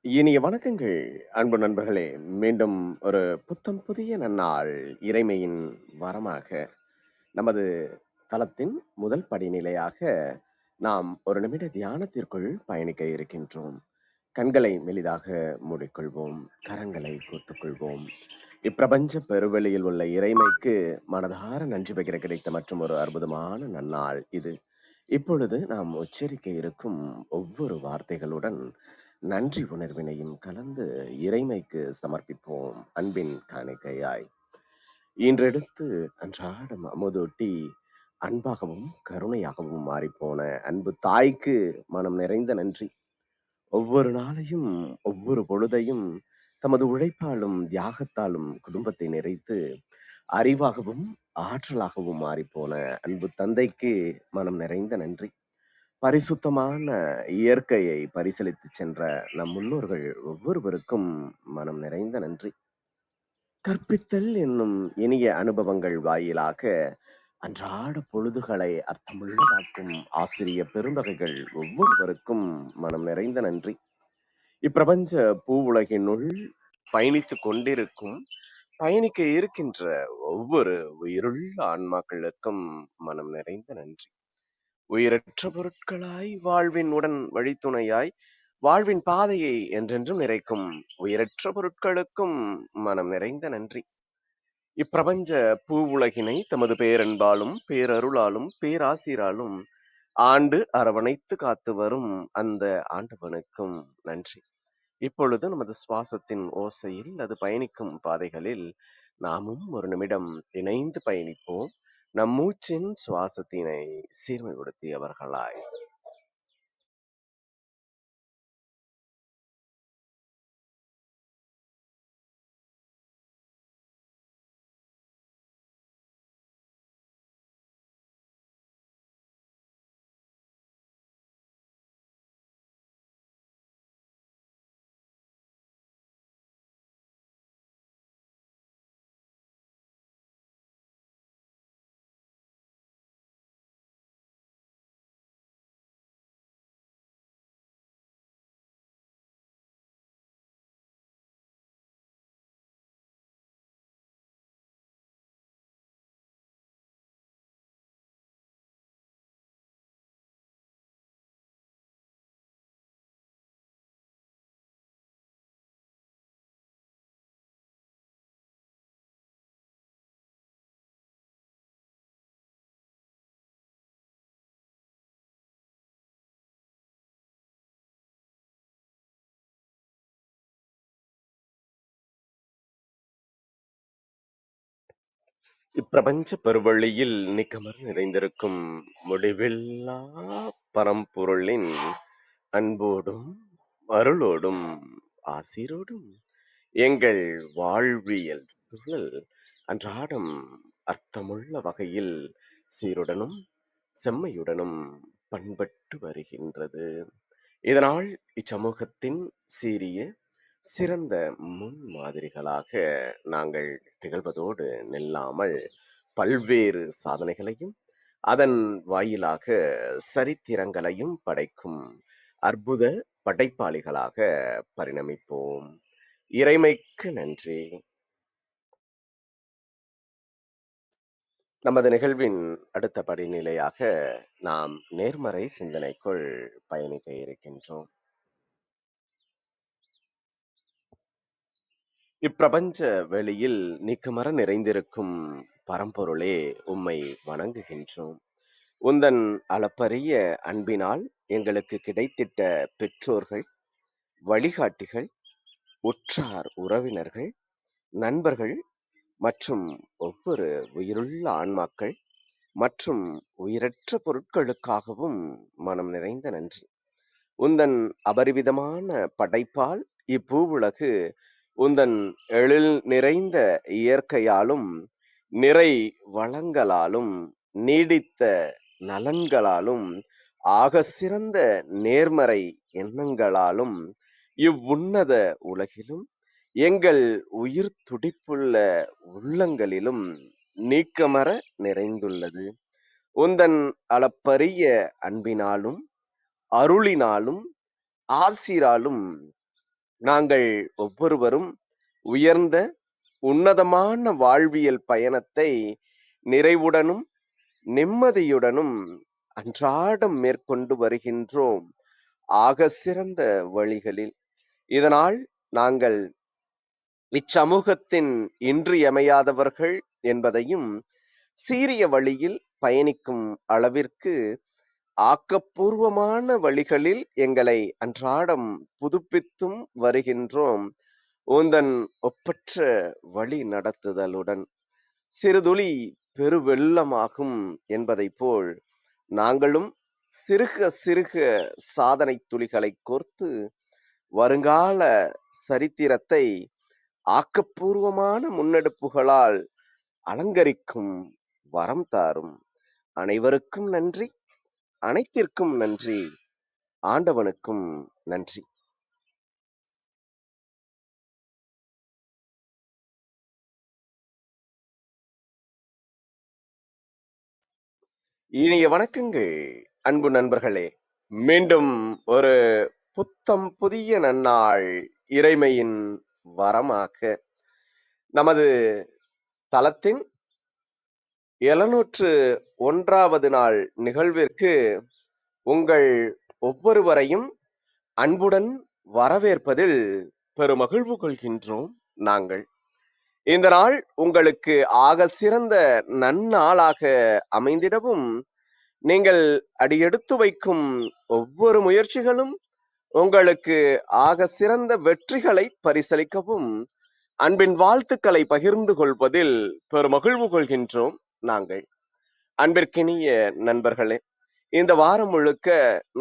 இனிய வணக்கங்கள், அன்பு நண்பர்களே. மீண்டும் ஒரு புத்தம் புதிய நன்னாள் இறைமையின் வரமாக நமது தளத்தின் முதல் படிநிலையாக நாம் ஒரு நிமிட தியானத்திற்குள் பயணிக்க இருக்கின்றோம். கண்களை மெலிதாக மூடிக்கொள்வோம், கரங்களை கோர்த்துக்கொள்வோம். இப்பிரபஞ்ச பெருவெளியில் உள்ள இறைமைக்கு மனதார நன்றி பகிர கிடைத்த மற்றும் ஒரு அற்புதமான நன்னாள் இது. இப்பொழுது நாம் உச்சரிக்க இருக்கும் ஒவ்வொரு வார்த்தைகளுடன் நன்றி உணர்வினையும் கலந்து இறைமைக்கு சமர்ப்பிப்போம் அன்பின் காணிக்கையாய். இன்றெடுத்து அன்றாடம் அமுதூட்டி அன்பாகவும் கருணையாகவும் மாறிப்போன அன்பு தாய்க்கு மனம் நிறைந்த நன்றி. ஒவ்வொரு நாளையும் ஒவ்வொரு பொழுதையும் தமது உழைப்பாலும் தியாகத்தாலும் குடும்பத்தை நிறைத்து அறிவாகவும் ஆற்றலாகவும் மாறிப்போன அன்பு தந்தைக்கு மனம் நிறைந்த நன்றி. பரிசுத்தமான இயற்கையை பரிசளித்து சென்ற நம் முன்னோர்கள் ஒவ்வொருவருக்கும் மனம் நிறைந்த நன்றி. கற்பித்தல் என்னும் இனிய அனுபவங்கள் வாயிலாக அன்றாட பொழுதுகளை அர்த்தமுள்ளதாக்கும் ஆசிரிய பெருந்தகைகள் ஒவ்வொருவருக்கும் மனம் நிறைந்த நன்றி. இப்பிரபஞ்ச பூவுலகினுள் பயணித்துக் கொண்டிருக்கும் பயணிக்க இருக்கின்ற ஒவ்வொரு உயிருள்ள ஆன்மாக்களுக்கும் மனம் நிறைந்த நன்றி. உயிரற்ற பொருட்களாய் வாழ்வின் உடன் வழித்துணையாய் வாழ்வின் பாதையை என்றென்றும் நிறைக்கும் உயிரற்ற பொருட்களுக்கும் மனம் நிறைந்த நன்றி. இப்பிரபஞ்ச பூவுலகினை தமது பேரன்பாலும் பேரருளாலும் பேராசிராலும் ஆண்டு அரவணைத்து காத்து வரும் அந்த ஆண்டவனுக்கும் நன்றி. இப்பொழுது நமது சுவாசத்தின் ஓசையில் அது பயணிக்கும் பாதைகளில் நாமும் ஒரு நிமிடம் இணைந்து பயணிப்போம், நம் மூச்சின் சுவாசத்தினை சீர்மைப்படுத்தியவர்களாய். இப்பிரபஞ்ச பெருவழியில் நிக்கமர் நிறைந்திருக்கும் முடிவில்லா பரம்பொருளின் அன்போடும் அருளோடும் ஆசீரோடும் எங்கள் வாழ்வியல் சூழல் அன்றாடம் அர்த்தமுள்ள வகையில் சீருடனும் செம்மையுடனும் பண்பட்டு வருகின்றது. இதனால் இச்சமூகத்தின் சீரிய சிறந்த முன்மாதிரிகளாக நாங்கள் திகழ்வதோடு நில்லாமல் பல்வேறு சாதனைகளையும் அதன் வாயிலாக சரித்திரங்களையும் படைக்கும் அற்புத படைப்பாளிகளாக பரிணமிப்போம். இறைமைக்கு நன்றி. நமது நிகழ்வின் அடுத்த படிநிலையாக நாம் நேர்மறை சிந்தனைக்குள் பயணிக்க இருக்கின்றோம். இப்பிரபஞ்ச வெளியில் நீக்கமர நிறைந்திருக்கும் பரம்பொருளே, உம்மை வணங்குகின்றோம். உந்தன் அளப்பரிய அன்பினால் எங்களுக்கு கிடைத்திட்ட பெற்றோர்கள், வழிகாட்டிகள், உற்றார் உறவினர்கள், நண்பர்கள் மற்றும் ஒவ்வொரு உயிருள்ள ஆன்மாக்கள் மற்றும் உயிரற்ற பொருட்களுக்காகவும் மனம் நிறைந்த நன்றி. உந்தன் அபரிவிதமான படைப்பால் இப்பூவுலகு உந்தன் எழில் நிறைந்த இயற்கையாலும் நிறை வளங்களாலும் நீடித்த நலன்களாலும் ஆக சிறந்த நேர்மறை எண்ணங்களாலும் இவ்வுன்னத உலகிலும் எங்கள் உயிர் துடிப்புள்ள உள்ளங்களிலும் நீக்கமற நிறைந்துள்ளது. உந்தன் அளப்பரிய அன்பினாலும் அருளினாலும் ஆசிராலும் நாங்கள் ஒவ்வொருவரும் உயர்ந்த, உன்னதமான வாழ்வியல் பயணத்தை நிறைவுடனும், நிம்மதியுடனும் அன்றாடம் மேற்கொண்டு வருகின்றோம். ஆக சிறந்த வழிகளில். இதனால் நாங்கள் இச்சமூகத்தின் இன்றியமையாதவர்கள் என்பதையும், சீரிய வழியில் பயணிக்கும் அளவிற்கு ஆக்கப்பூர்வமான வழிகளில் எங்களை அன்றாடம் புதுப்பித்தும் வருகின்றோம். உந்தன் ஒப்பற்ற வழி நடத்துதலுடன் சிறுதுளி பெருவெள்ளமாகும் என்பதைப் போல் நாங்களும் சிறுக சிறுக சாதனை துளிகளை கோர்த்து வருங்கால சரித்திரத்தை ஆக்கப்பூர்வமான முன்னெடுப்புகளால் அலங்கரிக்கும் வரம் தாரும். அனைவருக்கும் நன்றி, அனைத்திற்கும் நன்றி, ஆண்டவனுக்கும் நன்றி. இனிய வணக்கங்கள் அன்பு நண்பர்களே. மீண்டும் ஒரு புத்தம் புதிய நன்னாள் இறைமையின் வரமாக நமது தளத்தின் 701வது நாள் நிகழ்விற்கு உங்கள் ஒவ்வொருவரையும் அன்புடன் வரவேற்பதில் பெருமகிழ்வு கொள்கின்றோம் நாங்கள். இந்த நாள் உங்களுக்கு ஆக சிறந்த நன்னாளாக அமைந்திடவும், நீங்கள் அடியெடுத்து வைக்கும் ஒவ்வொரு முயற்சிகளும் உங்களுக்கு ஆக சிறந்த வெற்றிகளை பரிசளிக்கவும் அன்பின் வாழ்த்துக்களை பகிர்ந்து கொள்வதில் பெருமகிழ்வு கொள்கின்றோம் நாங்கள். அன்பிற்கினிய நண்பர்களே, இந்த வாரம் முழுக்க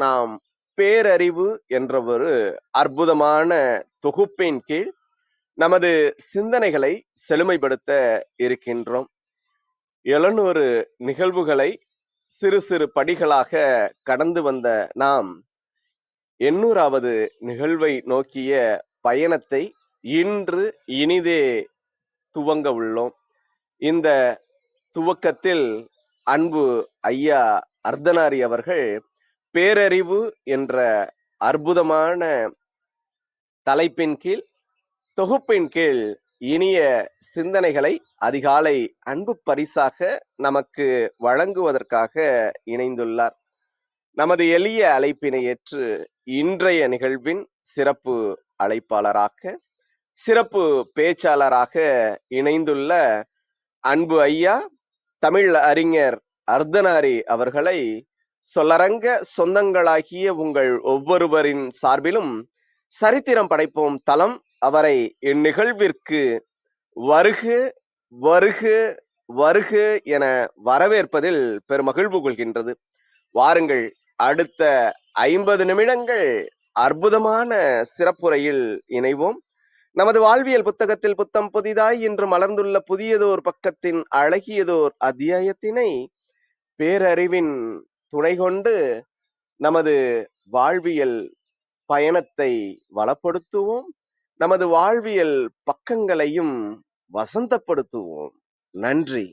நாம் பேரறிவு என்ற ஒரு அற்புதமான தொகுப்பின் கீழ் நமது சிந்தனைகளை செழுமைப்படுத்த இருக்கின்றோம். 700 நிகழ்வுகளை சிறு சிறு படிகளாக கடந்து வந்த நாம் 800வது நிகழ்வை நோக்கிய பயணத்தை இன்று இனிதே துவங்க உள்ளோம். இந்த துவக்கத்தில் அன்பு ஐயா அர்த்தனாரி அவர்கள் பேரறிவு என்ற அற்புதமான தலைப்பின் கீழ், தொகுப்பின் கீழ் இனிய சிந்தனைகளை அதிகாலை அன்பு பரிசாக நமக்கு வழங்குவதற்காக இணைந்துள்ளார். நமது எளிய அழைப்பினை ஏற்று இன்றைய நிகழ்வின் சிறப்பு அழைப்பாளராக, சிறப்பு பேச்சாளராக இணைந்துள்ள அன்பு ஐயா தமிழ் அறிஞர் அர்த்தனாரி அவர்களை சொல்லரங்க சொந்தங்களாகிய உங்கள் ஒவ்வொருவரின் சார்பிலும் சரித்திரம் படைப்போம் தளம் அவரை இந்நிகழ்விற்கு வருக வருக வருக என வரவேற்பதில் பெருமகிழ்வு கொள்கின்றது. வாருங்கள், அடுத்த 50 நிமிடங்கள் அற்புதமான சிறப்புரையில் இணைவோம். நமது வாழ்வியல் புத்தகத்தில் புத்தம் புதிதாய் இன்று மலர்ந்துள்ள புதியதோர் பக்கத்தின் அழகியதோர் அத்தியாயத்தினை பேரறிவின் துணை கொண்டு நமது வாழ்வியல் பயணத்தை வளப்படுத்துவோம். நமது வாழ்வியல் பக்கங்களையும் வசந்தப்படுத்துவோம். நன்றி.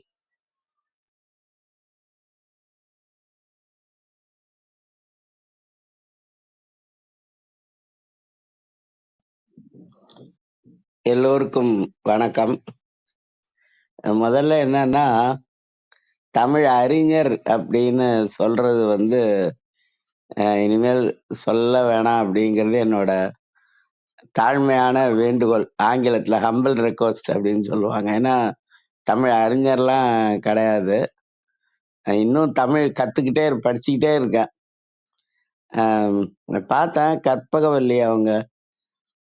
எல்லோருக்கும் வணக்கம். முதல்ல என்னன்னா, தமிழ் அறிஞர் அப்படின்னு சொல்றது இனிமேல் சொல்ல வேணாம் அப்படிங்கிறது என்னோட தாழ்மையான வேண்டுகோள். ஆங்கிலத்துல ஹம்பிள் ரெக்வஸ்ட் அப்படின்னு சொல்லுவாங்க. ஏன்னா தமிழ் அறிஞர்லாம் கிடையாது. இன்னும் தமிழ் கத்துக்கிட்டே படிச்சுக்கிட்டே இருக்கேன். பார்த்தேன் கற்பகவல்லி அவங்க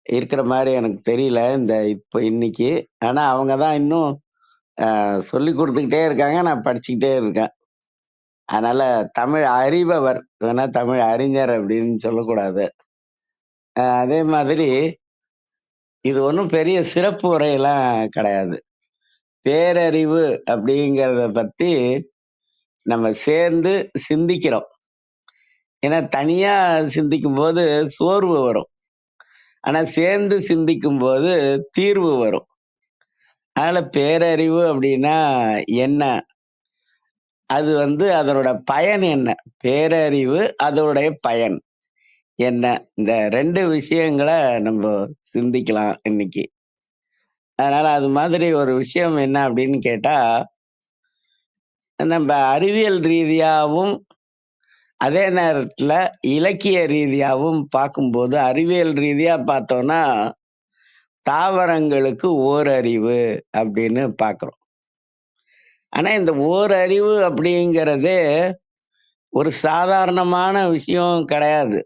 இருக்கிற மாதிரி எனக்கு தெரியல இப்போ இன்னைக்கு. ஆனா அவங்க தான் இன்னும் சொல்லி கொடுத்துக்கிட்டே இருக்காங்க, நான் படிச்சுக்கிட்டே இருக்கேன். அதனால தமிழ் அறிபவர் வேணா தமிழ் அறிஞர் அப்படின்னு சொல்லக்கூடாது. அதே மாதிரி இது ஒன்றும் பெரிய சிறப்பு உரையெல்லாம் கிடையாது. பேரறிவு அப்படிங்கிறத பத்தி நம்ம சேர்ந்து சிந்திக்கிறோம். ஏன்னா தனியா சிந்திக்கும் போது சோர்வு வரும், ஆனா சேர்ந்து சிந்திக்கும் போது தீர்வு வரும். அதனால பேரறிவு அப்படின்னா என்ன, அது அதனோட பயன் என்ன, பேரறிவு அதோடைய பயன் என்ன? இந்த 2 விஷயங்கள நம்ப சிந்திக்கலாம் இன்னைக்கு. அதனால அது மாதிரி ஒரு விஷயம் என்ன அப்படின்னு கேட்டா, நம்ப அறிவியல் ரீதியாவும், அதே நேரத்துல இலக்கிய ரீதியாவும் பார்க்கும்போது, அறிவியல் ரீதியா பார்த்தோம்னா, தாவரங்களுக்கு ஓரறிவு அப்படின்னு பார்க்கிறோம். ஆனா இந்த ஓரறிவு அப்படிங்கிறதே ஒரு சாதாரணமான விஷயம் கிடையாது.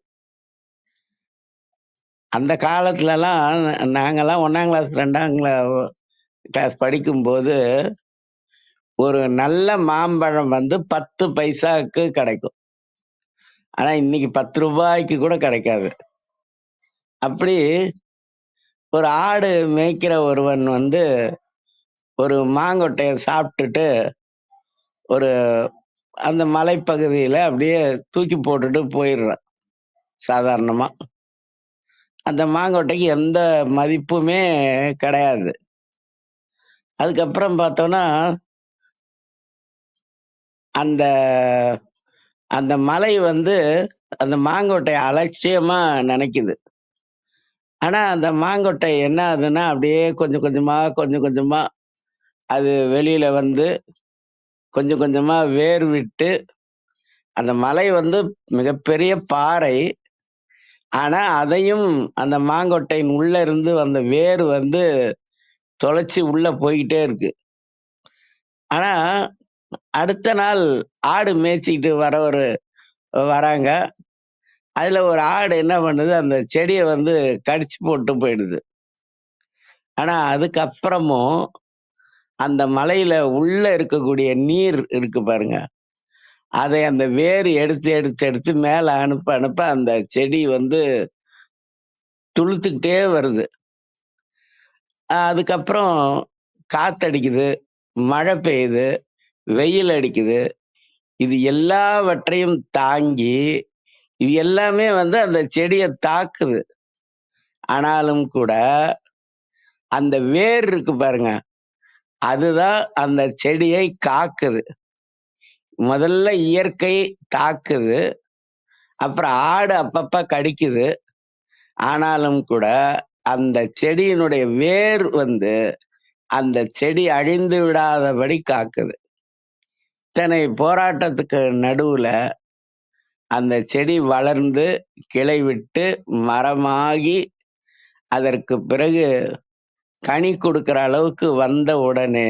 அந்த காலத்துலலாம் நாங்கலாம் 1ஆம் கிளாஸ், 2ஆம் கிளாஸ் படிக்கும்போது, ஒரு நல்ல மாம்பழம் வந்து 10 பைசாக்கு கிடைக்கும். ஆனா இன்னைக்கு ரூ. 10 கூட கிடைக்காது. அப்படி ஒரு ஆடு மேய்க்கிற ஒருவன் வந்து ஒரு மாங்கொட்டைய சாப்பிட்டுட்டு, ஒரு அந்த மலைப்பகுதியில அப்படியே தூக்கி போட்டுட்டு போயிடுறான் சாதாரணமா. அந்த மாங்கொட்டைக்கு எந்த மதிப்புமே கிடையாது. அதுக்கப்புறம் பார்த்தோம்னா, அந்த அந்த மலை வந்து அந்த மாங்கொட்டைய அலட்சியமா நெனைக்குது. ஆனா அந்த மாங்கொட்டை என்ன ஆகுதுன்னா, அப்படியே கொஞ்சம் கொஞ்சமா, கொஞ்சம் கொஞ்சமா அது வெளியில வந்து, கொஞ்சம் கொஞ்சமா வேர் விட்டு, அந்த மலை வந்து மிகப்பெரிய பாறை. ஆனா அதையும் அந்த மாங்கொட்டையின் உள்ள இருந்து அந்த வேர் வந்து தொலைச்சு உள்ள போய்க்கிட்டே இருக்கு. ஆனா, அடுத்த நாள் ஆடு மேய்ச்சிக்கிட்டு வராங்க. அதுல ஒரு ஆடு என்ன பண்ணுது, அந்த செடிய வந்து கடிச்சு போட்டு போயிடுது. ஆனா அதுக்கப்புறமும் அந்த மலையில உள்ள இருக்கக்கூடிய நீர் இருக்கு பாருங்க. அதை அந்த வேர் எடுத்து, எடுத்து, எடுத்து மேல அனுப்ப, அனுப்ப அந்த செடி வந்து துளுத்துக்கிட்டே வருது. அதுக்கப்புறம் காத்தடிக்குது, மழை பெய்யுது, வெயில் அடிக்குது. இது எல்லாவற்றையும் தாங்கி, இது எல்லாமே வந்து அந்த செடிய தாக்குது. ஆனாலும் கூட, அந்த வேர் இருக்கு பாருங்க, அதுதான் அந்த செடியை காக்குது. முதல்ல இயற்கை தாக்குது. அப்புறம் ஆடு அப்பப்ப கடிக்குது. ஆனாலும் கூட, அந்த செடியினுடைய வேர் வந்து, அந்த செடி அழிந்து விடாதபடி காக்குது. இத்தனை போராட்டத்துக்கு நடுவுல, அந்த செடி வளர்ந்து, கிளை விட்டு, மரமாகி, அதற்கு பிறகு கனி குடுக்கிற அளவுக்கு வந்த உடனே,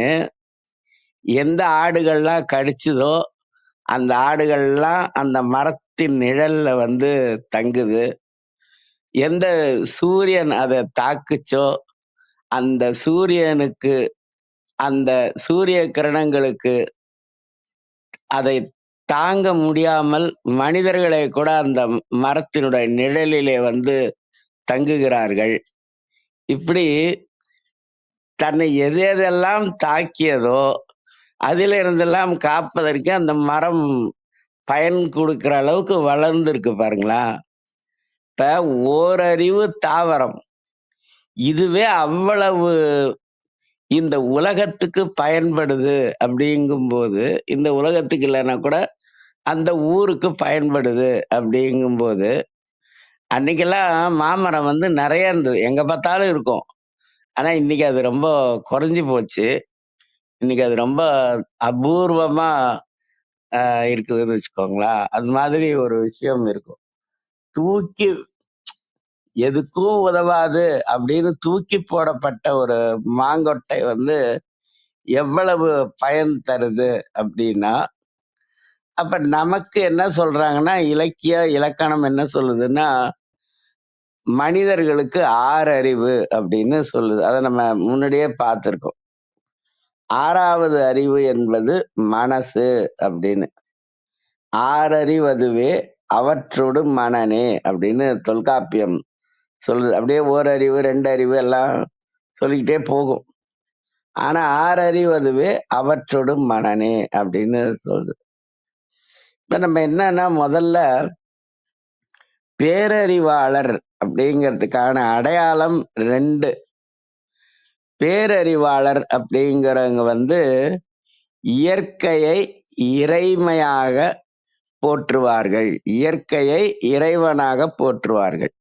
எந்த ஆடுகள்லாம் கடிச்சுதோ, அந்த ஆடுகள்லாம் அந்த மரத்தின் நிழல்ல வந்து தங்குது. எந்த சூரியன் அத தாக்குச்சோ, அந்த சூரியனுக்கு அந்த சூரிய கிரணங்களுக்கு அதை தாங்க முடியாமல் மனிதர்களை கூட அந்த மரத்தினுடைய நிழலிலே வந்து தங்குகிறார்கள். இப்படி தன்னை எது எதெல்லாம் தாக்கியதோ, அதிலிருந்தெல்லாம் காப்பதற்கு அந்த மரம் பயன் குடுக்கிற அளவுக்கு வளர்ந்திருக்கு பாருங்களா. இப்ப ஓரறிவு தாவரம். இதுவே அவ்வளவு இந்த உலகத்துக்கு பயன்படுது அப்படிங்கும்போது, இந்த உலகத்துக்கு இல்லன்னா கூட அந்த ஊருக்கு பயன்படுது அப்படிங்கும்போது, அன்னைக்கெல்லாம் மாமரம் வந்து நெறைய இருந்தது. எங்க பார்த்தாலும் இருக்கும். ஆனா இன்னைக்கு அது ரொம்ப குறைஞ்சு போச்சு. இன்னைக்கு அது ரொம்ப அபூர்வமா இருக்குதுன்னு வச்சுக்கோங்களேன். அது மாதிரி ஒரு விஷயம் இருக்கும். தூக்கி எதுக்கும் உதவாது அப்படின்னு தூக்கி போடப்பட்ட ஒரு மாங்கொட்டை வந்து எவ்வளவு பயன் தருது அப்படின்னா, அப்ப நமக்கு என்ன சொல்றாங்கன்னா, இலக்கணம் என்ன சொல்லுதுன்னா, மனிதர்களுக்கு 6 அறிவு அப்படின்னு சொல்லுது. அத நம்ம முன்னாடியே பார்த்திருக்கோம். 6வது அறிவு என்பது மனசு அப்படின்னு. "ஆறறிவதுவே அவற்றொடு மனனே" அப்படின்னு தொல்காப்பியம் சொல்லுது. அப்படியே ஓரறிவு, 2 அறிவு எல்லாம் சொல்லிக்கிட்டே போகும். ஆனா 6 அதுவே அவற்றொடு மனனே அப்படின்னு சொல்லுது. இப்ப நம்ம என்னன்னா முதல்ல பேரறிவாளர் அப்படிங்கிறதுக்கான அடையாளம் 2. பேரறிவாளர் அப்படிங்கிறவங்க வந்து இயற்கையை இறைமையாக போற்றுவார்கள். இயற்கையை இறைவனாக போற்றுவார்கள்.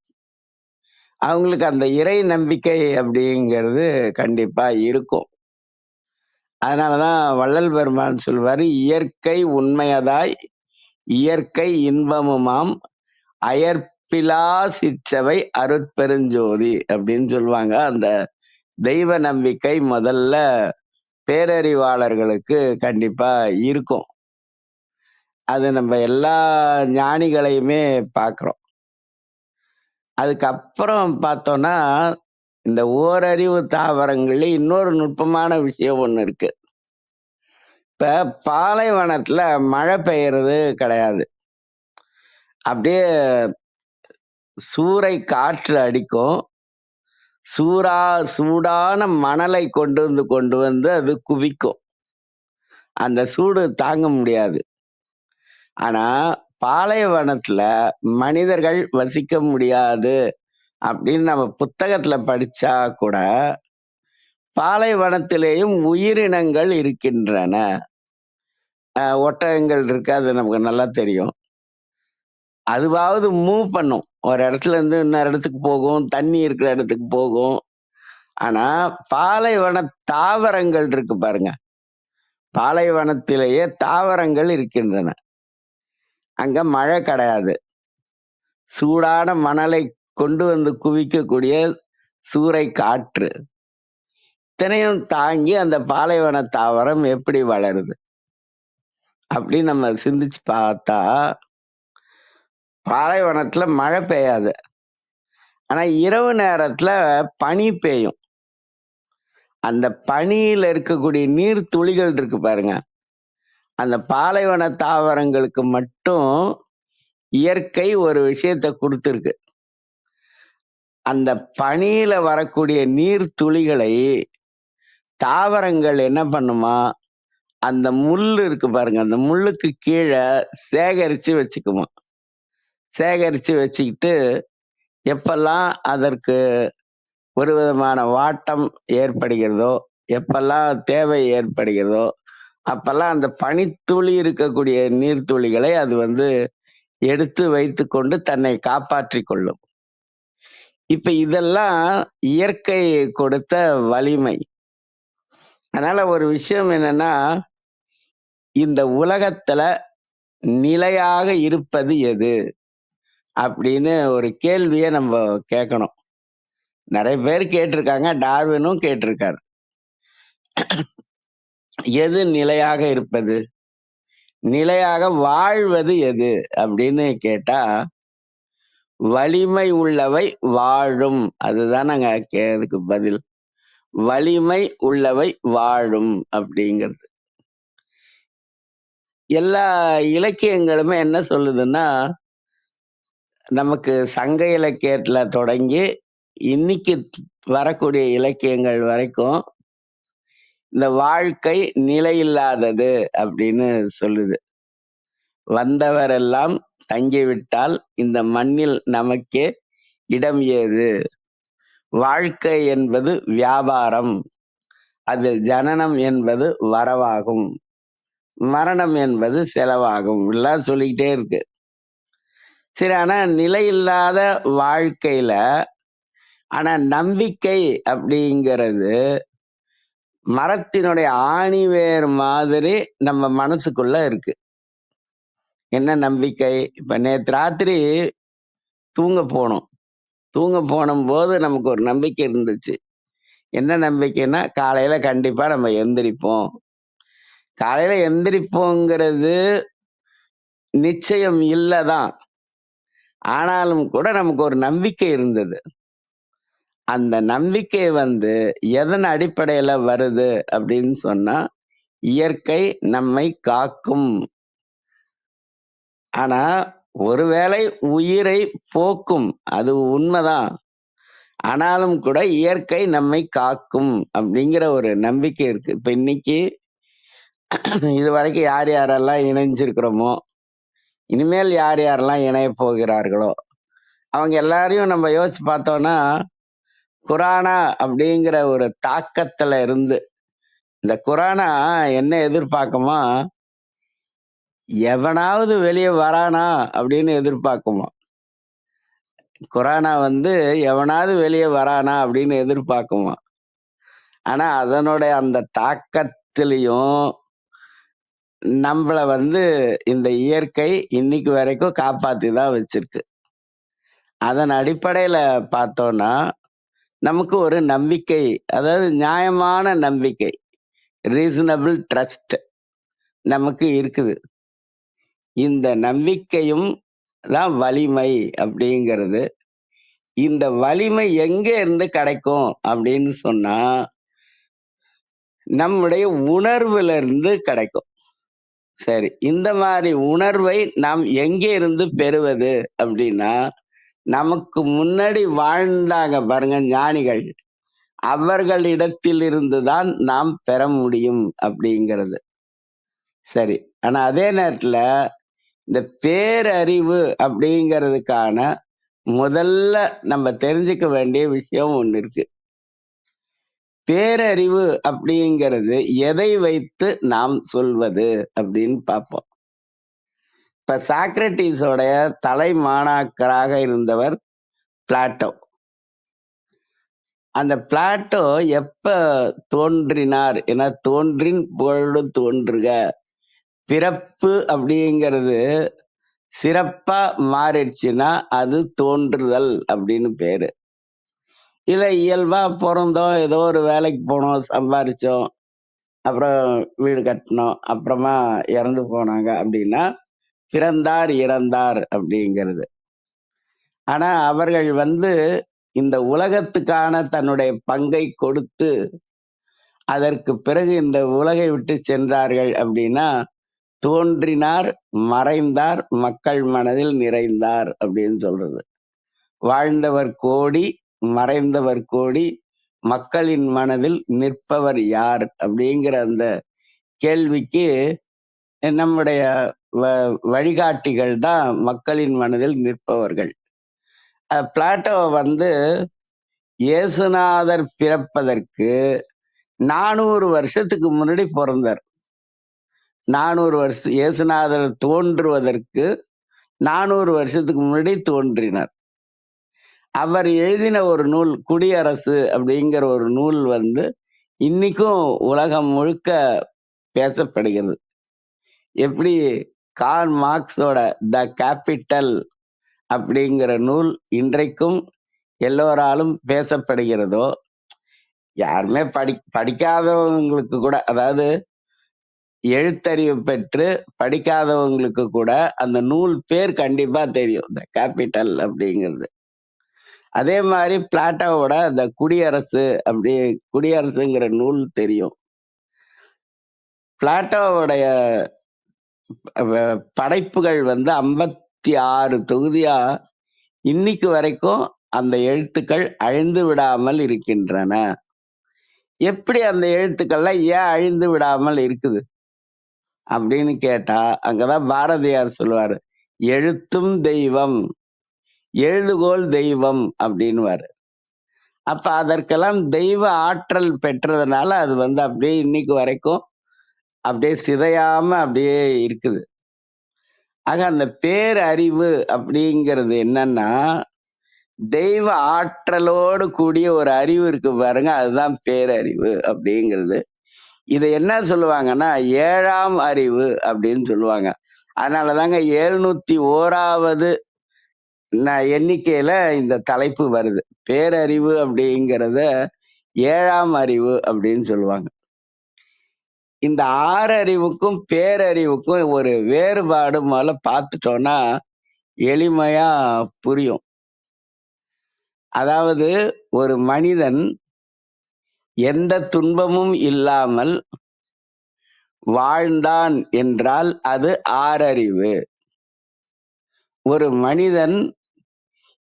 அவங்களுக்கு அந்த இறை நம்பிக்கை அப்படிங்கிறது கண்டிப்பா இருக்கும். அதனாலதான் வள்ளல் பெருமான் சொல்வாரு, இயற்கை உண்மையதாய் இயற்கை இன்பமுமாம் அயர்ப்பிலா சிற்றவை அருட்பெருஞ்சோதி அப்படின்னு சொல்லுவாங்க. அந்த தெய்வ நம்பிக்கை முதல்ல பேரறிவாளர்களுக்கு கண்டிப்பா இருக்கும். அது நம்ம எல்லா ஞானிகளையுமே பார்க்கிறோம். அதுக்கப்புறம் பார்த்தோம்னா, இந்த ஓரறிவு தாவரங்கள்ல இன்னொரு நுட்பமான விஷயம் ஒண்ணு இருக்கு. இப்ப பாலைவனத்துல மழை பெய்யறது கிடையாது. அப்படியே சூறை காற்று அடிக்கும். சூடான மணலை கொண்டு வந்து அது குவிக்கும். அந்த சூடு தாங்க முடியாது. ஆனா பாலைவனத்துல மனிதர்கள் வசிக்க முடியாது அப்படின்னு நம்ம புத்தகத்துல படிச்சா கூட பாலைவனத்திலேயும் உயிரினங்கள் இருக்கின்றன. ஒட்டகங்கள் இருக்கு, அது நமக்கு நல்லா தெரியும். அதுவாவது மூவ் பண்ணும், ஒரு இடத்துல இருந்து இன்னொரு இடத்துக்கு போகும், தண்ணி இருக்கிற இடத்துக்கு போகும். ஆனா பாலைவன தாவரங்கள் இருக்கு பாருங்க, பாலைவனத்திலேயே தாவரங்கள் இருக்கின்றன. அங்க மழை கிடையாது. சூடான மணலை கொண்டு வந்து குவிக்கக்கூடிய சூறை காற்று இத்தனையும் தாங்கி அந்த பாலைவன தாவரம் எப்படி வளருது அப்படின்னு நம்ம சிந்திச்சு பார்த்தா, பாலைவனத்துல மழை பெய்யாது. ஆனா இரவு நேரத்துல பனி பெய்யும். அந்த பனியில இருக்கக்கூடிய நீர் துளிகள் இருக்கு பாருங்க, அந்த பாலைவன தாவரங்களுக்கு மட்டும் இயற்கை ஒரு விஷயத்தை கொடுத்துருக்கு. அந்த பனியில வரக்கூடிய நீர் துளிகளை தாவரங்கள் என்ன பண்ணுமா, அந்த முள்ளு இருக்கு பாருங்க, அந்த முள்ளுக்கு கீழே சேகரிச்சு வச்சுக்குமா. சேகரிச்சு வச்சுக்கிட்டு எப்பெல்லாம் அதற்கு ஒரு விதமான வாட்டம் ஏற்படுகிறதோ, எப்பெல்லாம் தேவை ஏற்படுகிறதோ, அப்பெல்லாம் அந்த பனித்துளி இருக்கக்கூடிய நீர்த்துளிகளை அது வந்து எடுத்து வைத்துக்கொண்டு தன்னை காப்பாற்றிக் கொள்ளும். இப்ப இதெல்லாம் இயற்கை கொடுத்த வலிமை. அதனால ஒரு விஷயம் என்னன்னா, இந்த உலகத்துல நிலையாக இருப்பது எது அப்படின்னு ஒரு கேள்வியை நம்ம கேட்கணும். நிறைய பேர் கேட்டிருக்காங்க, டார்வினும் கேட்டிருக்காரு. எது நிலையாக இருப்பது, நிலையாக வாழ்வது எது அப்படின்னு கேட்டா, வலிமை உள்ளவை வாழும். அதுதான் நாங்க அதுக்கு பதில். வலிமை உள்ளவை வாழும் அப்படிங்கிறது. எல்லா இலக்கியங்களுமே என்ன சொல்லுதுன்னா, நமக்கு சங்க இலக்கியத்துல தொடங்கி இன்னைக்கு வரக்கூடிய இலக்கியங்கள் வரைக்கும் இந்த வாழ்க்கை நிலையில்லாதது அப்படின்னு சொல்லுது. வந்தவரெல்லாம் தங்கிவிட்டால் இந்த மண்ணில் நமக்கே இடம் ஏது. வாழ்க்கை என்பது வியாபாரம், அது ஜனனம் என்பது வரவாகும், மரணம் என்பது செலவாகும், எல்லாம் சொல்லிக்கிட்டே இருக்கு. சரி, ஆனா நிலையில்லாத வாழ்க்கையில ஆனா நம்பிக்கை அப்படிங்கிறது மரத்தினுடைய ஆணிவேர் மாதிரி நம்ம மனசுக்குள்ள இருக்கு. என்ன நம்பிக்கை? இப்ப நேத்து ராத்திரி தூங்க போனோம். தூங்க போனும்போது நமக்கு ஒரு நம்பிக்கை இருந்துச்சு. என்ன நம்பிக்கைன்னா, காலையில கண்டிப்பா நம்ம எந்திரிப்போம். காலையில எந்திரிப்போங்கிறது நிச்சயம் இல்லதான். ஆனாலும் கூட நமக்கு ஒரு நம்பிக்கை இருந்தது. அந்த நம்பிக்கை வந்து எதன் அடிப்படையில வருது அப்படின்னு சொன்னா, இயற்கை நம்மை காக்கும். ஆனா ஒருவேளை உயிரை போக்கும், அது உண்மைதான். ஆனாலும் கூட இயற்கை நம்மை காக்கும் அப்படிங்கிற ஒரு நம்பிக்கை இருக்கு. இப்ப இன்னைக்கு இது வரைக்கும் யார் யாரெல்லாம் இணைஞ்சிருக்கிறோமோ, இனிமேல் யார் யாரெல்லாம் இணைய போகிறார்களோ, அவங்க எல்லாரையும் நம்ம யோசிச்சு பார்த்தோம்னா, குரானா அப்படிங்கிற ஒரு தாக்கத்துல இருந்து, இந்த குரானா என்ன எதிர்பார்க்குமா, எவனாவது வெளியே வரானா அப்படின்னு எதிர்பார்க்குமா. கொரோனா வந்து எவனாவது வெளியே வரானா அப்படின்னு எதிர்பார்க்குமா. ஆனா அதனுடைய அந்த தாக்கத்திலையும் நம்மள வந்து இந்த இயற்கை இன்னைக்கு வரைக்கும் காப்பாத்தி தான் வச்சிருக்கு. அதன் அடிப்படையில பார்த்தோம்னா நமக்கு ஒரு நம்பிக்கை, அதாவது நியாயமான நம்பிக்கை, ரீசனபிள் ட்ரஸ்ட் நமக்கு இருக்குது. இந்த நம்பிக்கையும் தான் வலிமை அப்படிங்கிறது. இந்த வலிமை எங்க இருந்து கிடைக்கும் அப்படின்னு சொன்னா நம்முடைய உணர்வுல இருந்து கிடைக்கும். சரி, இந்த மாதிரி உணர்வை நாம் எங்கே இருந்து பெறுவது அப்படின்னா, நமக்கு முன்னாடி வாழ்ந்தாங்க பாருங்க ஞானிகள், அவர்களிடத்திலிருந்து தான் நாம் பெற முடியும் அப்படிங்கிறது. சரி, ஆனா அதே நேரத்துல இந்த பேரறிவு அப்படிங்கிறதுக்கான முதல்ல நம்ம தெரிஞ்சுக்க வேண்டிய விஷயம் ஒண்ணு இருக்கு. பேரறிவு அப்படிங்கிறது எதை வைத்து நாம் சொல்வது அப்படின்னு பார்ப்போம். இப்ப சாக்ரட்டிஸோடைய தலை மாணாக்கராக இருந்தவர் பிளாட்டோ. அந்த பிளாட்டோ எப்ப தோன்றினார் என தோன்றின் பொருள் தோன்றுக, பிறப்பு அப்படிங்கிறது சிறப்பா மாறிடுச்சுன்னா அது தோன்றுதல் அப்படின்னு பேரு. இல்ல இயல்பா பிறந்தோம், ஏதோ ஒரு வேலைக்கு போனோம், சம்பாரிச்சோம், அப்புறம் வீடு கட்டினோம், அப்புறமா இறந்து போனாங்க அப்படின்னா பிறந்தார் இறந்தார் அப்படிங்கிறது. ஆனா அவர்கள் வந்து இந்த உலகத்துக்கான தன்னுடைய பங்கை கொடுத்து அதற்கு பிறகு இந்த உலகை விட்டு சென்றார்கள் அப்படின்னா தோன்றினார், மறைந்தார், மக்கள் மனதில் நிறைந்தார் அப்படின்னு சொல்றது. வாழ்ந்தவர் கோடி, மறைந்தவர் கோடி, மக்களின் மனதில் நிற்பவர் யார் அப்படிங்கிற அந்த கேள்விக்கு நம்முடைய வழிகாட்டிகள் தான் மக்களின் மனதில் நிற்பவர்கள். பிளாட்டோ வந்து இயேசுநாதர் பிறப்பதற்கு 400 வருஷத்துக்கு முன்னாடி பிறந்தார். 400 வருஷம் இயேசுநாதர் தோன்றுவதற்கு 400 வருஷத்துக்கு முன்னாடி தோன்றினார். அவர் எழுதின ஒரு நூல் குடியரசு அப்படிங்கிற ஒரு நூல் வந்து இன்னைக்கும் உலகம் முழுக்க பேசப்படுகிறது. எப்படி கார்ல் மார்க்ஸோட த கேபிட்டல் அப்படிங்கிற நூல் இன்றைக்கும் எல்லோராலும் பேசப்படுகிறதோ, யாருமே படிக்காதவங்களுக்கு கூட, அதாவது எழுத்தறிவு பெற்று படிக்காதவங்களுக்கு கூட அந்த நூல் பேர் கண்டிப்பா தெரியும், த கேபிட்டல் அப்படிங்கிறது. அதே மாதிரி பிளாட்டோவோட அந்த குடியரசு அப்படி குடியரசுங்கிற நூல் தெரியும். பிளாட்டோவுடைய படைப்புகள் வந்து 56 தொகுதியா இன்னைக்கு வரைக்கும் அந்த எழுத்துக்கள் அழிந்து விடாமல் இருக்கின்றன. எப்படி அந்த எழுத்துக்கள்லாம் ஏன் அழிந்து விடாமல் இருக்குது அப்படின்னு கேட்டா, அங்கதான் பாரதியார் சொல்லுவாரு, எழுத்தும் தெய்வம், எழுதுகோல் தெய்வம் அப்படின்னுவாரு. அப்ப அதற்கெல்லாம் தெய்வ ஆற்றல் பெற்றதுனால அது வந்து அப்படியே இன்னைக்கு வரைக்கும் அப்படியே சிதையாம அப்படியே இருக்குது. ஆக அந்த பேரறிவு அப்படிங்கிறது என்னன்னா, தெய்வ ஆற்றலோடு கூடிய ஒரு அறிவு இருக்கு பாருங்க, அதுதான் பேரறிவு அப்படிங்கிறது. இதை என்ன சொல்லுவாங்கன்னா 7ஆம் அறிவு அப்படின்னு சொல்லுவாங்க. அதனாலதாங்க 701வது எண்ணிக்கையில இந்த தலைப்பு வருது. பேரறிவு அப்படிங்கிறத 7ஆம் அறிவு அப்படின்னு சொல்லுவாங்க. இந்த 6 அறிவுக்கும் பேரறிவுக்கும் ஒரு வேறுபாடு முதல்ல பார்த்துட்டோம்னா எளிமையா புரியும். அதாவது ஒரு மனிதன் எந்த துன்பமும் இல்லாமல் வாழ்ந்தான் என்றால் அது 6 அறிவு. ஒரு மனிதன்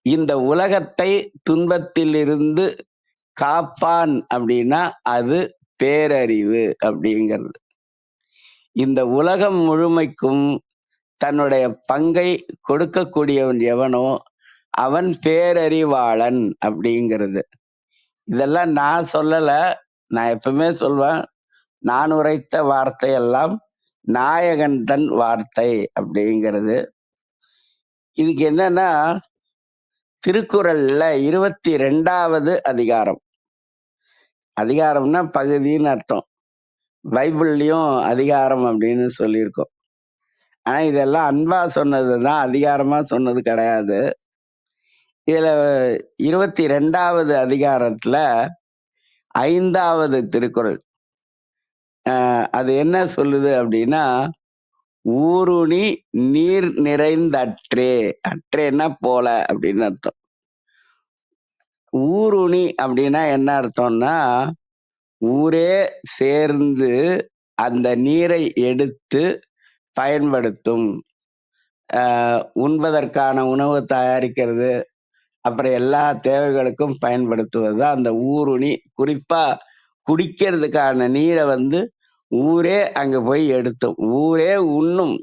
இந்த உலகத்தை துன்பத்திலிருந்து காப்பான் அப்படின்னா அது பேரறிவு அப்படிங்கிறது. இந்த உலகம் முழுமைக்கும் தன்னுடைய பங்கை கொடுக்கக்கூடியவன் எவனோ அவன் பேரறிவாளன் அப்படிங்கிறது. இதெல்லாம் நான் சொல்லல, நான் எப்பவுமே சொல்வேன், நான் உரைத்த வார்த்தையெல்லாம் நாயகன் தன் வார்த்தை அப்படிங்கிறது. இதுக்கு என்னன்னா, திருக்குறள்ல 22வது அதிகாரம். அதிகாரம்னா பகுதின்னு அர்த்தம். பைபிள்லயும் அதிகாரம் அப்படின்னு சொல்லியிருக்கோம். ஆனா இதெல்லாம் அன்பா சொன்னதுதான், அதிகாரமா சொன்னது கிடையாது. இதுல 22வது அதிகாரத்துல 5வது திருக்குறள். அது என்ன சொல்லுது அப்படின்னா, ஊருணி நீர் நிறைந்தற்றே. அற்றேன்னா போல அப்படின்னு அர்த்தம். ஊருணி அப்படின்னா என்ன அர்த்தம்னா, ஊரே சேர்ந்து அந்த நீரை எடுத்து பயன்படுத்தும். உண்பதற்கான உணவு தயாரிக்கிறது, அப்புறம் எல்லா தேவைகளுக்கும் பயன்படுத்துவது அந்த ஊருணி. குறிப்பா குடிக்கிறதுக்கான நீரை ஊரே அங்க போய் எடுத்தும், ஊரே உண்ணும்.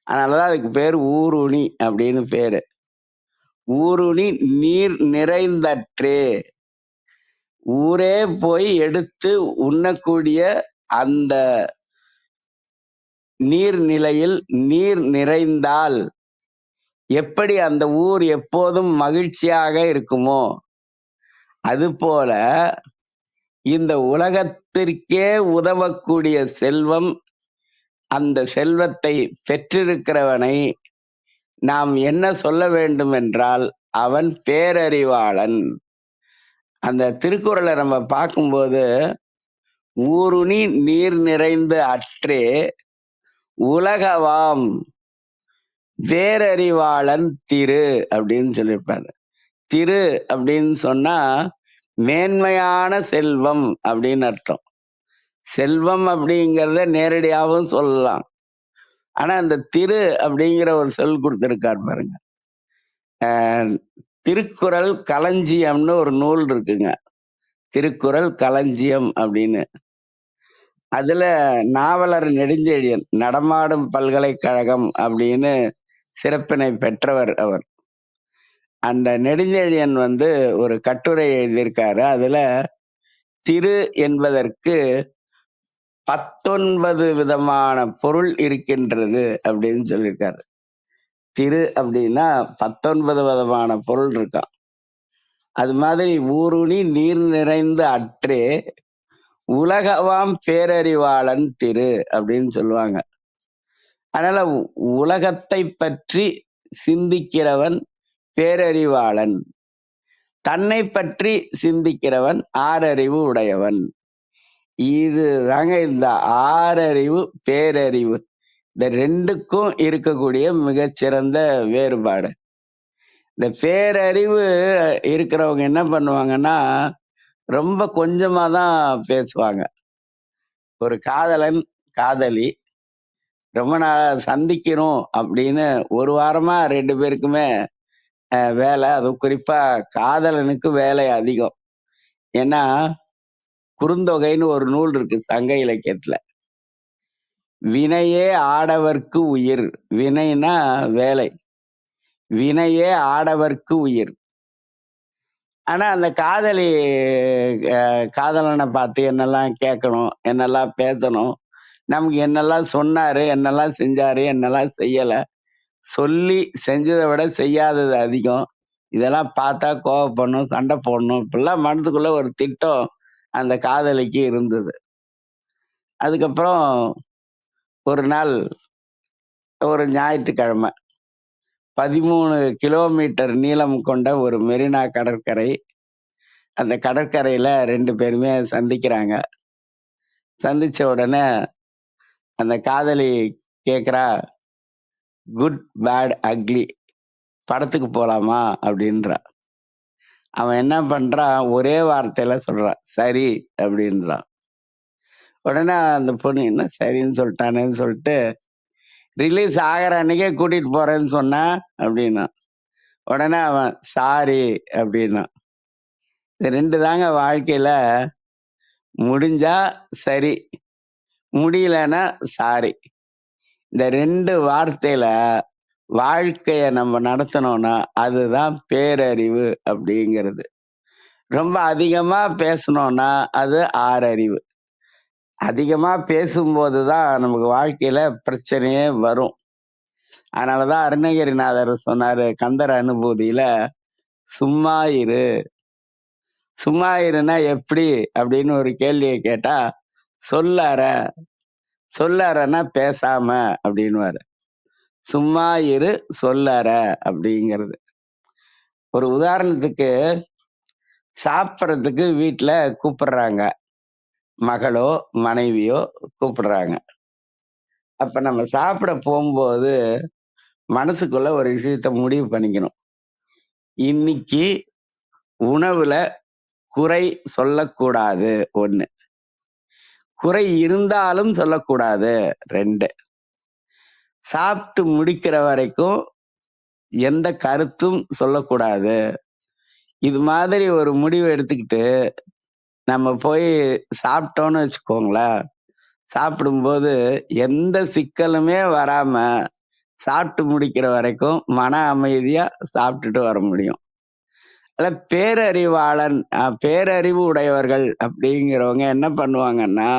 அதனாலதான் அதுக்கு பேர் ஊருணி அப்படின்னு பேரு. ஊருணி நீர் நிறைந்தற்றே. ஊரே போய் எடுத்து உண்ணக்கூடிய அந்த நீர்நிலையில் நீர் நிறைந்தால் எப்படி அந்த ஊர் எப்போதும் மகிழ்ச்சியாக இருக்குமோ, அதுபோல இந்த உலகத்திற்கே உதவக்கூடிய செல்வம், அந்த செல்வத்தை பெற்றிருக்கிறவனை நாம் என்ன சொல்ல வேண்டும் என்றால், அவன் பேரறிவாளன். அந்த திருக்குறளை நம்ம பார்க்கும்போது, ஊருணி நீர் நிறைந்து அற்றே உலகவாம் பேரறிவாளன் திரு அப்படின்னு சொல்லியிருப்பாரு. திரு அப்படின்னு சொன்னா மேன்மையான செல்வம் அப்படின்னு அர்த்தம். செல்வம் அப்படிங்கிறத நேரடியாகவும் சொல்லலாம். ஆனா அந்த திரு அப்படிங்கிற ஒரு சொல் கொடுத்திருக்கார் பாருங்க. திருக்குறள் களஞ்சியம்னு ஒரு நூல் இருக்குங்க. திருக்குறள் களஞ்சியம் அப்படின்னு. அதுல நாவலர் நெடுஞ்செழியன் நடமாடும் பல்கலைக்கழகம் அப்படின்னு சிறப்பினை பெற்றவர் அவர். அந்த நெடுஞ்செழியன் ஒரு கட்டுரை எழுதியிருக்காரு. அதுல திரு என்பதற்கு 19 விதமான பொருள் இருக்கின்றது அப்படின்னு சொல்லியிருக்காரு. திரு அப்படின்னா 19 விதமான பொருள் இருக்கான். அது மாதிரி ஊருணி நீர் நிறைந்த அற்றே உலகவாம் பேரறிவாளன் திரு அப்படின்னு சொல்லுவாங்க. அதனால உலகத்தை பற்றி சிந்திக்கிறவன் பேரறிவாளன், தன்னை பற்றி சிந்திக்கிறவன் ஆறறிவு உடையவன். இது தாங்க இந்த ஆறறிவு பேரறிவு, இந்த ரெண்டுக்கும் இருக்கக்கூடிய மிகச்சிறந்த வேறுபாடு. இந்த பேரறிவு இருக்கிறவங்க என்ன பண்ணுவாங்கன்னா, ரொம்ப கொஞ்சமா தான் பேசுவாங்க. ஒரு காதலன் காதலி ரொம்ப நாள் சந்திக்கணும் அப்படின்னு ஒரு வாரமா 2 பேருக்குமே வேலை. அதுவும் குறிப்பா காதலனுக்கு வேலை அதிகம். ஏன்னா குறுந்தொகைன்னு ஒரு நூல் இருக்கு சங்க இலக்கியத்துல. வினையே ஆடவர்க்கு உயிர். வினைனா வேலை. வினையே ஆடவர்க்கு உயிர். ஆனா அந்த காதலி காதலனை பார்த்து என்னெல்லாம் கேட்கணும், என்னெல்லாம் பேசணும், நமக்கு என்னெல்லாம் சொன்னாரு, என்னெல்லாம் செஞ்சாரு, என்னெல்லாம் செய்யல, சொல்லி செஞ்சதை விட செய்யாதது அதிகம். இதெல்லாம் பார்த்தா கோவப்படணும், சண்டை போடணும், இப்படிலாம் மனதுக்குள்ள ஒரு திட்டம் அந்த காதலிக்கு இருந்தது. அதுக்கப்புறம் ஒரு நாள் ஒரு ஞாயிற்றுக்கிழமை 13 கிலோமீட்டர் நீளம் கொண்ட ஒரு மெரினா கடற்கரை. அந்த கடற்கரையில 2 பேருமே சந்திக்கிறாங்க. சந்திச்ச உடனே அந்த காதலி கேக்குறா, குட் பேட் அக்லி படத்துக்கு போலாமா அப்படின்றா. அவன் என்ன பண்றான், ஒரே வார்த்தையில சொல்றான், சரி அப்படின்றான். உடனே அந்த பொண்ணு என்ன சரின்னு சொல்லிட்டானேன்னு சொல்லிட்டு, ரிலீஸ் ஆகிற அன்னைக்கே கூட்டிட்டு போறேன்னு சொன்ன அப்படின்னா. உடனே அவன் சாரி அப்படின்னா. இது 2 தாங்க வாழ்க்கையில. முடிஞ்சா சரி, முடியலன்னா சாரி. இந்த 2 வார்த்தையில வாழ்க்கைய நம்ம நடத்தணும்னா அதுதான் பேரறிவு அப்படிங்கிறது. ரொம்ப அதிகமா பேசணும்னா அது ஆறறிவு. அதிகமா பேசும்போது தான் நமக்கு வாழ்க்கையில பிரச்சனையே வரும். அதனாலதான் அருணகிரிநாதர் சொன்னாரு கந்தர் அனுபூதியில, சும்மா இரு. சும்மா இருன்னா எப்படி அப்படின்னு ஒரு கேள்வியை கேட்டா, சொல்லற. சொல்லறன்னா பேசாம அப்படின்னுவாரு. சும்மா இரு சொல்லற அப்படிங்கிறது. ஒரு உதாரணத்துக்கு, சாப்பிடறதுக்கு வீட்டுல கூப்பிடுறாங்க. மகளோ மனைவியோ கூப்பிடுறாங்க. அப்ப நம்ம சாப்பிட போகும்போது மனசுக்குள்ள ஒரு விஷயத்த முடிவு பண்ணிக்கணும். இன்னைக்கு உணவுல குறை சொல்லக்கூடாது 1. குறை இருந்தாலும் சொல்லக்கூடாது 2. சாப்பிட்டு முடிக்கிற வரைக்கும் எந்த கருத்தும் சொல்லக்கூடாது. இது மாதிரி ஒரு முடிவு எடுத்துக்கிட்டு நம்ம போய் சாப்பிட்டோம்னு வச்சுக்கோங்களேன், சாப்பிடும்போது எந்த சிக்கலுமே வராம சாப்பிட்டு முடிக்கிற வரைக்கும் மன அமைதியா சாப்பிட்டுட்டு வர முடியும். அதுல பேரறிவாளன் பேரறிவு உடையவர்கள் அப்படிங்கிறவங்க என்ன பண்ணுவாங்கன்னா,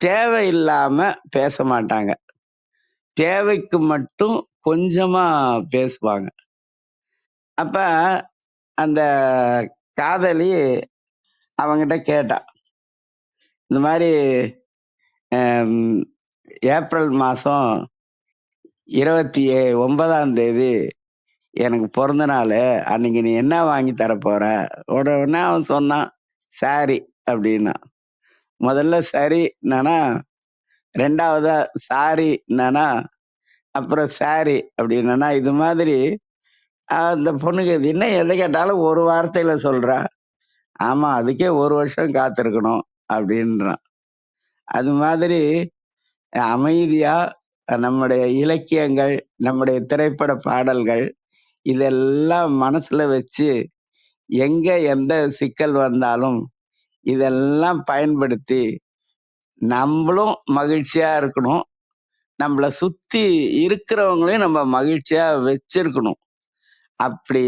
தேவையில்லாம பேச மாட்டாங்க. தேவைக்கு மட்டும் கொஞ்சமா பேசுவாங்க. அப்ப அந்த காதலி அவங்கிட்ட கேட்டா, இந்த மாதிரி ஏப்ரல் மாசம் 29ஆம் தேதி எனக்கு பிறந்த நாள். அன்னைக்கு நீ என்ன வாங்கி தரப்போற? உடனே அவன் சொன்னான், சாரி அப்படின்னா. முதல்ல சரி நானா, 2வதா சாரி நானா, அப்புறம் சாரி அப்படின்னா. இது மாதிரி அந்த பொண்ணுக்கு என்ன எதை கேட்டாலும் ஒரு வார்த்தையில சொல்றா. ஆமா, அதுக்கே 1 வருஷம் காத்திருக்கணும் அப்படின்றான். அது மாதிரி அமைதியா நம்முடைய இலக்கியங்கள், நம்முடைய திரைப்பட பாடல்கள் இதெல்லாம் மனசுல வச்சு எங்க எந்த சிக்கல் வந்தாலும் இதெல்லாம் பயன்படுத்தி நம்மளும் மகிழ்ச்சியா இருக்கணும். நம்மள சுத்தி இருக்கிறவங்களையும் நம்ம மகிழ்ச்சியா வச்சிருக்கணும். அப்படி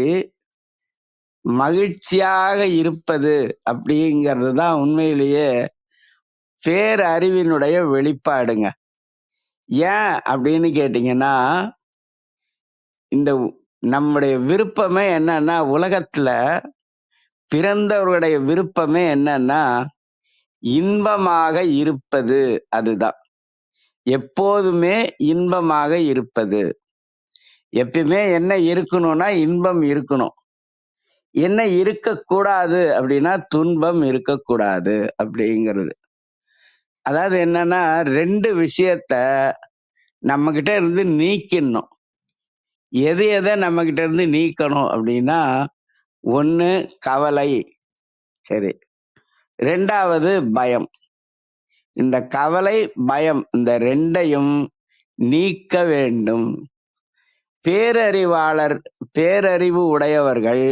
மகிழ்ச்சியாக இருப்பது அப்படிங்கிறது தான் உண்மையிலேயே பேரறிவினுடைய வெளிப்பாடுங்க. ஏன் அப்படின்னு கேட்டீங்கன்னா, இந்த நம்முடைய விருப்பமே என்னன்னா, உலகத்துல பிறந்தவருடைய விருப்பமே என்னன்னா, இன்பமாக இருப்பது. அதுதான். எப்போதுமே இன்பமாக இருப்பது. எப்பயுமே என்ன இருக்கணும்னா இன்பம் இருக்கணும். என்ன இருக்கக்கூடாது அப்படின்னா துன்பம் இருக்கக்கூடாது அப்படிங்கிறது. அதாவது என்னன்னா 2 விஷயத்த நம்மகிட்ட இருந்து நீக்கிடணும். எதை நம்மகிட்ட இருந்து நீக்கணும் அப்படின்னா, 1 கவலை. சரி. 2வது பயம். இந்த கவலை, பயம் இந்த 2யும் நீக்க வேண்டும். பேரறிவு உடையவர்கள்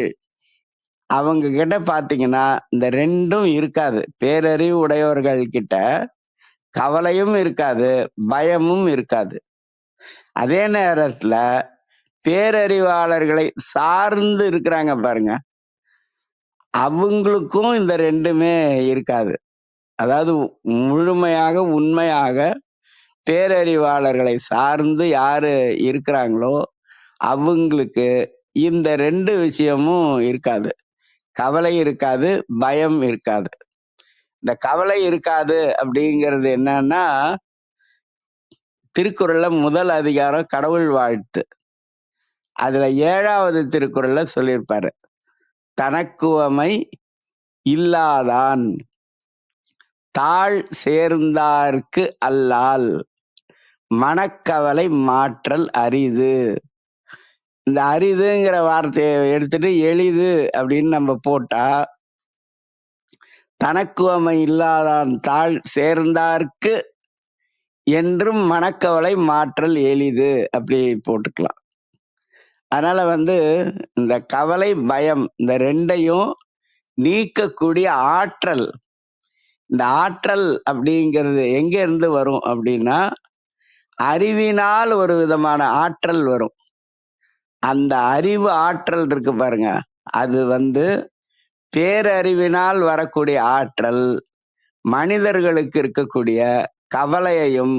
அவங்க கிட்ட பாத்தீங்கன்னா இந்த 2ம் இருக்காது. பேரறிவு உடையவர்கள் கிட்ட கவலையும் இருக்காது, பயமும் இருக்காது. அதே நேரத்துல பேரறிவாளர்களை சார்ந்து இருக்கிறாங்க பாருங்க, அவங்களுக்கும் இந்த 2மே இருக்காது. அதாவது முழுமையாக உண்மையாக பேரறிவாளர்களை சார்ந்து யாரு இருக்கிறாங்களோ அவங்களுக்கு இந்த 2 விஷயமும் இருக்காது. கவலை இருக்காது, பயம் இருக்காது. இந்த கவலை இருக்காது அப்படிங்கிறது என்னன்னா, திருக்குறள்ல முதல் அதிகாரம் கடவுள் வாழ்த்து. அதுல 7வது திருக்குறள்ல சொல்லியிருப்பாரு, தனக்குவமை இல்லாதான் தாழ் சேர்ந்தார்க்கு அல்லால் மனக்கவலை மாற்றல் அரிது. இந்த அரிதுங்கிற வார்த்தையை எடுத்துட்டு எளிது அப்படின்னு நம்ம போட்டா, தனக்குவமை இல்லாதான் தாழ் சேர்ந்தார்க்கு என்றும் மனக்கவலை மாற்றல் எளிது அப்படி போட்டுக்கலாம். அதனால இந்த கவலை, பயம் இந்த 2யும் நீக்கக்கூடிய ஆற்றல். இந்த ஆற்றல் அப்படிங்கிறது எங்க இருந்து வரும் அப்படின்னா, அறிவினால் ஒரு விதமான ஆற்றல் வரும். அந்த அறிவு ஆற்றல் இருக்கு பாருங்க, அது பேரறிவினால் வரக்கூடிய ஆற்றல். மனிதர்களுக்கு இருக்கக்கூடிய கவலையையும்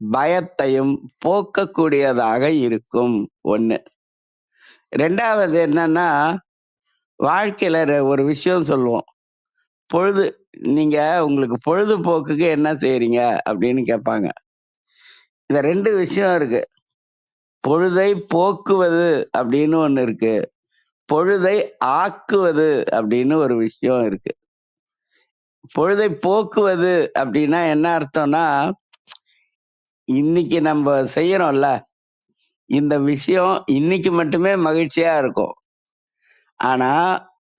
பயத்தையும் போக்கக்கூடியதாக இருக்கும். ஒண்ணு. 2வது என்னன்னா, வாழ்க்கையில ஒரு விஷயம் சொல்லுவோம். பொழுது நீங்க உங்களுக்கு பொழுதுபோக்குக்கு என்ன செய்றீங்க அப்படின்னு கேட்பாங்க. இந்த 2 விஷயம் இருக்கு. பொழுதை போக்குவது அப்படின்னு ஒண்ணு இருக்கு. பொழுதை ஆக்குவது அப்படின்னு ஒரு விஷயம் இருக்கு. பொழுதை போக்குவது அப்படின்னா என்ன அர்த்தம்னா, இன்னைக்கு நம்ம செய்யறோம்ல, இந்த விஷயம் இன்னைக்கு மட்டுமே மகிழ்ச்சியா இருக்கும். ஆனா,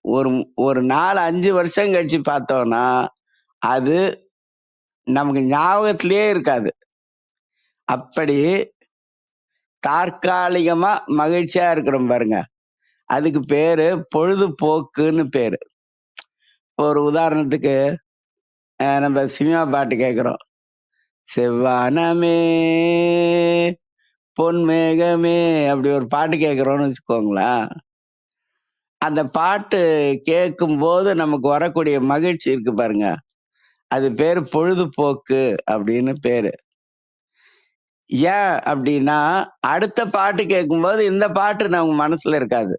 ஒரு ஒரு 4, 5 வருஷம் கழிச்சு பார்த்தோம்னா, அது நமக்கு ஞாபகத்திலேயே இருக்காது. அப்படி தற்காலிகமா மகிழ்ச்சியா இருக்கிறோம் பாருங்க. அதுக்கு பேரு பொழுதுபோக்குன்னு பேரு. ஒரு உதாரணத்துக்கு நம்ம சினிமா பாட்டு கேட்கிறோம். செவ்வானமே பொன்மேகமே அப்படி ஒரு பாட்டு கேட்கிறோம்னு வச்சுக்கோங்களேன். அந்த பாட்டு கேட்கும்போது நமக்கு வரக்கூடிய மகிழ்ச்சி இருக்கு பாருங்க. அது பேரு பொழுதுபோக்கு அப்படின்னு பேரு. ஏன் அப்படின்னா, அடுத்த பாட்டு கேட்கும்போது இந்த பாட்டு நம்ம மனசுல இருக்காது.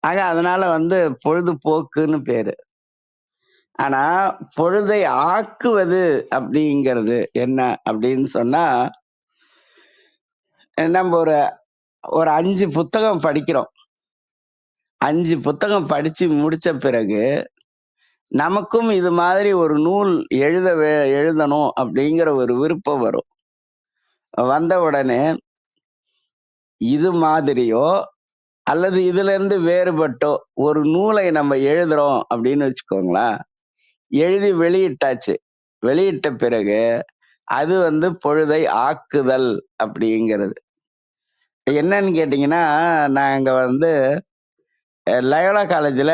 ஆக அதனால பொழுதுபோக்குன்னு பேரு. ஆனா, பொழுதை ஆக்குவது அப்படிங்கிறது என்ன அப்படின்னு சொன்னா, நம்ம ஒரு ஒரு 5 புத்தகம் படிக்கிறோம். 5 புத்தகம் படிச்சு முடிச்ச பிறகு, நமக்கும் இது மாதிரி ஒரு நூல் எழுதணும் அப்படிங்கிற ஒரு விருப்பம் வரும். வந்த உடனே, இது மாதிரியோ அல்லது இதிலிருந்து வேறுபட்டோ ஒரு நூலை நம்ம எழுதுறோம் அப்படின்னு வச்சுக்கோங்களேன். எழுதி வெளியிட்டாச்சு. வெளியிட்ட பிறகு, அது பொழுதை ஆக்குதல் அப்படிங்கிறது. என்னன்னு கேட்டீங்கன்னா, நாங்க லயோலா காலேஜ்ல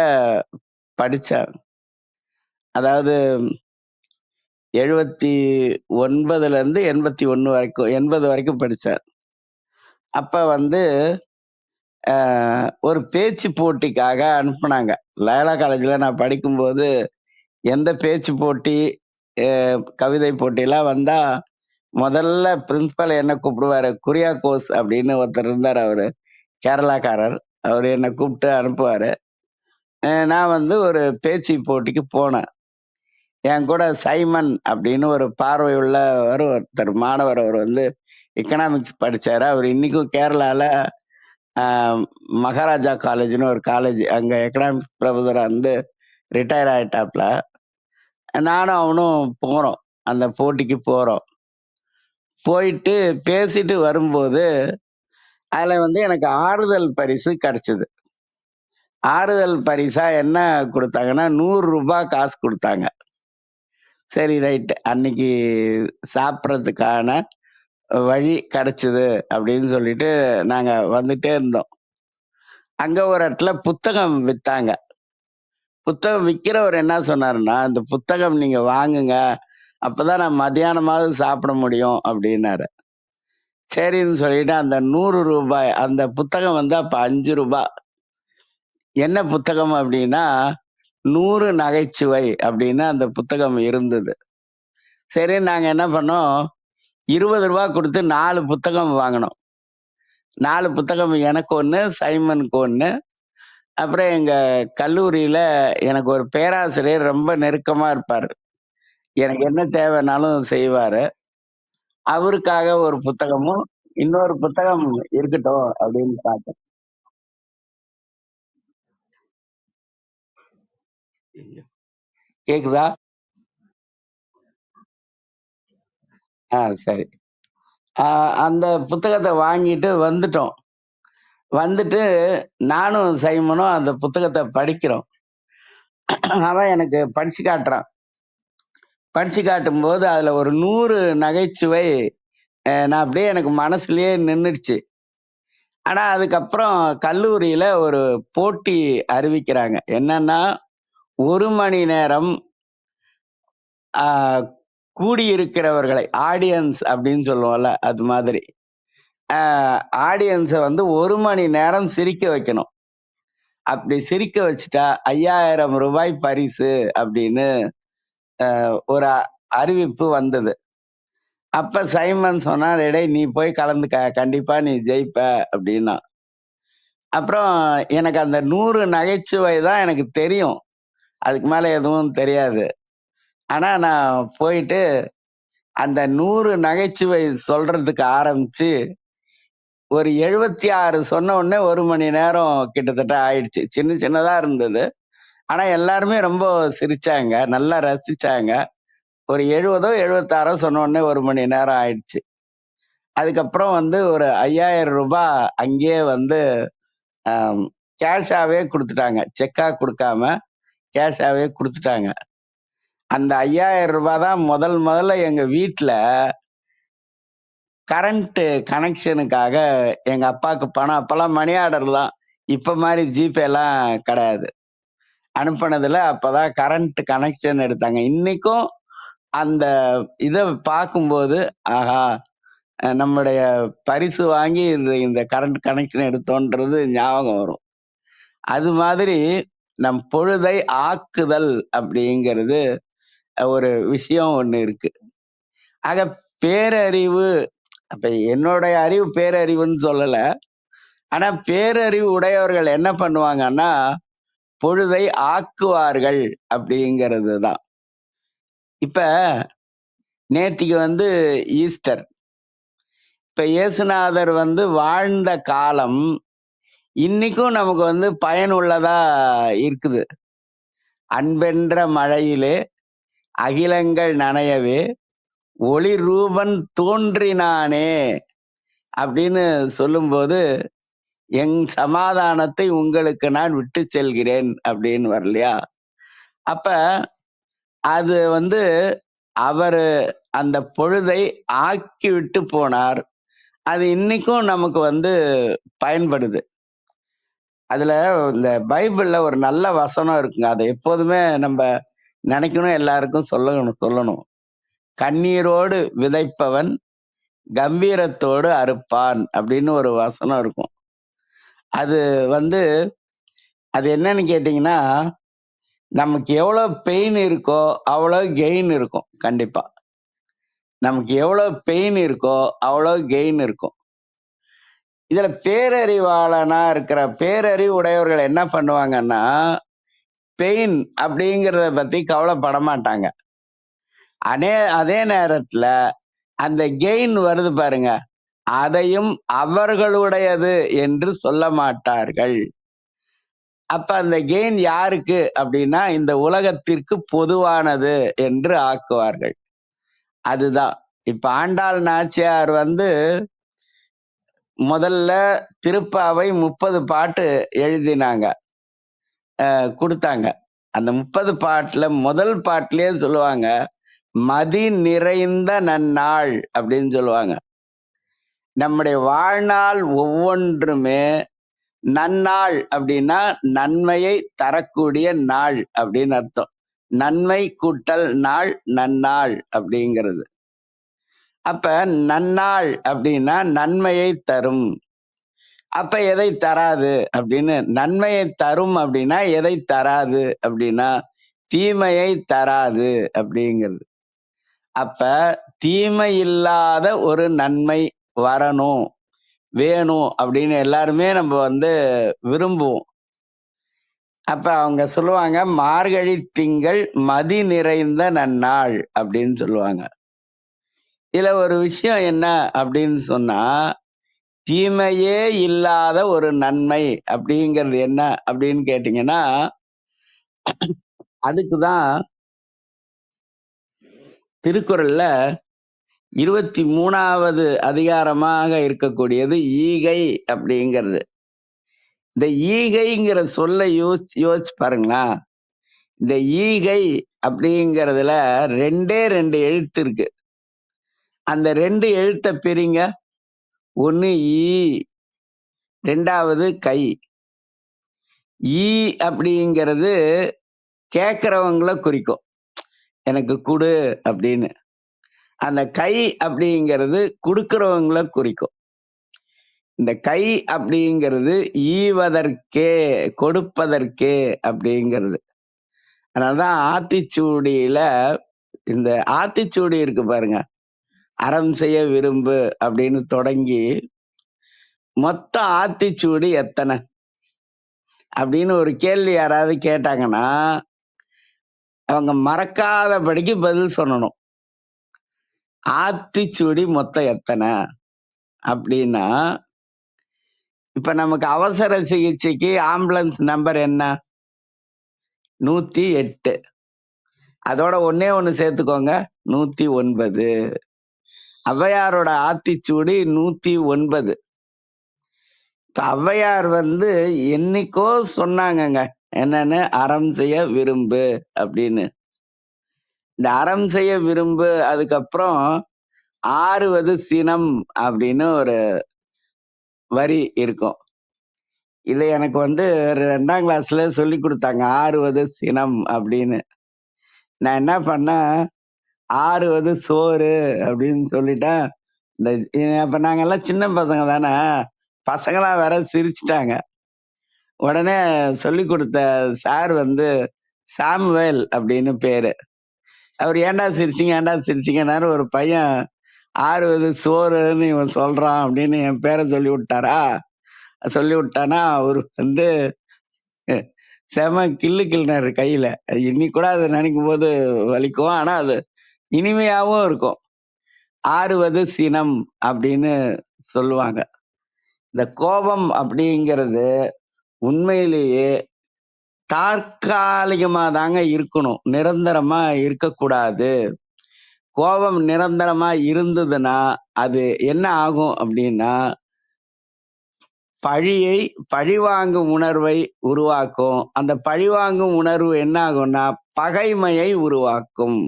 படிச்சேன். அதாவது 79லேருந்து 81 வரைக்கும் 80 வரைக்கும் படிச்சேன். அப்ப அ ஒரு பேச்சு போட்டிக்காக அனுப்புனாங்க. லயோலா காலேஜ்ல நான் படிக்கும்போது, எந்த பேச்சு போட்டி, கவிதை போட்டிலாம் வந்தா, முதல்ல பிரின்சிபல் என்ன கூப்பிடுவாரு. குரியாக்கோஸ் அப்படின்னு ஒருத்தர் இருந்தாரு அவரு. கேரளாக்காரர். அவரு என்ன கூப்பிட்டு அனுப்புவாரு. நான் ஒரு பேச்சு போட்டிக்கு போனேன். என் கூட சைமன் அப்படின்னு ஒரு பார்வையுள்ளவர் ஒருத்தர் மாணவர். அவர் எக்கனாமிக்ஸ் படிச்சாரு. அவர் இன்னைக்கும் கேரளால அ மகாராஜா காலேஜ்ன்னு ஒரு காலேஜ். அங்க எக்கனாமிக்ஸ் ப்ரொஃபஸரா ரிட்டயர் ஆயிட்டாப்ல. நானும் அவனும் போறோம். அந்த போட்டிக்கு போறோம். போயிட்டு பேசிட்டு வரும்போது, அதுல எனக்கு ஆறுதல் பரிசு கிடைச்சது. ஆறுதல் பரிசா என்ன குடுத்தாங்கன்னா, ரூ. 100 காசு குடுத்தாங்க. சரி ரைட். அன்னைக்கு சாப்பிடறதுக்கான வழி கிடைச்சது அப்படின்னு சொல்லிட்டு நாங்க வந்துட்டே இருந்தோம். அங்க ஒரு இடத்துல புத்தகம் வித்தாங்க. புத்தகம் விக்கிறவர் என்ன சொன்னாருன்னா, "இந்த புத்தகம் நீங்க வாங்குங்க. அப்பதான் நான் மத்தியானமாவது சாப்பிட முடியும்" அப்படின்னாரு. சரின்னு சொல்லிட்டு அந்த ரூ. 100 அந்த புத்தகம் அப்ப ரூ. 5. என்ன புத்தகம் அப்படின்னா, 100 நகைச்சுவை அப்படின்னு அந்த புத்தகம் இருந்தது. சரின்னு நாங்க என்ன பண்ணோம், ரூ. 20 குடுத்து 4 புத்தகம் வாங்குனோம். 4 புத்தகம் எனக்கு 1, சைமனுக்கு 1. அப்புறம் எங்க கல்லூரியில எனக்கு ஒரு பேராசிரியர் ரொம்ப நெருக்கமா இருப்பாரு. எனக்கு என்ன தேவைன்னாலும் செய்வாரு. அவருக்காக ஒரு புத்தகமும், இன்னொரு புத்தகம் இருக்கட்டும் அப்படின்னு பார்த்தேன். கேக்குதா? சரி. அ அந்த புத்தகத்த வாங்கிட்டு வந்துட்டோம். வந்துட்டு நானும் சைமனும் அந்த புத்தகத்த படிக்கிறோம். அவன் எனக்கு படிச்சு காட்டுறான். படிச்சு காட்டும்போது அதுல ஒரு 100 நகைச்சுவை நான் அப்படியே எனக்கு மனசுலயே நின்னுடுச்சு. ஆனா அதுக்கப்புறம் கல்லூரியில ஒரு போட்டி அறிவிக்கிறாங்க. என்னன்னா, 1 மணி நேரம் அ கூடியிருக்கிறவர்களை ஆடியன்ஸ் அப்படின்னு சொல்லுவோம்ல, அது மாதிரி. அ ஆடியன்ஸ 1 மணி நேரம் சிரிக்க வைக்கணும். அப்படி சிரிக்க வச்சுட்டா ரூ. 5000 பரிசு அப்படின்னு ஒரு அறிவிப்பு வந்தது. அப்ப சைமன் சொன்னா, "டேய் நீ போய் கலந்துக்க. கண்டிப்பா நீ ஜெயிப்ப" அப்படின்னா. அப்புறம் எனக்கு அந்த 100 நகைச்சுவை தான் எனக்கு தெரியும். அதுக்கு மேல எதுவும் தெரியாது. ஆனா நான் போயிட்டு அந்த 100 நகைச்சுவை சொல்றதுக்கு ஆரம்பிச்சு, ஒரு 76 சொன்ன உடனே 1 மணி நேரம் கிட்டத்தட்ட ஆயிடுச்சு. சின்ன சின்னதா இருந்தது. ஆனா எல்லாருமே ரொம்ப சிரிச்சாங்க. நல்லா ரசிச்சாங்க. ஒரு 70ஓ, 76ஓ சொன்ன உடனே 1 மணி நேரம் ஆயிடுச்சு. அதுக்கப்புறம் வந்து ஒரு ரூ. 5000 அங்கேயே வந்து அம் கேஷாவே குடுத்துட்டாங்க. செக்கா குடுக்காம, கேஷாவே குடுத்துட்டாங்க. அந்த ரூ. 5000 தான் முதல்ல எங்க வீட்ல கரண்ட் கனெக்ஷனுக்காக எங்க அப்பாக்கு பணம் அப்பல்லாம் மணி ஆர்டர் தான். இப்ப மாரி ஜிபேலாம் கிடையாது. அனுப்புனதுல அப்பதான் கரண்ட் கனெக்ஷன் எடுத்தாங்க. இன்னைக்கும் அந்த இத பார்க்கும்போது, ஆஹா! நம்முடைய பரிசு வாங்கி இந்த கரண்ட் கனெக்ஷன் எடுத்தோன்றது ஞாபகம் வரும். அது மாதிரி நம் பொழுதை ஆக்குதல் அப்படிங்கிறது ஒரு விஷயம் ஒண்ணு இருக்கு. ஆக பேரறிவு அப்ப என்னுடைய அறிவு பேரறிவுன்னு சொல்லல. ஆனா பேரறிவு உடையவர்கள் என்ன பண்ணுவாங்கன்னா, பொழுதை ஆக்குவார்கள் அப்படிங்கிறது தான். இப்ப நேத்திக்கு வந்து ஈஸ்டர். இப்ப இயேசுநாதர் வந்து வாழ்ந்த காலம் இன்னைக்கும் நமக்கு வந்து பயனுள்ளதா இருக்குது. "அன்பென்ற மழையிலே அகிலங்கள் நனையவே ஒளி ரூபன் தோன்றினானே" அப்படின்னு சொல்லும்போது, "என் சமாதானத்தை உங்களுக்கு நான் விட்டுச் செல்கிறேன்" அப்படின்னு வரலையா? அப்ப அது வந்து அவரு அந்த பொழுதை ஆக்கிவிட்டு போனார். அது இன்னைக்கும் நமக்கு வந்து பயன்படுது. அதுல இந்த பைபிள்ல ஒரு நல்ல வசனம் இருக்குங்க. அத எப்போதுமே நம்ப நினைக்கணும், எல்லாருக்கும் சொல்லணும். "கண்ணீரோடு விதைப்பவன் கம்பீரத்தோடு அறுப்பான்" அப்படின்னு ஒரு வசனம் இருக்கும். அது வந்து அது என்னன்னு கேட்டீங்கன்னா, நமக்கு எவ்வளோ பெயின் இருக்கோ, அவ்வளோ கெயின் இருக்கும் கண்டிப்பா. நமக்கு எவ்வளோ பெயின் இருக்கோ, அவ்வளோ கெயின் இருக்கும். இதுல பேரறிவாளனா இருக்கிற பேரறிவு உடையவர்கள் என்ன பண்ணுவாங்கன்னா, பெயின் அப்படிங்கிறத பத்தி கவலைப்பட மாட்டாங்க. அதே நேரத்துல அந்த கெயின் வருது பாருங்க, அதையும் அவர்களுடையது என்று சொல்ல மாட்டார்கள். அப்ப அந்த கெயின் யாருக்கு அப்படின்னா, இந்த உலகத்திற்கு பொதுவானது என்று ஆக்குவார்கள். அதுதான். இப்ப ஆண்டாள் நாச்சியார் வந்து முதல்ல திருப்பாவை 30 பாட்டு எழுதினாங்க. குடுத்தாங்க. அந்த 30 பாட்டுல முதல் பாட்டுலயே சொல்லுவாங்க, "மதி நிறைந்த நன்னாள்" அப்படின்னு சொல்லுவாங்க. நம்முடைய வாழ்நாள் ஒவ்வொன்றுமே நன்னாள் அப்படின்னா, நன்மையை தரக்கூடிய நாள் அப்படின்னு அர்த்தம். நன்மை கூட்டல் நாள், நன்னாள் அப்படிங்கிறது. அப்ப நன்னாள் அப்படின்னா நன்மையை தரும். அப்ப எதை தராது அப்படின்னு, நன்மையை தரும் அப்படின்னா எதை தராது அப்படின்னா, தீமையை தராது அப்படிங்கிறது. அப்ப தீமை இல்லாத ஒரு நன்மை வரணும், வேணும் அப்படின்னு எல்லாருமே நம்ம வந்து விரும்புவோம். அப்ப அவங்க சொல்லுவாங்க, "மார்கழி திங்கள் மதி நிறைந்த நன்னாள்" அப்படின்னு சொல்லுவாங்க. இதுல ஒரு விஷயம் என்ன அப்படின்னு சொன்னா, தீமையே இல்லாத ஒரு நன்மை அப்படிங்கிறது என்ன அப்படின்னு கேட்டீங்கன்னா, அதுக்கு தான் திருக்குறள்ல 23வது அதிகாரமாக இருக்கக்கூடியது ஈகை அப்படிங்கிறது. இந்த ஈகைங்கிற சொல்ல யோசிச்சு பாருங்களேன். இந்த ஈகை அப்படிங்கிறதுல 2 எழுத்து இருக்கு. அந்த 2 எழுத்த பிரிங்க. ஒண்ணு ஈ, 2வது கை. ஈ அப்படிங்கிறது கேட்கிறவங்கள குறிக்கும். எனக்கு குடு அப்படின்னு. அந்த கை அப்படிங்கிறது குடுக்கிறவங்கள குறிக்கும். இந்த கை அப்படிங்கிறது ஈவதற்கே, கொடுப்பதற்கே அப்படிங்கிறது. அதனாலதான் ஆத்திச்சூடியில இந்த ஆத்திச்சூடி இருக்கு பாருங்க, அறம் செய்ய விரும்பு அப்படின்னு தொடங்கி மொத்த ஆத்திச்சூடி எத்தனை அப்படின்னு ஒரு கேள்வி யாராவது கேட்டாங்கன்னா அவங்க மறக்காதபடிக்கு பதில் சொல்லணும். ஆத்திச்சூடி மொத்தம் எத்தனை அப்படின்னா, இப்ப நமக்கு அவசர சிகிச்சைக்கு ஆம்புலன்ஸ் நம்பர் என்ன? 108. அதோட ஒண்ணே ஒண்ணு சேர்த்துக்கோங்க, 109. ஔவையாரோட ஆத்திச்சூடி 109. இப்ப ஔவையார் என்னைக்கோ சொன்னாங்கங்க, என்னன்னு, அறம் செய்ய விரும்பு அப்படின்னு. இந்த அறம் செய்ய விரும்பு அதுக்கப்புறம் ஆறுவது சினம் அப்படின்னு ஒரு வரி இருக்கும். இதை எனக்கு 2ஆம் கிளாஸ்ல சொல்லி கொடுத்தாங்க, ஆறுவது சினம் அப்படின்னு. நான் என்ன பண்ணேன், ஆறுவது சோறு அப்படின்னு சொல்லிட்டேன். இந்த அப்ப நாங்க எல்லாம் சின்ன பசங்க தானே, பசங்களாம் வேற சிரிச்சுட்டாங்க. உடனே சொல்லி கொடுத்த சார் சாமுவேல் அப்படின்னு பேரு. அவர் ஏன்டா சிரிச்சீங்கன்னாரு. ஒரு பையன் ஆறுவது சோறுன்னு இவன் சொல்றான் அப்படின்னு என் பேரை சொல்லி விட்டானா, அவர் செம கிள்ளுனாரு கையில. இன்னைக்கு கூட அதை நினைக்கும் போது வலிக்கும், ஆனா அது இனிமையாவும் இருக்கும். ஆறுவது சினம் அப்படின்னு சொல்லுவாங்க. இந்த கோபம் அப்படிங்கிறது உண்மையிலேயே தற்காலிகமா தாங்க இருக்கணும், நிரந்தரமா இருக்கக்கூடாது. கோபம் நிரந்தரமா இருந்ததுன்னா அது என்ன ஆகும் அப்படின்னா, பழிவாங்கும் உணர்வை உருவாக்கும். அந்த பழிவாங்கும் உணர்வு என்ன ஆகும்னா பகைமையை உருவாக்கும்.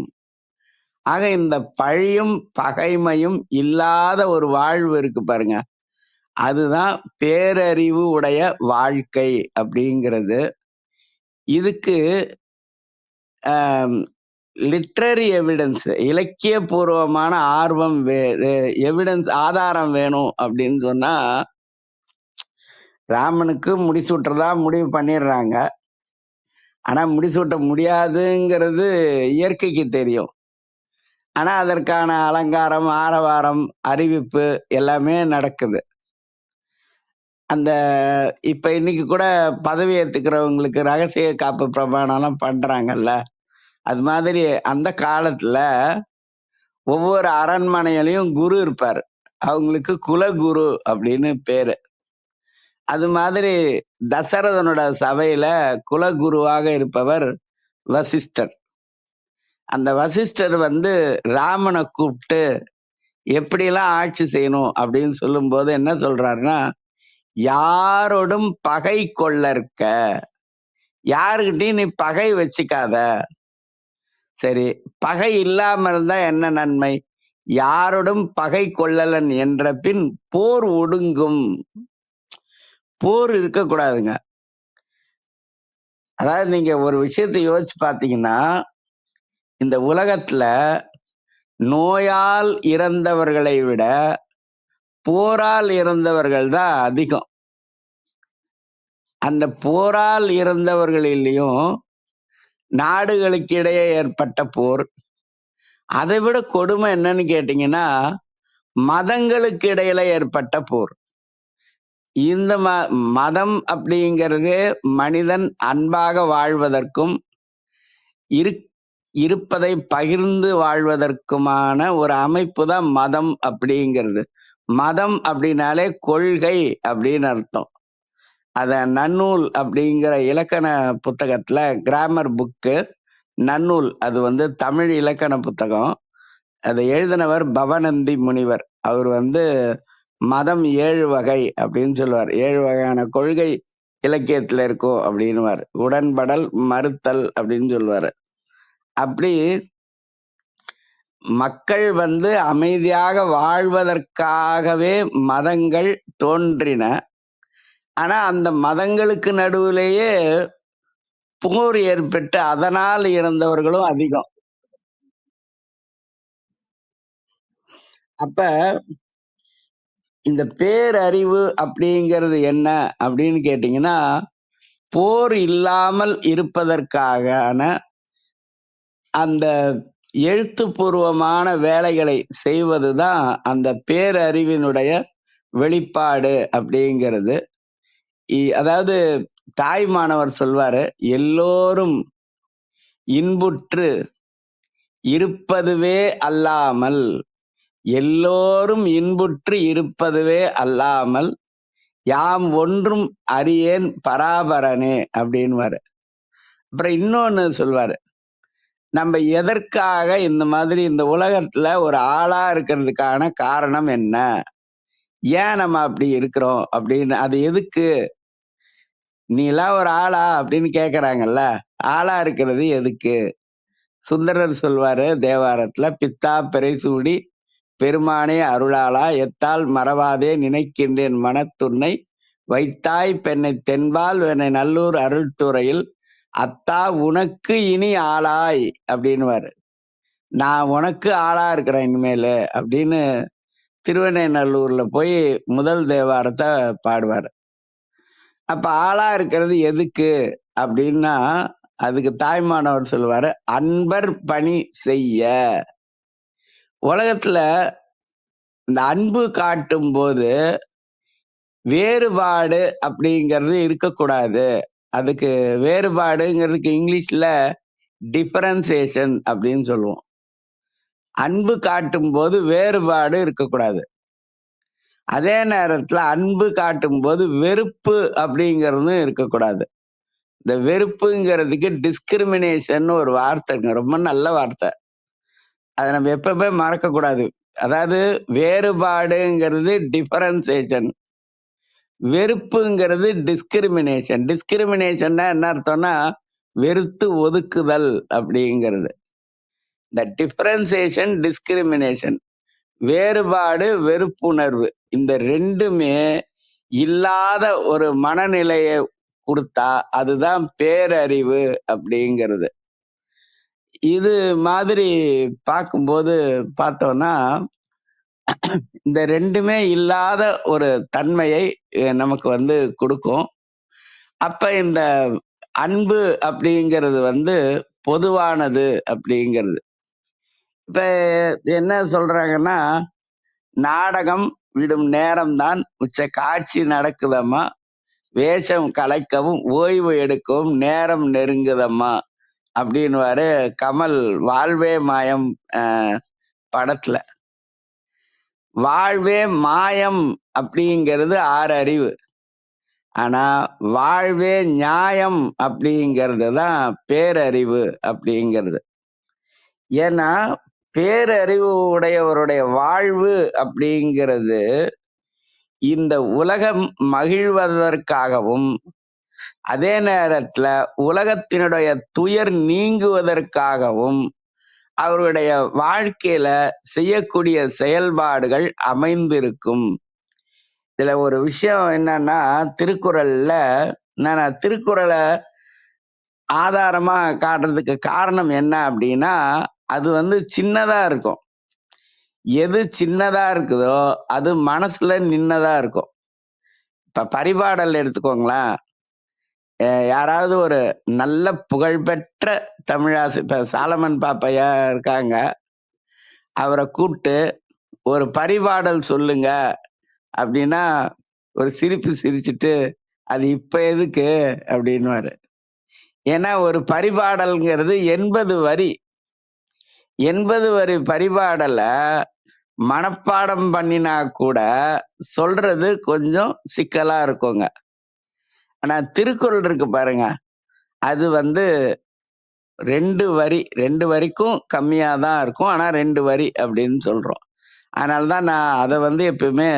ஆக இந்த பழியும் பகைமையும் இல்லாத ஒரு வாழ்வு இருக்கு பாருங்க, அதுதான் பேரறிவு உடைய வாழ்க்கை அப்படிங்கிறது. இதுக்கு லிட்ரரி எவிடன்ஸ், இலக்கிய பூர்வமான ஆர்வம் எவிடன்ஸ், ஆதாரம் வேணும் அப்படின்னு சொன்னா, ராமனுக்கு முடிசூட்டுறதா முடிவு பண்ணிடுறாங்க. ஆனா முடிசூட்ட முடியாதுங்கிறது இயற்கைக்கு தெரியும். ஆனா அதற்கான அலங்காரம், ஆரவாரம், அறிவிப்பு எல்லாமே நடக்குது. அந்த இப்ப இன்னைக்கு கூட பதவி ஏத்துக்கிறவங்களுக்கு ரகசிய காப்பு பிரமாணம் பண்றாங்கல்ல, அது மாதிரி அந்த காலத்துல ஒவ்வொரு அரண்மனையிலையும் குரு இருப்பாரு. அவங்களுக்கு குலகுரு அப்படின்னு பேரு. அது மாதிரி தசரதனோட சபையில குலகுருவாக இருப்பவர் வசிஷ்டர். அந்த வசிஷ்டர் ராமனை கூப்பிட்டு எப்படியெல்லாம் ஆட்சி செய்யணும் அப்படின்னு சொல்லும் போது என்ன சொல்றாருன்னா, யாரோடும் பகை கொள்ளற்க, யாருகிட்டையும் நீ பகை வச்சுக்காத. சரி, பகை இல்லாம இருந்தா என்ன நன்மை? யாரோடும் பகை கொள்ளலன் என்ற பின் போர் ஒடுங்கும். போர் இருக்கக்கூடாதுங்க. அதாவது நீங்க ஒரு விஷயத்தை யோசிச்சு பாத்தீங்கன்னா, இந்த உலகத்துல நோயால் இறந்தவர்களை விட போரால் இறந்தவர்கள் தான் அதிகம். அந்த போரால் இறந்தவர்களிலையும் நாடுகளுக்கு இடையே ஏற்பட்ட போர், அதை விட கொடுமை என்னன்னு கேட்டீங்கன்னா மதங்களுக்கு இடையில ஏற்பட்ட போர். இந்த மதம் அப்படிங்கிறது மனிதன் அன்பாக வாழ்வதற்கும் இருப்பதை பகிர்ந்து வாழ்வதற்குமான ஒரு அமைப்பு தான் மதம் அப்படிங்கிறது. மதம் அப்படின்னாலே கொள்கை அப்படின்னு அர்த்தம். அத நன்னூல் அப்படிங்கிற இலக்கண புத்தகத்துல, கிராமர் புக்கு நன்னூல், அது தமிழ் இலக்கண புத்தகம். அதை எழுதினவர் பவநந்தி முனிவர். அவர் மதம் 7 வகை அப்படின்னு சொல்லுவார். 7 வகையான கொள்கை இலக்கியத்துல இருக்கும் அப்படின்னுவார். உடன்படல், மறுத்தல் அப்படின்னு சொல்லுவாரு. அப்படி மக்கள் அமைதியாக வாழ்வதற்காகவே மதங்கள் தோன்றின. ஆனா அந்த மதங்களுக்கு நடுவிலேயே போர் ஏற்பட்டு அதனால் இறந்தவர்களும் அதிகம். அப்ப இந்த பேரறிவு அப்படிங்கிறது என்ன அப்படின்னு கேட்டீங்கன்னா, போர் இல்லாமல் இருப்பதற்கான அந்த எழுத்துப்பூர்வமான வேலைகளை செய்வதுதான் அந்த பேரறிவினுடைய வெளிப்பாடு அப்படிங்கிறது. அதாவது தாய்மானவர் சொல்வாரு, எல்லோரும் இன்புற்று இருப்பதுவே அல்லாமல், எல்லோரும் இன்புற்று இருப்பதுவே அல்லாமல் யாம் ஒன்றும் அறியேன் பராபரனே அப்படின்வாரு. அப்புறம் இன்னொன்னு சொல்வாரு, நம்ம எதற்காக இந்த மாதிரி இந்த உலகத்துல ஒரு ஆளா இருக்கிறதுக்கான காரணம் என்ன, ஏன் நம்ம அப்படி இருக்கிறோம் அப்படின்னு, அது எதுக்கு, நீலாம் ஒரு ஆளா அப்படின்னு கேக்குறாங்கல்ல, ஆளா இருக்கிறது எதுக்கு? சுந்தரர் சொல்வாரு தேவாரத்துல, பித்தா பிறைசூடி பெருமானே அருளாளா எத்தால் மறவாதே நினைக்கின்றேன் மனத்துன்னை வைத்தாய் பெண்ணை தென்பால் வெண்ணை நல்லூர் அருள்துறையில் அத்தா உனக்கு இனி ஆளாய் அப்படின்னுவாரு. நான் உனக்கு ஆளா இருக்கிறேன் இனிமேலு அப்படின்னு திருவெண்ணெய்நல்லூர்ல போய் முதல் தேவாரத்தை பாடுவார். அப்ப ஆளா இருக்கிறது எதுக்கு அப்படின்னா, அதுக்கு தாய்மானவர் சொல்லுவாரு, அன்பர் பணி செய்ய. உலகத்துல இந்த அன்பு காட்டும் போது வேறுபாடு அப்படிங்கிறது இருக்கக்கூடாது. அதுக்கு வேறுபாடுங்கிறதுக்கு இங்கிலீஷ்ல டிஃபரன்சியேஷன் அப்படின்னு சொல்லுவோம். அன்பு காட்டும் போது வேறுபாடு இருக்கக்கூடாது. அதே நேரத்துல அன்பு காட்டும் போது வெறுப்பு அப்படிங்கிறதும் இருக்கக்கூடாது. இந்த வெறுப்புங்கிறதுக்கு டிஸ்கிரிமினேஷன் ஒரு வார்த்தைங்க, ரொம்ப நல்ல வார்த்தை. அதை நம்ம எப்பவுமே மறக்க கூடாது. அதாவது வேறுபாடுங்கிறது டிஃபரன்சியேஷன், வெறுப்புங்கிறது டிஸ்கிரிமினேஷன். டிஸ்கிரிமினேஷன்னா என்ன அர்த்தம்னா வெறுத்து ஒதுக்குதல் அப்படிங்கிறது. இந்த டிஃபரன்சியேஷன், டிஸ்கிரிமினேஷன், வேறுபாடு, வெறுப்புணர்வு, இந்த ரெண்டுமே இல்லாத ஒரு மனநிலையை கொடுத்தா அதுதான் பேரறிவு அப்படிங்கிறது. இது மாதிரி பார்க்கும்போது பார்த்தோம்னா இந்த ரெண்டுமே இல்லாத ஒரு தன்மையை நமக்கு கொடுக்கும். அப்ப இந்த அன்பு அப்படிங்கிறது பொதுவானது அப்படிங்கிறது. இப்ப என்ன சொல்றாங்கன்னா, நாடகம் விடும் நேரம்தான் உச்ச காட்சி நடக்குதம்மா, வேஷம் கலைக்கவும் ஓய்வு எடுக்கவும் நேரம் நெருங்குதம்மா அப்படின்னுவாரு கமல் வாழ்வே மாயம் படத்துல. வாழ்வே மாயம் அப்படிங்கிறது 6 அறிவு. ஆனா வாழ்வே நியாயம் அப்படிங்கிறது தான் பேரறிவு அப்படிங்கிறது. ஏன்னா பேரறிவு உடையவருடைய வாழ்வு அப்படிங்கிறது இந்த உலகம் மகிழ்வதற்காகவும் அதே நேரத்துல உலகத்தினுடைய துயர் நீங்குவதற்காகவும் அவருடைய வாழ்க்கையில செய்யக்கூடிய செயல்பாடுகள் அமைந்திருக்கும். இதுல ஒரு விஷயம் என்னன்னா, திருக்குறள்ல நான் திருக்குறளை ஆதாரமா காட்டுறதுக்கு காரணம் என்ன அப்படின்னா, அது சின்னதா இருக்கும். எது சின்னதா இருக்குதோ அது மனசுல நின்னதா இருக்கும். இப்ப பரிபாடல் எடுத்துக்கோங்களேன். யாராவது ஒரு நல்ல புகழ்பெற்ற தமிழாசி, இப்ப சாலமன் பாப்பையா இருக்காங்க, அவரை கூப்பிட்டு ஒரு பரிபாடல் சொல்லுங்க அப்படின்னா ஒரு சிரிப்பு சிரிச்சுட்டு அது இப்ப எதுக்கு அப்படின்னுவாரு. ஏன்னா ஒரு பரிபாடல்ங்கிறது 80 வரி. 80 வரி பரிபாடல மனப்பாடம் பண்ணினா கூட சொல்றது கொஞ்சம் சிக்கலா இருக்குங்க. ஆனா திருக்குறள் இருக்கு பாருங்க, அது 2 வரி, 2 வரிக்கும் கம்மியா தான் இருக்கும். ஆனா 2 வரி அப்படின்னு சொல்றோம். அதனாலதான் நான் அதை எப்பவுமே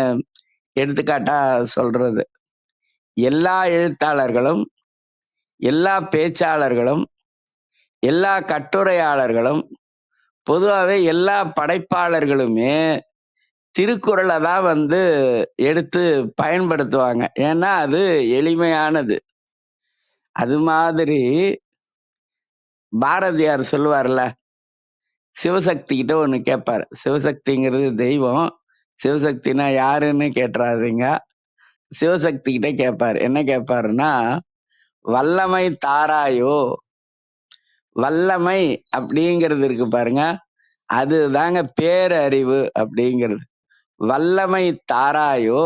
எடுத்துக்காட்டா சொல்றது. எல்லா எழுத்தாளர்களும், எல்லா பேச்சாளர்களும், எல்லா கட்டுரையாளர்களும், பொதுவாகவே எல்லா படைப்பாளர்களுமே திருக்குறளை தான் எடுத்து பயன்படுத்துவாங்க. ஏன்னா அது எளிமையானது. அது மாதிரி பாரதியார் சொல்லுவார்ல, சிவசக்தி கிட்ட ஒண்ணு கேட்பாரு. சிவசக்திங்கிறது தெய்வம். சிவசக்தினா யாருன்னு கேட்டுறாதீங்க. சிவசக்தி கிட்ட கேட்பாரு. என்ன கேட்பாருன்னா, வல்லமை தாராயோ, வல்லமை அப்படிங்கிறது இருக்கு பாருங்க, அதுதாங்க பேரறிவு அப்படிங்கிறது. வல்லமை தாராயோ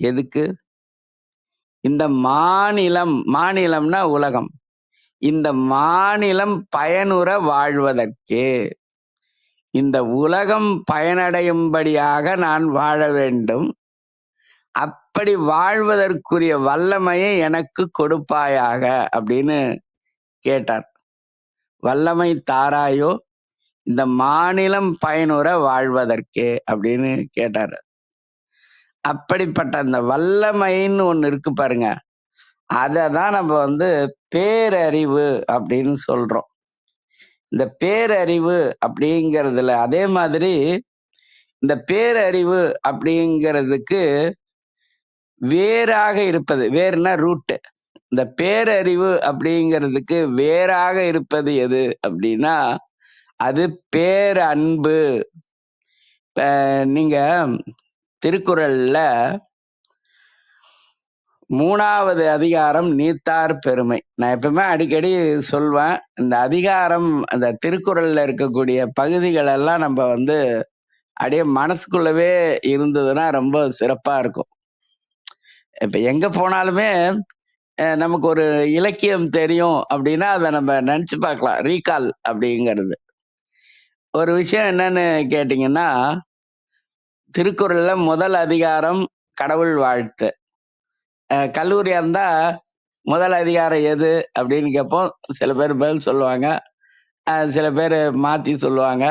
எதுக்கு? இந்த மாநிலம்னா உலகம். இந்த மாநிலம் பயனுற வாழ்வதற்கே. இந்த உலகம் பயனடையும்படியாக நான் வாழ வேண்டும். அப்படி வாழ்வதற்குரிய வல்லமையை எனக்கு கொடுப்பாயாக அப்படின்னு கேட்டார். வல்லமை தாராயோ இந்த மாநிலம் பயனுற வாழ்வதற்கே அப்படின்னு கேட்டார். அப்படிப்பட்ட அந்த வல்லமைன்னு ஒண்ணு இருக்கு பாருங்க, அததான் நம்ம பேரறிவு அப்படின்னு சொல்றோம். இந்த பேரறிவு அப்படிங்கிறதுல அதே மாதிரி இந்த பேரறிவு அப்படிங்கிறதுக்கு வேறாக இருப்பது, வேறுனா ரூட். இந்த பேரறிவு அப்படிங்கிறதுக்கு வேறாக இருப்பது எது அப்படின்னா அது பேரன்பு. நீங்க திருக்குறள்ல 3வது அதிகாரம் நீத்தார் பெருமை. நான் எப்பவுமே அடிக்கடி சொல்வேன், இந்த அதிகாரம் அந்த திருக்குறள்ல இருக்கக்கூடிய பகுதிகள் எல்லாம் நம்ம அப்படியே மனசுக்குள்ளவே இருந்ததுன்னா ரொம்ப சிறப்பா இருக்கும். இப்ப எங்க போனாலுமே நமக்கு ஒரு இலக்கியம் தெரியும் அப்படின்னா அதை நம்ம நினைச்சு பார்க்கலாம். ரீகால் அப்படிங்கிறது ஒரு விஷயம். என்னன்னு கேட்டீங்கன்னா, திருக்குறள்ல முதல் அதிகாரம் கடவுள் வாழ்த்து. கல்லூரியா இருந்தா முதல் அதிகாரம் எது அப்படின்னு கேட்போம். சில பேர் பதில் சொல்லுவாங்க, சில பேர் மாத்தி சொல்லுவாங்க.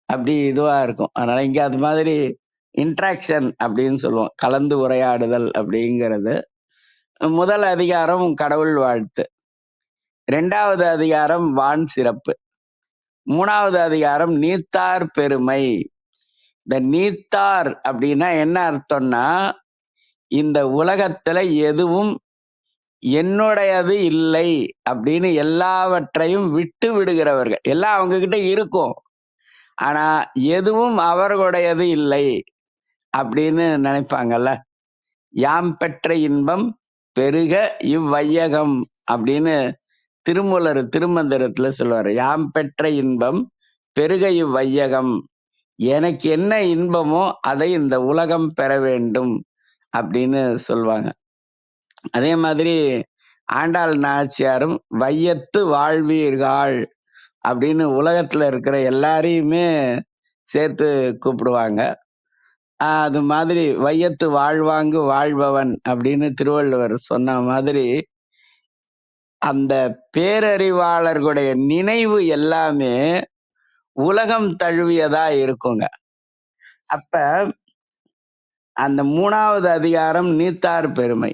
அப்படி இதுவா இருக்கும். அதனால இங்க அது மாதிரி இன்ட்ராக்ஷன் அப்படின்னு சொல்லுவோம், கலந்து உரையாடுதல் அப்படிங்கிறது. முதல் அதிகாரம் கடவுள் வாழ்த்து, 2வது அதிகாரம் வான் சிறப்பு, 3வது அதிகாரம் நீத்தார் பெருமை. இந்த நீத்தார் அப்படின்னா என்ன அர்த்தம்னா, இந்த உலகத்துல எதுவும் என்னுடையது இல்லை அப்படின்னு எல்லாவற்றையும் விட்டு விடுகிறவர்கள். எல்லாம் அவங்க கிட்ட இருக்கும், ஆனா எதுவும் அவர்களுடையது இல்லை அப்படின்னு நினைப்பாங்கல்ல. யாம் பெற்ற இன்பம் பெருக இவ்வையகம் அப்படின்னு திருமூலர் திருமந்திரத்துல சொல்லுவாரு. யாம் பெற்ற இன்பம் பெருக இவ்வையகம், எனக்கு என்ன இன்பமோ அதை இந்த உலகம் பெற வேண்டும் அப்படின்னு சொல்லுவாங்க. அதே மாதிரி ஆண்டாள் நாச்சியாரும் வையத்து வாழ்வீர்கள் அப்படின்னு உலகத்துல இருக்கிற எல்லாரையுமே சேர்த்து கூப்பிடுவாங்க. அது மாதிரி வையத்து வாழ்வாங்கு வாழ்பவன் அப்படின்னு திருவள்ளுவர் சொன்ன மாதிரி அந்த பேரறிவாளர்களுடைய நினைவு எல்லாமே உலகம் தழுவியதா இருக்குங்க. அப்ப அந்த 3வது அதிகாரம் நீத்தார் பெருமை.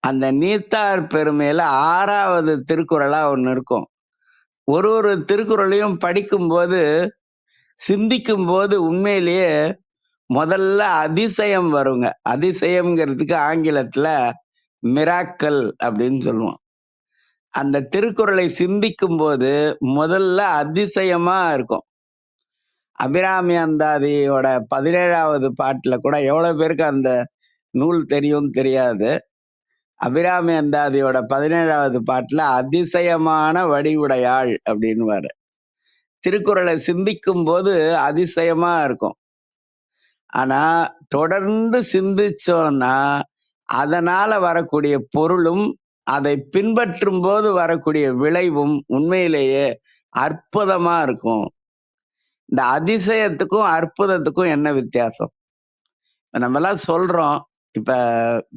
அந்த நீத்தார் பெருமையில 6வது திருக்குறளா ஒண்ணு இருக்கும். ஒரு திருக்குறளையும் படிக்கும்போது சிந்திக்கும் போது உண்மையிலேயே முதல்ல அதிசயம் வருங்க. அதிசயம்ங்கிறதுக்கு ஆங்கிலத்துல மிராக்கல் அப்படின்னு சொல்லுவோம். அந்த திருக்குறளை சிந்திக்கும் போது முதல்ல அதிசயமா இருக்கும். அபிராமி அந்தாதியோட 17வது பாட்டுல கூட எவ்வளவு பேருக்கு அந்த நூல் தெரியும் தெரியாது. அபிராமி அந்தாதியோட 17வது பாட்டுல அதிசயமான வடிவுடையாள் அப்படின்னுவாரு. திருக்குறளை சிந்திக்கும் போது அதிசயமா இருக்கும். ஆனா தொடர்ந்து சிந்திச்சோம்னா அதனால வரக்கூடிய பொருளும் அதை பின்பற்றும் போது வரக்கூடிய விளைவும் உண்மையிலேயே அற்புதமா இருக்கும். இந்த அதிசயத்துக்கும் அற்புதத்துக்கும் என்ன வித்தியாசம்? நம்ம எல்லாம் சொல்றோம். இப்ப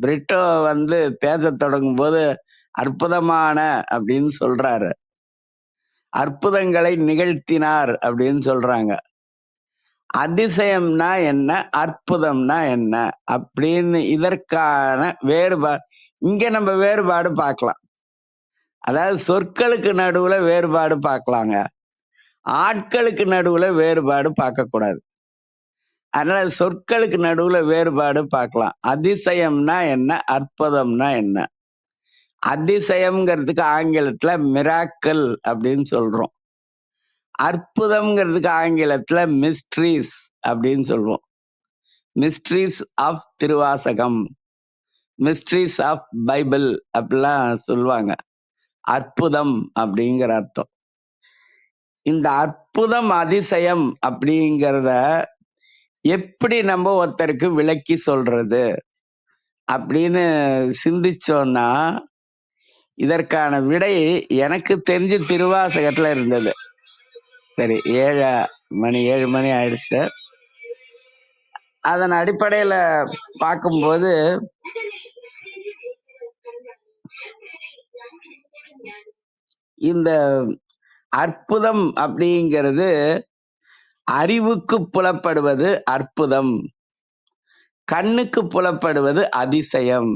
பிரிட்டோ பேச தொடங்கும் போது அற்புதமான அப்படின்னு சொல்றாரு, அற்புதங்களை நிகழ்த்தினார் அப்படின்னு சொல்றாங்க. அதிசயம்னா என்ன, அற்புதம்னா என்ன அப்படின்னு இதற்கான வேறுபாடு இங்க நம்ம வேறுபாடு பார்க்கலாம். அதாவது சொற்களுக்கு நடுவுல வேறுபாடு பார்க்கலாங்க, ஆட்களுக்கு நடுவுல வேறுபாடு பார்க்க கூடாது. அதனால சொற்களுக்கு நடுவுல வேறுபாடு பார்க்கலாம். அதிசயம்னா என்ன, அற்புதம்னா என்ன. அதிசயம்ங்கிறதுக்கு ஆங்கிலத்துல மிராக்கல் அப்படின்னு சொல்றோம். அற்புதம்ங்கிறதுக்கு ஆங்கிலத்துல மிஸ்ட்ரீஸ் அப்படின்னு சொல்லுவோம். Mysteries of Thiruvasagam, mysteries of Bible அப்படிலாம் சொல்லுவாங்க. அற்புதம் அப்படிங்கிற அர்த்தம். இந்த அற்புதம் அதிசயம் அப்படிங்கிறத எப்படி நம்ம ஒருத்தருக்கு விளக்கி சொல்றது அப்படின்னு சிந்திச்சோம்னா இதற்கான விடை எனக்கு தெரிஞ்சு திருவாசகத்துல இருந்தது. சரி, 7 மணி ஆயிடுச்சு. அதன் அடிப்படையில பார்க்கும்போது இந்த அற்புதம் அப்படிங்கிறது அறிவுக்கு புலப்படுவது அற்புதம், கண்ணுக்கு புலப்படுவது அதிசயம்.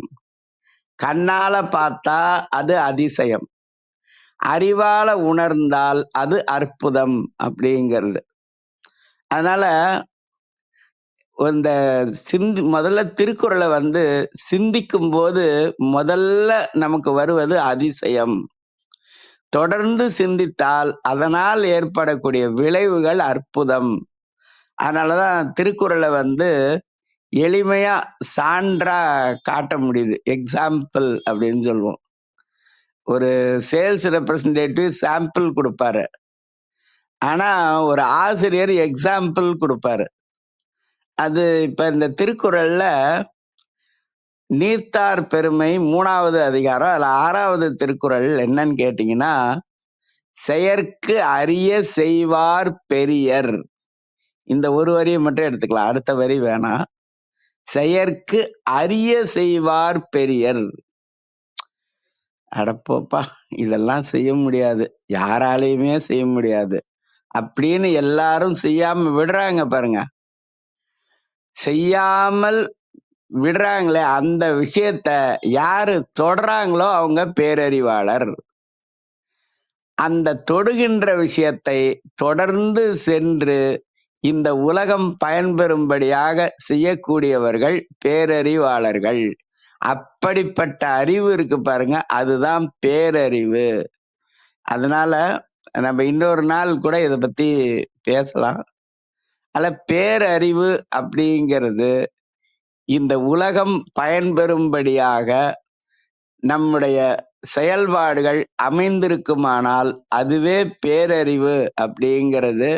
கண்ணால பார்த்தா அது அதிசயம், அறிவால உணர்ந்தால் அது அற்புதம் அப்படிங்கிறது. அதனால இந்த முதல்ல திருக்குறளை சிந்திக்கும் போது முதல்ல நமக்கு வருவது அதிசயம். தொடர்ந்து சிந்தித்தால் அதனால் ஏற்படக்கூடிய விளைவுகள் அற்புதம். அதனாலதான் திருக்குறளை எளிமையா சான்றா காட்ட முடியுது. எக்ஸாம்பிள் அப்படின்னு சொல்லுவோம். ஒரு சேல்ஸ் ரெப்ரசன்டேட்டிவ் சாம்பிள் கொடுப்பாரு, ஆனா ஒரு ஆசிரியர் எக்ஸாம்பிள் கொடுப்பாரு. அது இப்ப இந்த திருக்குறள்ல நீத்தார் பெருமை 3வது அதிகாரம், அதுல 6வது திருக்குறள் என்னன்னு கேட்டீங்கன்னா, செயற்கு அரிய செய்வார் பெரியர். இந்த ஒரு வரியை மட்டும் எடுத்துக்கலாம், அடுத்த வரி வேணாம். செயற்கு அரிய செய்வார் பெரியர். அடப்போப்பா, இதெல்லாம் செய்ய முடியாது, யாராலையுமே செய்ய முடியாது அப்படின்னு எல்லாரும் செய்யாம விடுறாங்க பாருங்க. செய்யாமல் விடுறாங்களே, அந்த விஷயத்த யாரு தொடறாங்களோ அவங்க பேரறிவாளர். அந்த தொடுகின்ற விஷயத்தை தொடர்ந்து சென்று இந்த உலகம் பயன்பெறும்படியாக செய்யக்கூடியவர்கள் பேரறிவாளர்கள். அப்படிப்பட்ட அறிவு இருக்கு பாருங்க, அதுதான் பேரறிவு. அதனால நம்ம இன்னொரு நாள் கூட இதை பத்தி பேசலாம். பேரறிவு அப்படிங்கிறது இந்த உலகம் பயன்பெறும்படியாக நம்முடைய செயல்பாடுகள் அமைந்திருக்குமானால் அதுவே பேரறிவு அப்படிங்கிறது.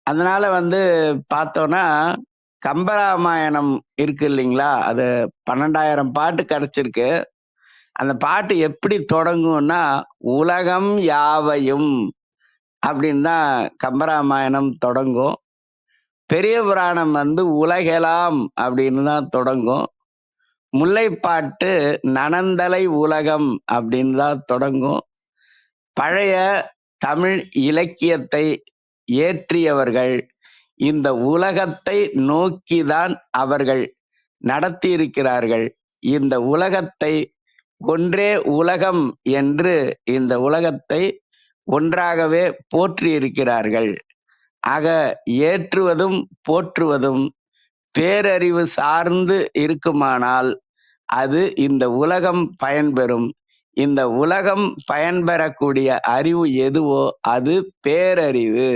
அதனால பார்த்தோம்னா கம்பராமாயணம் இருக்கு இல்லைங்களா, அது 12,000 பாட்டு கிடைச்சிருக்கு. அந்த பாட்டு எப்படி தொடங்கும்னா, உலகம் யாவையும் அப்படின்னு தான் கம்பராமாயணம் தொடங்கும். பெரிய புராணம் உலகெலாம் அப்படின்னு தான் தொடங்கும். முல்லைப்பாட்டு நனந்தலை உலகம் அப்படின்னு தான் தொடங்கும். பழைய தமிழ் இலக்கியத்தை ஏற்றியவர்கள் இந்த உலகத்தை நோக்கிதான் அவர்கள் நடத்தி இருக்கிறார்கள். இந்த உலகத்தை ஒன்றே உலகம் என்று இந்த உலகத்தை ஒன்றாகவே போற்றி இருக்கிறார்கள். ஆக ஏற்றுவதும் போற்றுவதும் பேரறிவு சார்ந்து இருக்குமானால் அது இந்த உலகம் பயன்பெறும். இந்த உலகம் பயன்பெறக்கூடிய அறிவு எதுவோ அது பேரறிவு.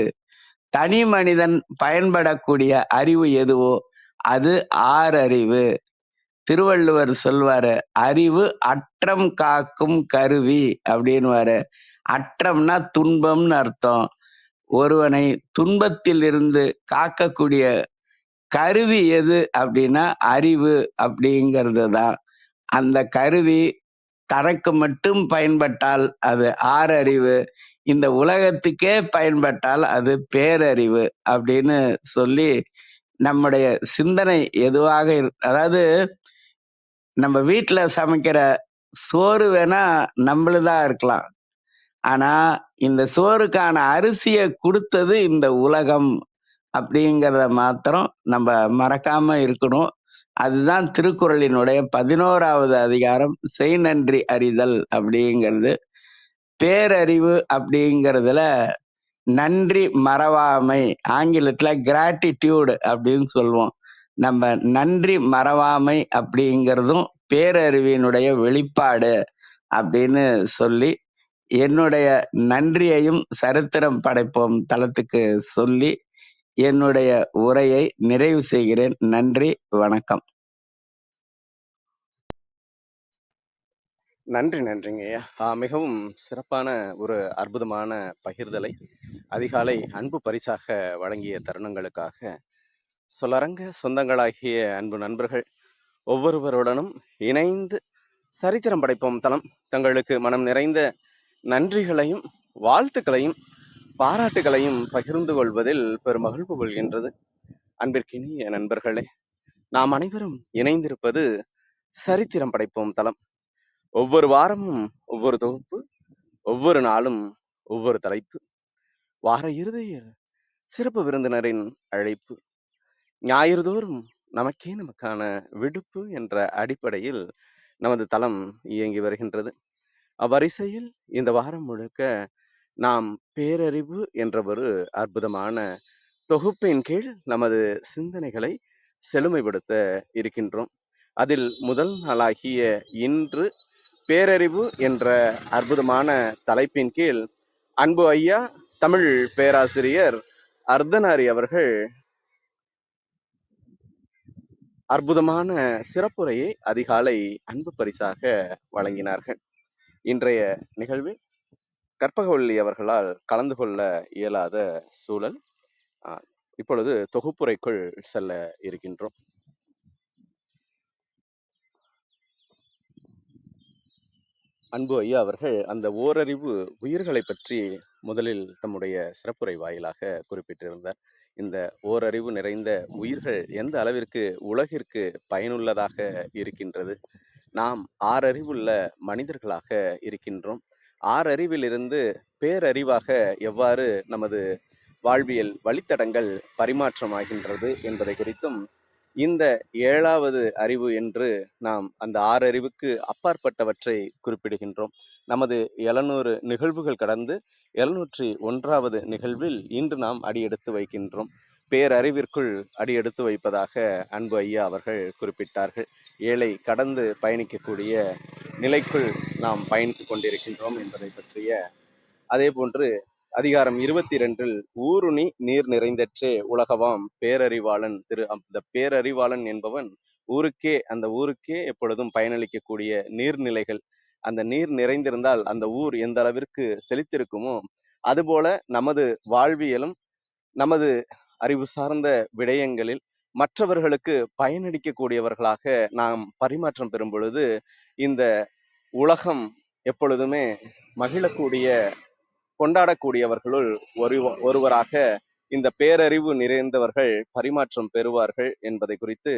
தனி மனிதன் பயன்படக்கூடிய அறிவு எதுவோ அது ஆறறிவு. திருவள்ளுவர் சொல்வாரு, அறிவு அற்றம் காக்கும் கருவி அப்படின்னுவாரு. அற்றம்னா துன்பம்னு அர்த்தம். ஒருவனை துன்பத்தில் இருந்து காக்கக்கூடிய கருவி எது அப்படின்னா அறிவு அப்படிங்கிறது தான். அந்த கருவி தனக்கு மட்டும் பயன்பட்டால் அது ஆறறிவு, இந்த உலகத்துக்கே பயன்பட்டால் அது பேரறிவு அப்படின்னு சொல்லி நம்முடைய சிந்தனை எதுவாக அதாவது நம்ம வீட்டுல சமைக்கிற சோறு வேணா நம்மளுதா இருக்கலாம், ஆனா இந்த சோறுக்கான அரிசியை கொடுத்தது இந்த உலகம் அப்படிங்கிறத மாத்திரம் நம்ம மறக்காம இருக்கணும். அதுதான் திருக்குறளினுடைய 11வது அதிகாரம், செய் நன்றி அறிதல் அப்படிங்கிறது. பேரறிவு அப்படிங்கிறதுல நன்றி மறவாமை, ஆங்கிலத்துல கிராட்டிடியூடு அப்படின்னு சொல்லுவோம். நம்ம நன்றி மறவாமை அப்படிங்கிறதும் பேரறிவினுடைய வெளிப்பாடு அப்படின்னு சொல்லி என்னுடைய நன்றியையும் சரித்திரம் படைப்போம் தளத்துக்கு சொல்லி என்னுடைய உரையை நிறைவு செய்கிறேன். நன்றி, வணக்கம். நன்றிங்கய்யா. மிகவும் சிறப்பான ஒரு அற்புதமான பகிர்தலை அதிகாலை அன்பு பரிசாக வழங்கிய தருணங்களுக்காக சொல்லரங்க சொந்தங்களாகிய அன்பு நண்பர்கள் ஒவ்வொருவருடனும் இணைந்து சரித்திரம் படைப்போம் தளம் தங்களுக்கு மனம் நிறைந்த நன்றிகளையும் வாழ்த்துக்களையும் பாராட்டுகளையும் பகிர்ந்து கொள்வதில் பெரும் மகிழ்வு கொள்கின்றது. அன்பிற்கினிய நண்பர்களே, நாம் அனைவரும் இணைந்திருப்பது சரித்திரம் படைப்போம் தளம். ஒவ்வொரு வாரமும் ஒவ்வொரு தொகுப்பு, ஒவ்வொரு நாளும் ஒவ்வொரு தலைப்பு, வார இறுதியில் சிறப்பு விருந்தினரின் அழைப்பு, ஞாயிறுதோறும் நமக்கான விடுப்பு என்ற அடிப்படையில் நமது தளம் இயங்கி வருகின்றது. அவ்வரிசையில் இந்த வாரம் முழுக்க நாம் பேரறிவு என்ற ஒரு அற்புதமான தொகுப்பின் கீழ் நமது சிந்தனைகளை செழுமைப்படுத்த இருக்கின்றோம். அதில் முதல் நாளாகிய இன்று பேரறிவு என்ற அற்புதமான தலைப்பின் கீழ் அன்பு ஐயா தமிழ் பேராசிரியர் அர்த்தனாரி அவர்கள் அற்புதமான சிறப்புரையை அதிகாலை அன்பு பரிசாக வழங்கினார்கள். இன்றைய நிகழ்வில் கற்பகவள்ளி அவர்களால் கலந்து கொள்ள இயலாத சூழல். இப்பொழுது தொகுப்புரைக்குள் செல்ல இருக்கின்றோம். அன்பு ஐயா அவர்கள் அந்த ஓரறிவு உயிர்களை பற்றி முதலில் தம்முடைய சிறப்புரை வாயிலாக குறிப்பிட்டிருந்தார். இந்த ஓரறிவு நிறைந்த உயிர்கள் எந்த அளவிற்கு உலகிற்கு பயனுள்ளதாக இருக்கின்றது. நாம் ஆறறிவுள்ள மனிதர்களாக இருக்கின்றோம். ஆறறிவிலிருந்து பேரறிவாக எவ்வாறு நமது வாழ்வியல் வழித்தடங்கள் பரிமாற்றமாகின்றது என்பதை குறித்தும், இந்த 7வது அறிவு என்று நாம் அந்த 6 அறிவுக்கு அப்பாற்பட்டவற்றை குறிப்பிடுகின்றோம். நமது 700 நிகழ்வுகள் கடந்து 701வது நிகழ்வில் இன்று நாம் அடியெடுத்து வைக்கின்றோம். பேரறிவிற்குள் அடியெடுத்து வைப்பதாக அன்பு ஐயா அவர்கள் குறிப்பிட்டார்கள். ஏழை கடந்து பயணிக்கக்கூடிய நிலைக்குள் நாம் பயணித்துக் கொண்டிருக்கின்றோம் என்பதை பற்றிய, அதே போன்று அதிகாரம் 22 ஊருணி நீர் நிறைந்தற்றே உலகவாம் பேரறிவாளன் அந்த பேரறிவாளன் என்பவன் அந்த ஊருக்கே எப்பொழுதும் பயனளிக்கக்கூடிய நீர்நிலைகள், அந்த நீர் நிறைந்திருந்தால் அந்த ஊர் எந்த அளவிற்கு செழித்திருக்குமோ அதுபோல நமது வாழ்வியலும் நமது அறிவு சார்ந்த விடயங்களில் மற்றவர்களுக்கு பயனளிக்கக்கூடியவர்களாக நாம் பரிமாற்றம் பெறும் பொழுது இந்த உலகம் எப்பொழுதுமே மகிழக்கூடிய கொண்டாடக்கூடியவர்களுள் ஒருவராக இந்த பேரறிவு நிறைந்தவர்கள் பரிமாற்றம் பெறுவார்கள் என்பதை குறித்து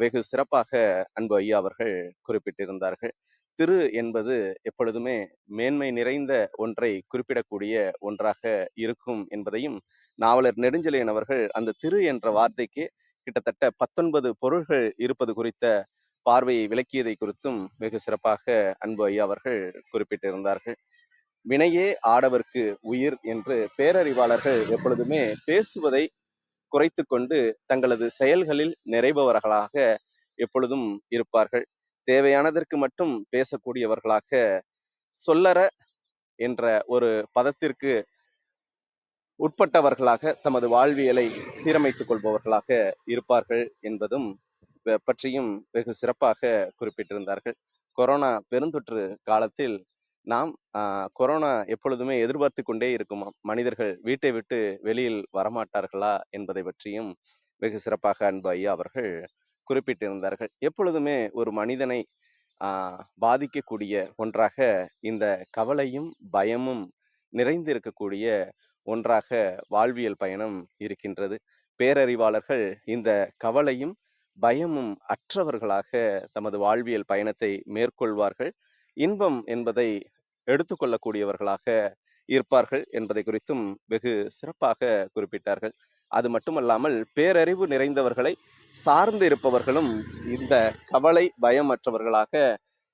வெகு சிறப்பாக அன்பு ஐயா அவர்கள் குறிப்பிட்டிருந்தார்கள். திரு என்பது எப்பொழுதுமே மேன்மை நிறைந்த ஒன்றை குறிப்பிடக்கூடிய ஒன்றாக இருக்கும் என்பதையும், நாவலர் நெடுஞ்செழியன் அவர்கள் அந்த திரு என்ற வார்த்தைக்கு கிட்டத்தட்ட 19 பொருள்கள் இருப்பது குறித்த பார்வையை விளக்கியதை குறித்தும் வெகு சிறப்பாக அன்பு ஐயா அவர்கள் குறிப்பிட்டிருந்தார்கள். வினையே ஆடவர்க்கு உயிர் என்று பேரறிவாளர்கள் எப்பொழுதுமே பேசுவதை குறைத்து கொண்டு தங்களது செயல்களில் நிறைபவர்களாக எப்பொழுதும் இருப்பார்கள். தேவையானதற்கு மட்டும் பேசக்கூடியவர்களாக, சொல்லற என்ற ஒரு பதத்திற்கு உட்பட்டவர்களாக தமது வாழ்வியலை சீரமைத்துக் கொள்பவர்களாக இருப்பார்கள் என்பதும் பற்றியும் வெகு சிறப்பாக குறிப்பிட்டிருந்தார்கள். கொரோனா பெருந்தொற்று காலத்தில் நாம் கொரோனா எப்பொழுதுமே எதிர்பார்த்து கொண்டே இருக்குமா, மனிதர்கள் வீட்டை விட்டு வெளியில் வரமாட்டார்களா என்பதை பற்றியும் வெகு சிறப்பாக அன்பு ஐயா அவர்கள் குறிப்பிட்டிருந்தார்கள். எப்பொழுதுமே ஒரு மனிதனை பாதிக்கக்கூடிய ஒன்றாக இந்த கவலையும் பயமும் நிறைந்திருக்கக்கூடிய ஒன்றாக வாழ்வியல் பயணம் இருக்கின்றது. பேரறிவாளர்கள் இந்த கவலையும் பயமும் அற்றவர்களாக தமது வாழ்வியல் பயணத்தை மேற்கொள்வார்கள். இன்பம் என்பதை எடுத்துக்கொள்ளக்கூடியவர்களாக இருப்பார்கள் என்பதை குறித்தும் வெகு சிறப்பாக குறிப்பிட்டார்கள். அது மட்டுமல்லாமல் பேரறிவு நிறைந்தவர்களை சார்ந்து இருப்பவர்களும் இந்த கவலை பயமற்றவர்களாக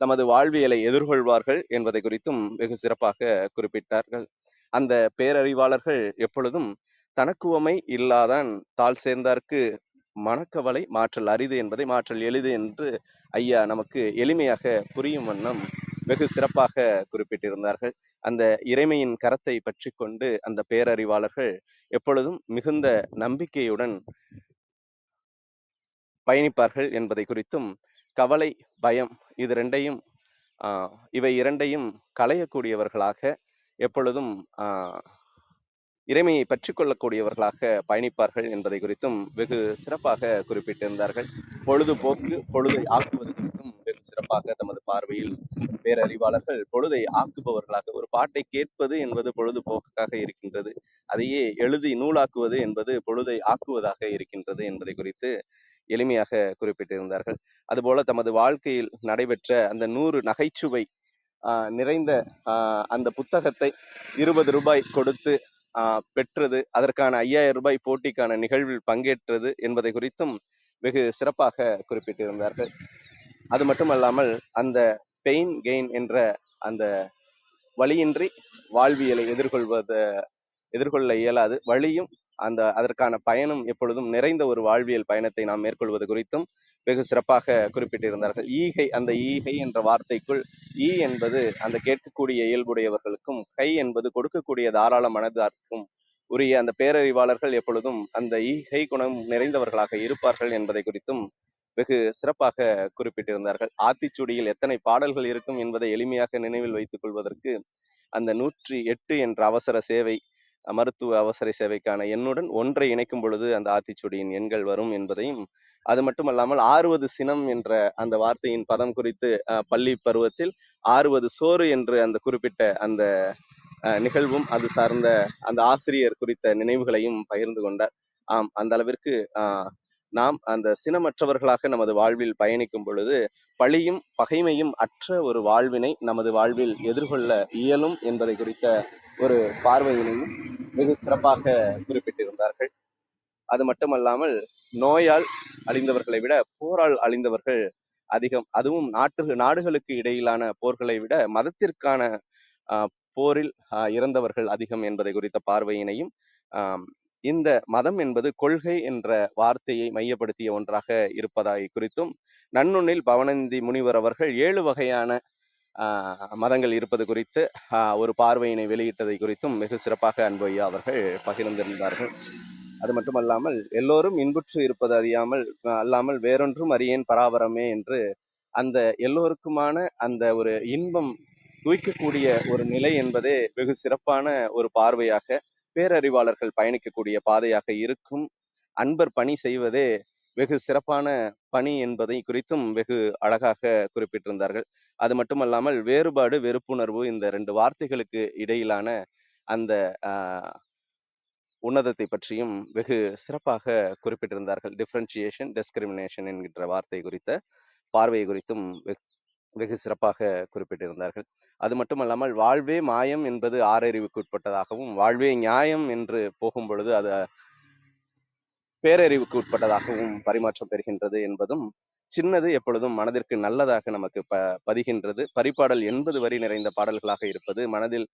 தமது வாழ்வியலை எதிர்கொள்வார்கள் என்பதை குறித்தும் வெகு சிறப்பாக குறிப்பிட்டார்கள். அந்த பேரறிவாளர்கள் எப்பொழுதும் தனக்குவமை இல்லாதான் தாழ் சேர்ந்தார்க்கு மனக்கவலை மாற்றல் அரிது என்பதை மாற்றல் எளிது என்று ஐயா நமக்கு எளிமையாக புரியும் வண்ணம் வெகு சிறப்பாக குறிப்பிட்டிருந்தார்கள். அந்த இறைமையின் கரத்தை பற்றி கொண்டு அந்த பேரறிவாளர்கள் எப்பொழுதும் மிகுந்த நம்பிக்கையுடன் பயணிப்பார்கள் என்பதை குறித்தும், கவலை பயம் இது ரெண்டையும் இவை இரண்டையும் களையக்கூடியவர்களாக எப்பொழுதும் இறைமையை பற்றிக் கொள்ளக்கூடியவர்களாக பயணிப்பார்கள் என்பதை குறித்தும் வெகு சிறப்பாக குறிப்பிட்டிருந்தார்கள். பொழுதுபோக்கு பொழுதை ஆக்குவது குறித்தும் வெகு சிறப்பாக தமது பார்வையில் பேரறிவாளர்கள் பொழுதை ஆக்குபவர்களாக, ஒரு பாட்டை கேட்பது என்பது பொழுதுபோக்காக இருக்கின்றது, அதையே எழுதி நூலாக்குவது என்பது பொழுதை ஆக்குவதாக இருக்கின்றது என்பதை குறித்து எளிமையாக குறிப்பிட்டிருந்தார்கள். அதுபோல தமது வாழ்க்கையில் நடைபெற்ற அந்த 100 நகைச்சுவை நிறைந்த அந்த புத்தகத்தை 20 ரூபாய் கொடுத்து பெற்றது, அதற்கான 5000 ரூபாய் போட்டிக்கான நிகழ்வில் பங்கேற்றது என்பதை குறித்தும் வெகு சிறப்பாக குறிப்பிட்டிருந்தார்கள். அது மட்டுமல்லாமல் அந்த பெயின் கெயின் என்ற அந்த வழியின்றி வாழ்வியலை எதிர்கொள்ள இயலாது, வழியும் அதற்கான பயணம் எப்பொழுதும் நிறைந்த ஒரு வாழ்வியல் பயணத்தை நாம் மேற்கொள்வது குறித்தும் வெகு சிறப்பாக குறிப்பிட்டிருந்தார்கள். அந்த ஈகை என்ற வார்த்தைக்குள் ஈ என்பது அந்த கேட்கக்கூடிய இயல்புடையவர்களுக்கும், கை என்பது கொடுக்கக்கூடிய தாராள மனதார்க்கும் உரிய அந்த பேரறிவாளர்கள் எப்பொழுதும் அந்த ஈகை குணம் நிறைந்தவர்களாக இருப்பார்கள் என்பதை குறித்தும் வெகு சிறப்பாக குறிப்பிட்டிருந்தார்கள். ஆத்திச்சூடியில் எத்தனை பாடல்கள் இருக்கும் என்பதை எளிமையாக நினைவில் வைத்துக் கொள்வதற்கு அந்த 108 என்ற அவசர சேவை, மருத்துவ அவசர சேவைக்கான எண்ணுடன் 1 இணைக்கும் பொழுது அந்த ஆத்திச்சூடியின் எண்கள் வரும் என்பதையும், அது மட்டுமல்லாமல் ஆறுவது சினம் என்ற அந்த வார்த்தையின் பதம் குறித்து பள்ளி பருவத்தில் ஆறுவது சோறு என்று அந்த குறிப்பிட்ட அந்த நிகழ்வும் அது சார்ந்த அந்த ஆசிரியர் குறித்த நினைவுகளையும் பகிர்ந்து கொண்டார். அந்த அளவிற்கு நாம் அந்த சினமற்றவர்களாக நமது வாழ்வில் பயணிக்கும் பொழுது பழியும் பகைமையும் அற்ற ஒரு வாழ்வினை நமது வாழ்வில் எதிர்கொள்ள இயலும் என்பதை குறித்த ஒரு பார்வையினையும் மிக சிறப்பாக குறிப்பிட்டிருந்தார்கள். அது மட்டுமல்லாமல் நோயால் அழிந்தவர்களை விட போரால் அழிந்தவர்கள் அதிகம், அதுவும் நாடுகளுக்கு இடையிலான போர்களை விட மதத்திற்கான போரில் இறந்தவர்கள் அதிகம் என்பதை குறித்த பார்வையினையும், இந்த மதம் என்பது கொள்கை என்ற வார்த்தையை மையப்படுத்திய ஒன்றாக இருப்பதாய் குறித்தும், நன்னொன்னில் பவனந்தி முனிவர் அவர்கள் 7 வகையான மதங்கள் இருப்பது குறித்து ஒரு பார்வையினை வெளியிட்டதை குறித்தும் மிக சிறப்பாக அன்பு ஐயா அவர்கள் பகிர்ந்திருந்தார்கள். அது மட்டுமல்லாமல் எல்லோரும் இன்புற்று இருப்பது அல்லாமல் வேறொன்றும் அறியேன் பராபரமே என்று அந்த எல்லோருக்குமான அந்த ஒரு இன்பம் தூய்க்கக்கூடிய ஒரு நிலை என்பதே வெகு சிறப்பான ஒரு பார்வையாக, பேரறிவாளர்கள் பயணிக்கக்கூடிய பாதையாக இருக்கும். அன்பர் பணி செய்வதே வெகு சிறப்பான பணி என்பதை குறித்தும் வெகு அழகாக குறிப்பிட்டிருந்தார்கள். அது மட்டுமல்லாமல் வேறுபாடு வெறுப்புணர்வு இந்த 2 வார்த்தைகளுக்கு இடையிலான அந்த உன்னதத்தை பற்றியும் வெகு சிறப்பாக குறிப்பிட்டிருந்தார்கள். டிஃபரன்சியேஷன் டிஸ்கிரிமினேஷன் என்கின்ற வார்த்தை குறித்த பார்வை குறித்தும் வெகு சிறப்பாக குறிப்பிட்டிருந்தார்கள். அது மட்டுமல்லாமல் வாழ்வே மாயம் என்பது ஆறறிவுக்கு உட்பட்டதாகவும், வாழ்வே நியாயம் என்று போகும் பொழுது அது பேரறிவுக்கு உட்பட்டதாகவும் பரிமாற்றம் பெறுகின்றது என்பதும், சின்னது எப்பொழுதும் மனதிற்கு நல்லதாக நமக்கு பதிகின்றது. பரிபாடல் 80 வரி நிறைந்த பாடல்களாக இருப்பது மனதில்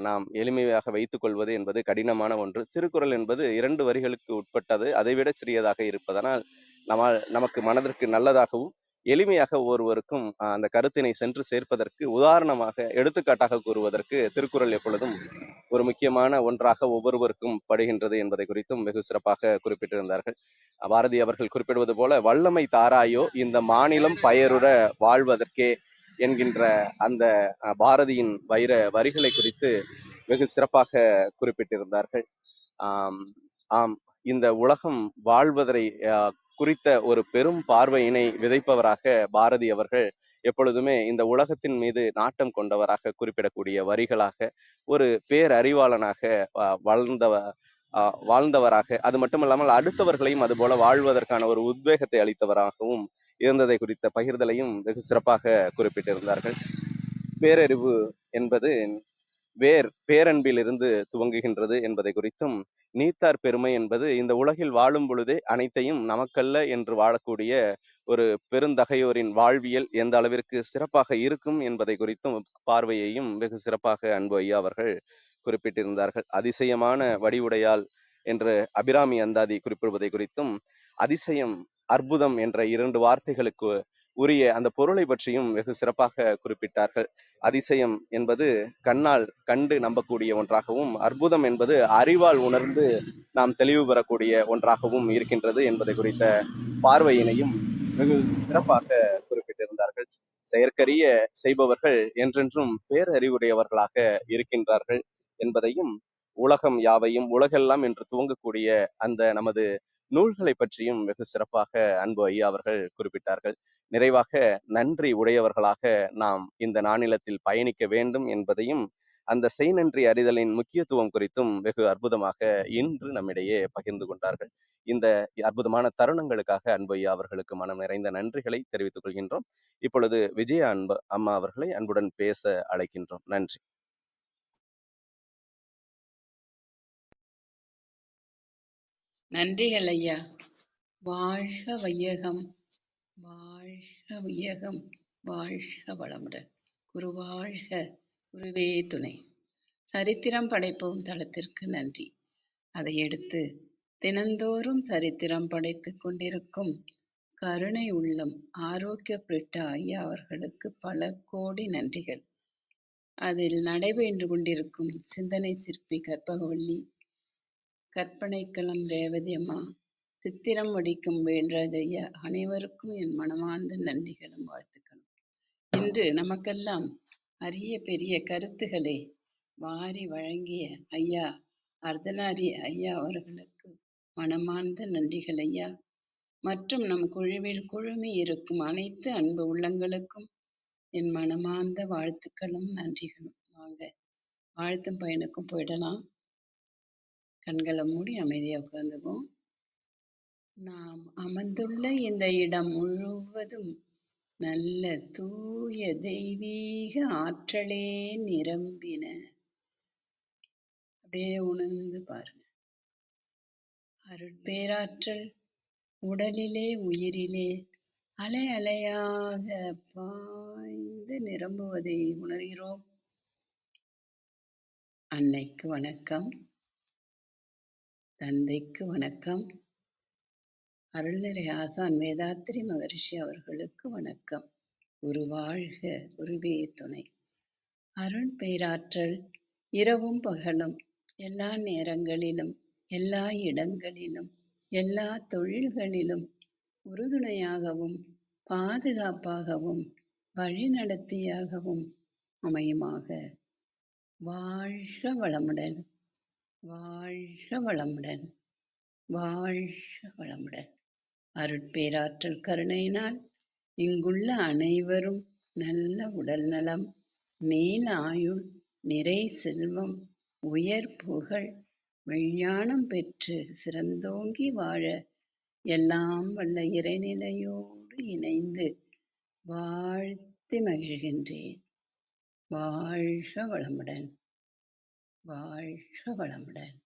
நாம் எளிமையாக வைத்துக் கொள்வது என்பது கடினமான ஒன்று. திருக்குறள் என்பது 2 வரிகளுக்கு உட்பட்டது, அதைவிட சிறியதாக இருப்பதனால் நமக்கு மனதிற்கு நல்லதாகவும் எளிமையாக ஒருவருக்கும் அந்த கருத்தினை சென்று சேர்ப்பதற்கு, உதாரணமாக எடுத்துக்காட்டாக கூறுவதற்கு திருக்குறள் எப்பொழுதும் ஒரு முக்கியமான ஒன்றாக ஒவ்வொருவருக்கும் படுகின்றது என்பதை குறித்தும் வெகு சிறப்பாக குறிப்பிட்டிருந்தார்கள். பாரதி அவர்கள் குறிப்பிடுவது போல, வல்லமை தாராயோ இந்த மாநிலம் பயருற வாழ்வதற்கே என்கின்ற அந்த பாரதியின் வரிகளை குறித்து வெகு சிறப்பாக குறிப்பிட்டிருந்தார்கள். இந்த உலகம் வாழ்வதை குறித்த ஒரு பெரும் பார்வையினை விதைப்பவராக பாரதி அவர்கள் எப்பொழுதுமே இந்த உலகத்தின் மீது நாட்டம் கொண்டவராக குறிப்பிடக்கூடிய வரிகளாக, ஒரு பேரறிவாளனாக வாழ்ந்தவராக, அது மட்டுமல்லாமல் அடுத்தவர்களையும் அதுபோல வாழ்வதற்கான ஒரு உத்வேகத்தை அளித்தவராகவும் இருந்ததை குறித்த பகிர்தலையும் வெகு சிறப்பாக குறிப்பிட்டிருந்தார்கள். பேரறிவு என்பது பேரன்பிலிருந்து துவங்குகின்றது என்பதை குறித்தும், நீத்தார் பெருமை என்பது இந்த உலகில் வாழும் பொழுதே அனைத்தையும் நமக்கல்ல என்று வாழக்கூடிய ஒரு பெருந்தகையோரின் வாழ்வியல் எந்த அளவிற்கு சிறப்பாக இருக்கும் என்பதை குறித்தும் பார்வையையும் வெகு சிறப்பாக அன்பு ஐயா அவர்கள் குறிப்பிட்டிருந்தார்கள். அதிசயமான வடிவுடையால் என்று அபிராமி அந்தாதி குறிப்பிடுவதை குறித்தும், அதிசயம் அற்புதம் என்ற 2 வார்த்தைகளுக்கு உரிய அந்த பொருளை பற்றியும் வெகு சிறப்பாக குறிப்பிட்டார்கள். அதிசயம் என்பது கண்ணால் கண்டு நம்பக்கூடிய ஒன்றாகவும், அற்புதம் என்பது அறிவால் உணர்ந்து நாம் தெளிவு பெறக்கூடிய ஒன்றாகவும் இருக்கின்றது என்பதை குறித்த பார்வையினையும் வெகு சிறப்பாக குறிப்பிட்டிருந்தார்கள். செயற்கரிய செய்பவர்கள் என்றென்றும் பேரறிவுடையவர்களாக இருக்கின்றார்கள் என்பதையும், உலகம் யாவையும் உலகெல்லாம் என்று துவங்கக்கூடிய அந்த நமது நூல்களை பற்றியும் வெகு சிறப்பாக அன்பு ஐயா அவர்கள் குறிப்பிட்டார்கள். நிறைவாக நன்றி உடையவர்களாக நாம் இந்த நானிலத்தில் பயணிக்க வேண்டும் என்பதையும், அந்த செய்நன்றி அறிதலின் முக்கியத்துவம் குறித்தும் வெகு அற்புதமாக இன்று நம்மிடையே பகிர்ந்து கொண்டார்கள். இந்த அற்புதமான தருணங்களுக்காக அன்பு ஐயா அவர்களுக்கு மனம் நிறைந்த நன்றிகளை தெரிவித்துக் கொள்கின்றோம். இப்பொழுது விஜயா அம்மா அவர்களை அன்புடன் பேச அழைக்கின்றோம். நன்றி. நன்றிகள் ஐயா. வாழ்க வையகம், வாழ்க வையகம், வாழ்க வளமுடன். குரு வாழ்க, குருவே துணை. சரித்திரம் படைப்போம் தளத்திற்கு நன்றி. அதை எடுத்து தினந்தோறும் சரித்திரம் படைத்துக் கொண்டிருக்கும் கருணை உள்ளம் ஆரோக்கியப்பட்ட ஐயா அவர்களுக்கு பல கோடி நன்றிகள். அதில் நடைபெற்று கொண்டிருக்கும் சிந்தனை சிற்பி கற்பகவள்ளி, கற்பனைக்களம் ரேவதி அம்மா, சித்திரம் வடிக்கும் வேல்ராஜ் ஐயா அனைவருக்கும் என் மனமார்ந்த நன்றிகளும் வாழ்த்துக்களும். இன்று நமக்கெல்லாம் அரிய பெரிய கருத்துக்களை வாரி வழங்கிய ஐயா அர்த்தநாரி ஐயா அவர்களுக்கு மனமார்ந்த நன்றிகள் ஐயா. மற்றும் நம் குழுவில் குழுமி இருக்கும் அனைத்து அன்பு உள்ளங்களுக்கும் என் மனமார்ந்த வாழ்த்துக்களும் நன்றிகளும். வாங்க வாழ்த்தும் பயனுக்கும் போயிடலாம். கண்களை மூடி அமைதியாக உட்கார்ந்துக்கும். நாம் அமர்ந்துள்ள இந்த இடம் முழுவதும் நல்ல தூய தெய்வீக ஆற்றலே நிரம்பின. அப்படியே உணர்ந்து பாருங்க. அருட்பேராற்றல் உடலிலே உயிரிலே அலை அலையாக பாய்ந்து நிரம்புவதை உணர்கிறோம். அன்னைக்கு வணக்கம், தந்தைக்கு வணக்கம், அருள்நிறை ஆசான் வேதாத்திரி மகரிஷி அவர்களுக்கு வணக்கம். குரு வாழ்க, குருவே துணை. அருள் பேராற்றல் இரவும் பகலும் எல்லா நேரங்களிலும் எல்லா இடங்களிலும் எல்லா தொழில்களிலும் உறுதுணையாகவும் பாதுகாப்பாகவும் வழிநடத்தியாகவும் அமையுமாக. வாழ்க வளமுடன், வாழ்க வளமுடன், வாழ்க வளமுடன். அருட்பேராற்றல் கருணையினால் இங்குள்ள அனைவரும் நல்ல உடல் நலம், நீல ஆயுள், நிறை செல்வம், உயர் புகழ், மெய்ஞானம் பெற்று சிறந்தோங்கி வாழ எல்லாம் வல்ல இறைநிலையோடு இணைந்து வாழ்த்தி மகிழ்கின்றேன். வாழ்க வளமுடன், வாழ்க வளமுடன்,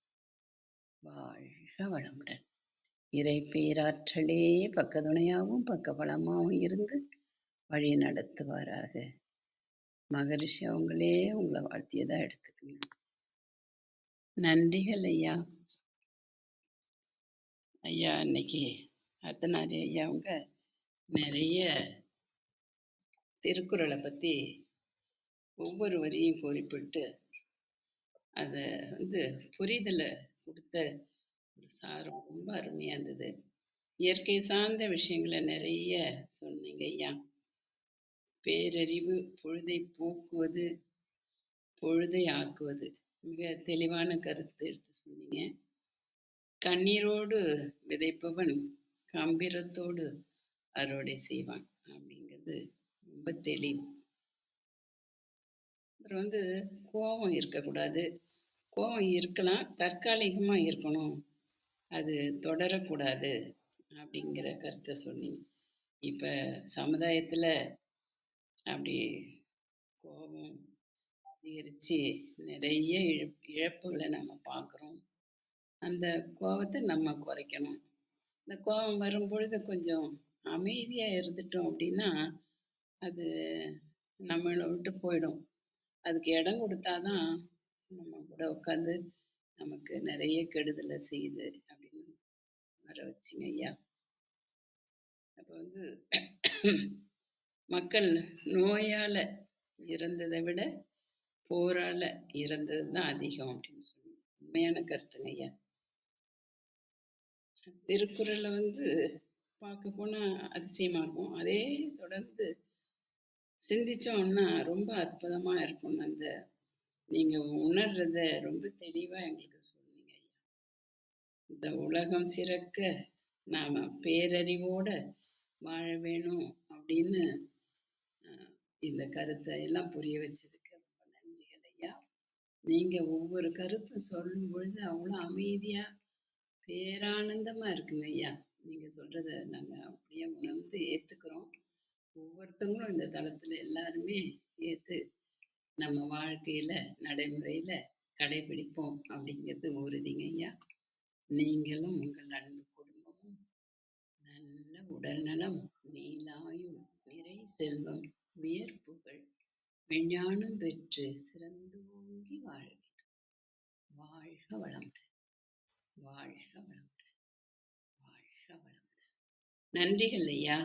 வாழ்க வளமுடன். இறை பேராற்றலே பக்கத்துணையாகவும் பக்கபலமாகவும் இருந்து வழி நடத்துவாராக. மகரிஷி அவங்களே உங்களை வாழ்த்தியதா எடுத்துக்கங்க. நன்றிகள் ஐயா. ஐயா இன்னைக்கு அர்த்தநாரி ஐயா அவங்க நிறைய திருக்குறளை பத்தி ஒவ்வொரு வரியும் குறிப்பிட்டு அதை புரிதலை கொடுத்த ஒரு சாரம் ரொம்ப அருமையா இருந்தது. இயற்கை சார்ந்த விஷயங்களை நிறைய சொன்னீங்க ஐயா. பேரறிவு பொழுதை போக்குவது, பொழுதை ஆக்குவது, மிக தெளிவான கருத்து எடுத்து சொன்னீங்க. கண்ணீரோடு விதைப்பவன் கம்பீரத்தோடு அறுவடை செய்வான் அப்படிங்கிறது ரொம்ப தெளிவு. அப்புறம் கோபம் இருக்கக்கூடாது. கோபம் இருக்கலாம், தற்காலிகமா இருக்கணும், அது தொடரக்கூடாது அப்படிங்கிற கருத்தை சொன்னீங்க. இப்ப சமுதாயத்துல அப்படி கோபம் அதிகரிச்சு நிறைய இழப்புகளை நம்ம பார்க்குறோம். அந்த கோபத்தை நம்ம குறைக்கணும். இந்த கோபம் வரும்பொழுது கொஞ்சம் அமைதியா இருந்துட்டோம் அப்படின்னா அது நம்மளை விட்டு போயிடும். அதுக்கு இடம் கொடுத்தாதான் நம்ம கூட உட்காந்து நமக்கு நிறைய கெடுதலை செய்யுது அப்படின்னு உணர வச்சிங்க ஐயா. அப்போ மக்கள் நோயால இறந்ததை விட போரால இறந்தது தான் அதிகம் அப்படின்னு சொல்லி உண்மையான கருத்துங்க ஐயா. திருக்குறளை பார்க்க போனா அதிசயமாகும். அதே தொடர்ந்து சிந்திச்சோம்னா ரொம்ப அற்புதமா இருக்கும். அந்த நீங்க உணர்றத ரொம்ப தெளிவா எங்களுக்கு சொன்னீங்க ஐயா. இந்த உலகம் சிறக்க நாம பேரறிவோட வாழ வேணும் அப்படின்னு இந்த கருத்தை எல்லாம் புரிய வச்சதுக்கு ரொம்ப நன்றிகள் ஐயா. நீங்க ஒவ்வொரு கருத்தும் சொல்லும் பொழுது அவ்வளோ அமைதியா பேரானந்தமா இருக்குங்க ஐயா. நீங்க சொல்றத நாங்க அப்படியே உணர்ந்து ஏத்துக்கிறோம். ஒவ்வொருத்தவங்களும் இந்த தளத்துல எல்லாருமே ஏத்து நம்ம வாழ்க்கையில நடைமுறையில கடைபிடிப்போம் அப்படிங்கிறது உறுதிங்க ஐயா. நீங்களும் உங்கள் அன்பு குடும்பமும் நல்ல உடல்நலம், நீலாயுள், நிறை செல்வம், உயர் புகழ், விஞ்ஞானம் பெற்று சிறந்தோங்கி வாழ வேண்டும். வாழ்க வளமுடன், வாழ்க வளமுடன், வாழ்க வளமுடன். நன்றிகள் ஐயா.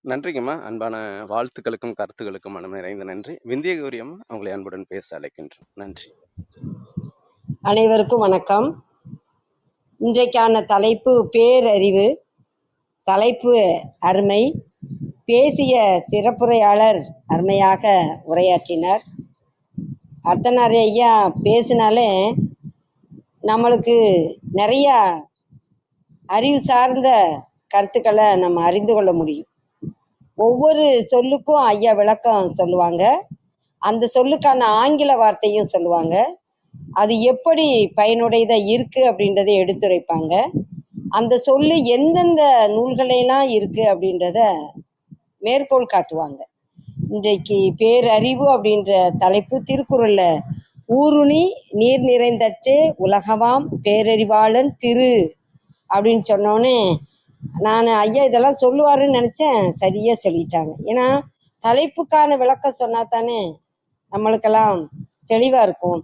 நன்றிங்கம்மா. அன்பான வாழ்த்துக்களுக்கும் கருத்துக்களுக்கும் மனம் நிறைந்த நன்றி. விந்திய கௌரி அம்மா, உங்களை அன்புடன் பேச அழைக்கின்றோம். நன்றி. அனைவருக்கும் வணக்கம். இன்றைக்கான தலைப்பு பேரறிவு. தலைப்பு அருமை. பேசிய சிறப்புரையாளர் அருமையாக உரையாற்றினார். அர்த்தநாரி ஐயா பேசினாலே நம்மளுக்கு நிறைய அறிவு சார்ந்த கருத்துக்களை நம்ம அறிந்து கொள்ள முடியும். ஒவ்வொரு சொல்லுக்கும் ஐயா விளக்கம் சொல்லுவாங்க. அந்த சொல்லுக்கான ஆங்கில வார்த்தையும் சொல்லுவாங்க. அது எப்படி பயனுடையதாக இருக்குது அப்படின்றத எடுத்துரைப்பாங்க. அந்த சொல்லு எந்தெந்த நூல்களெல்லாம் இருக்குது அப்படின்றத மேற்கோள் காட்டுவாங்க. இன்றைக்கு பேரறிவு அப்படின்ற தலைப்பு திருக்குறளில் ஊருணி நீர் நிறைந்தற்றே உலகவாம் பேரறிவாளன் திரு அப்படின்னு சொன்னோன்னே நான் ஐயா இதெல்லாம் சொல்லுவாருன்னு நினச்சேன். சரியாக சொல்லிட்டாங்க. ஏன்னா தலைப்புக்கான விளக்கம் சொன்னால் தானே நம்மளுக்கெல்லாம் தெளிவாக இருக்கும்.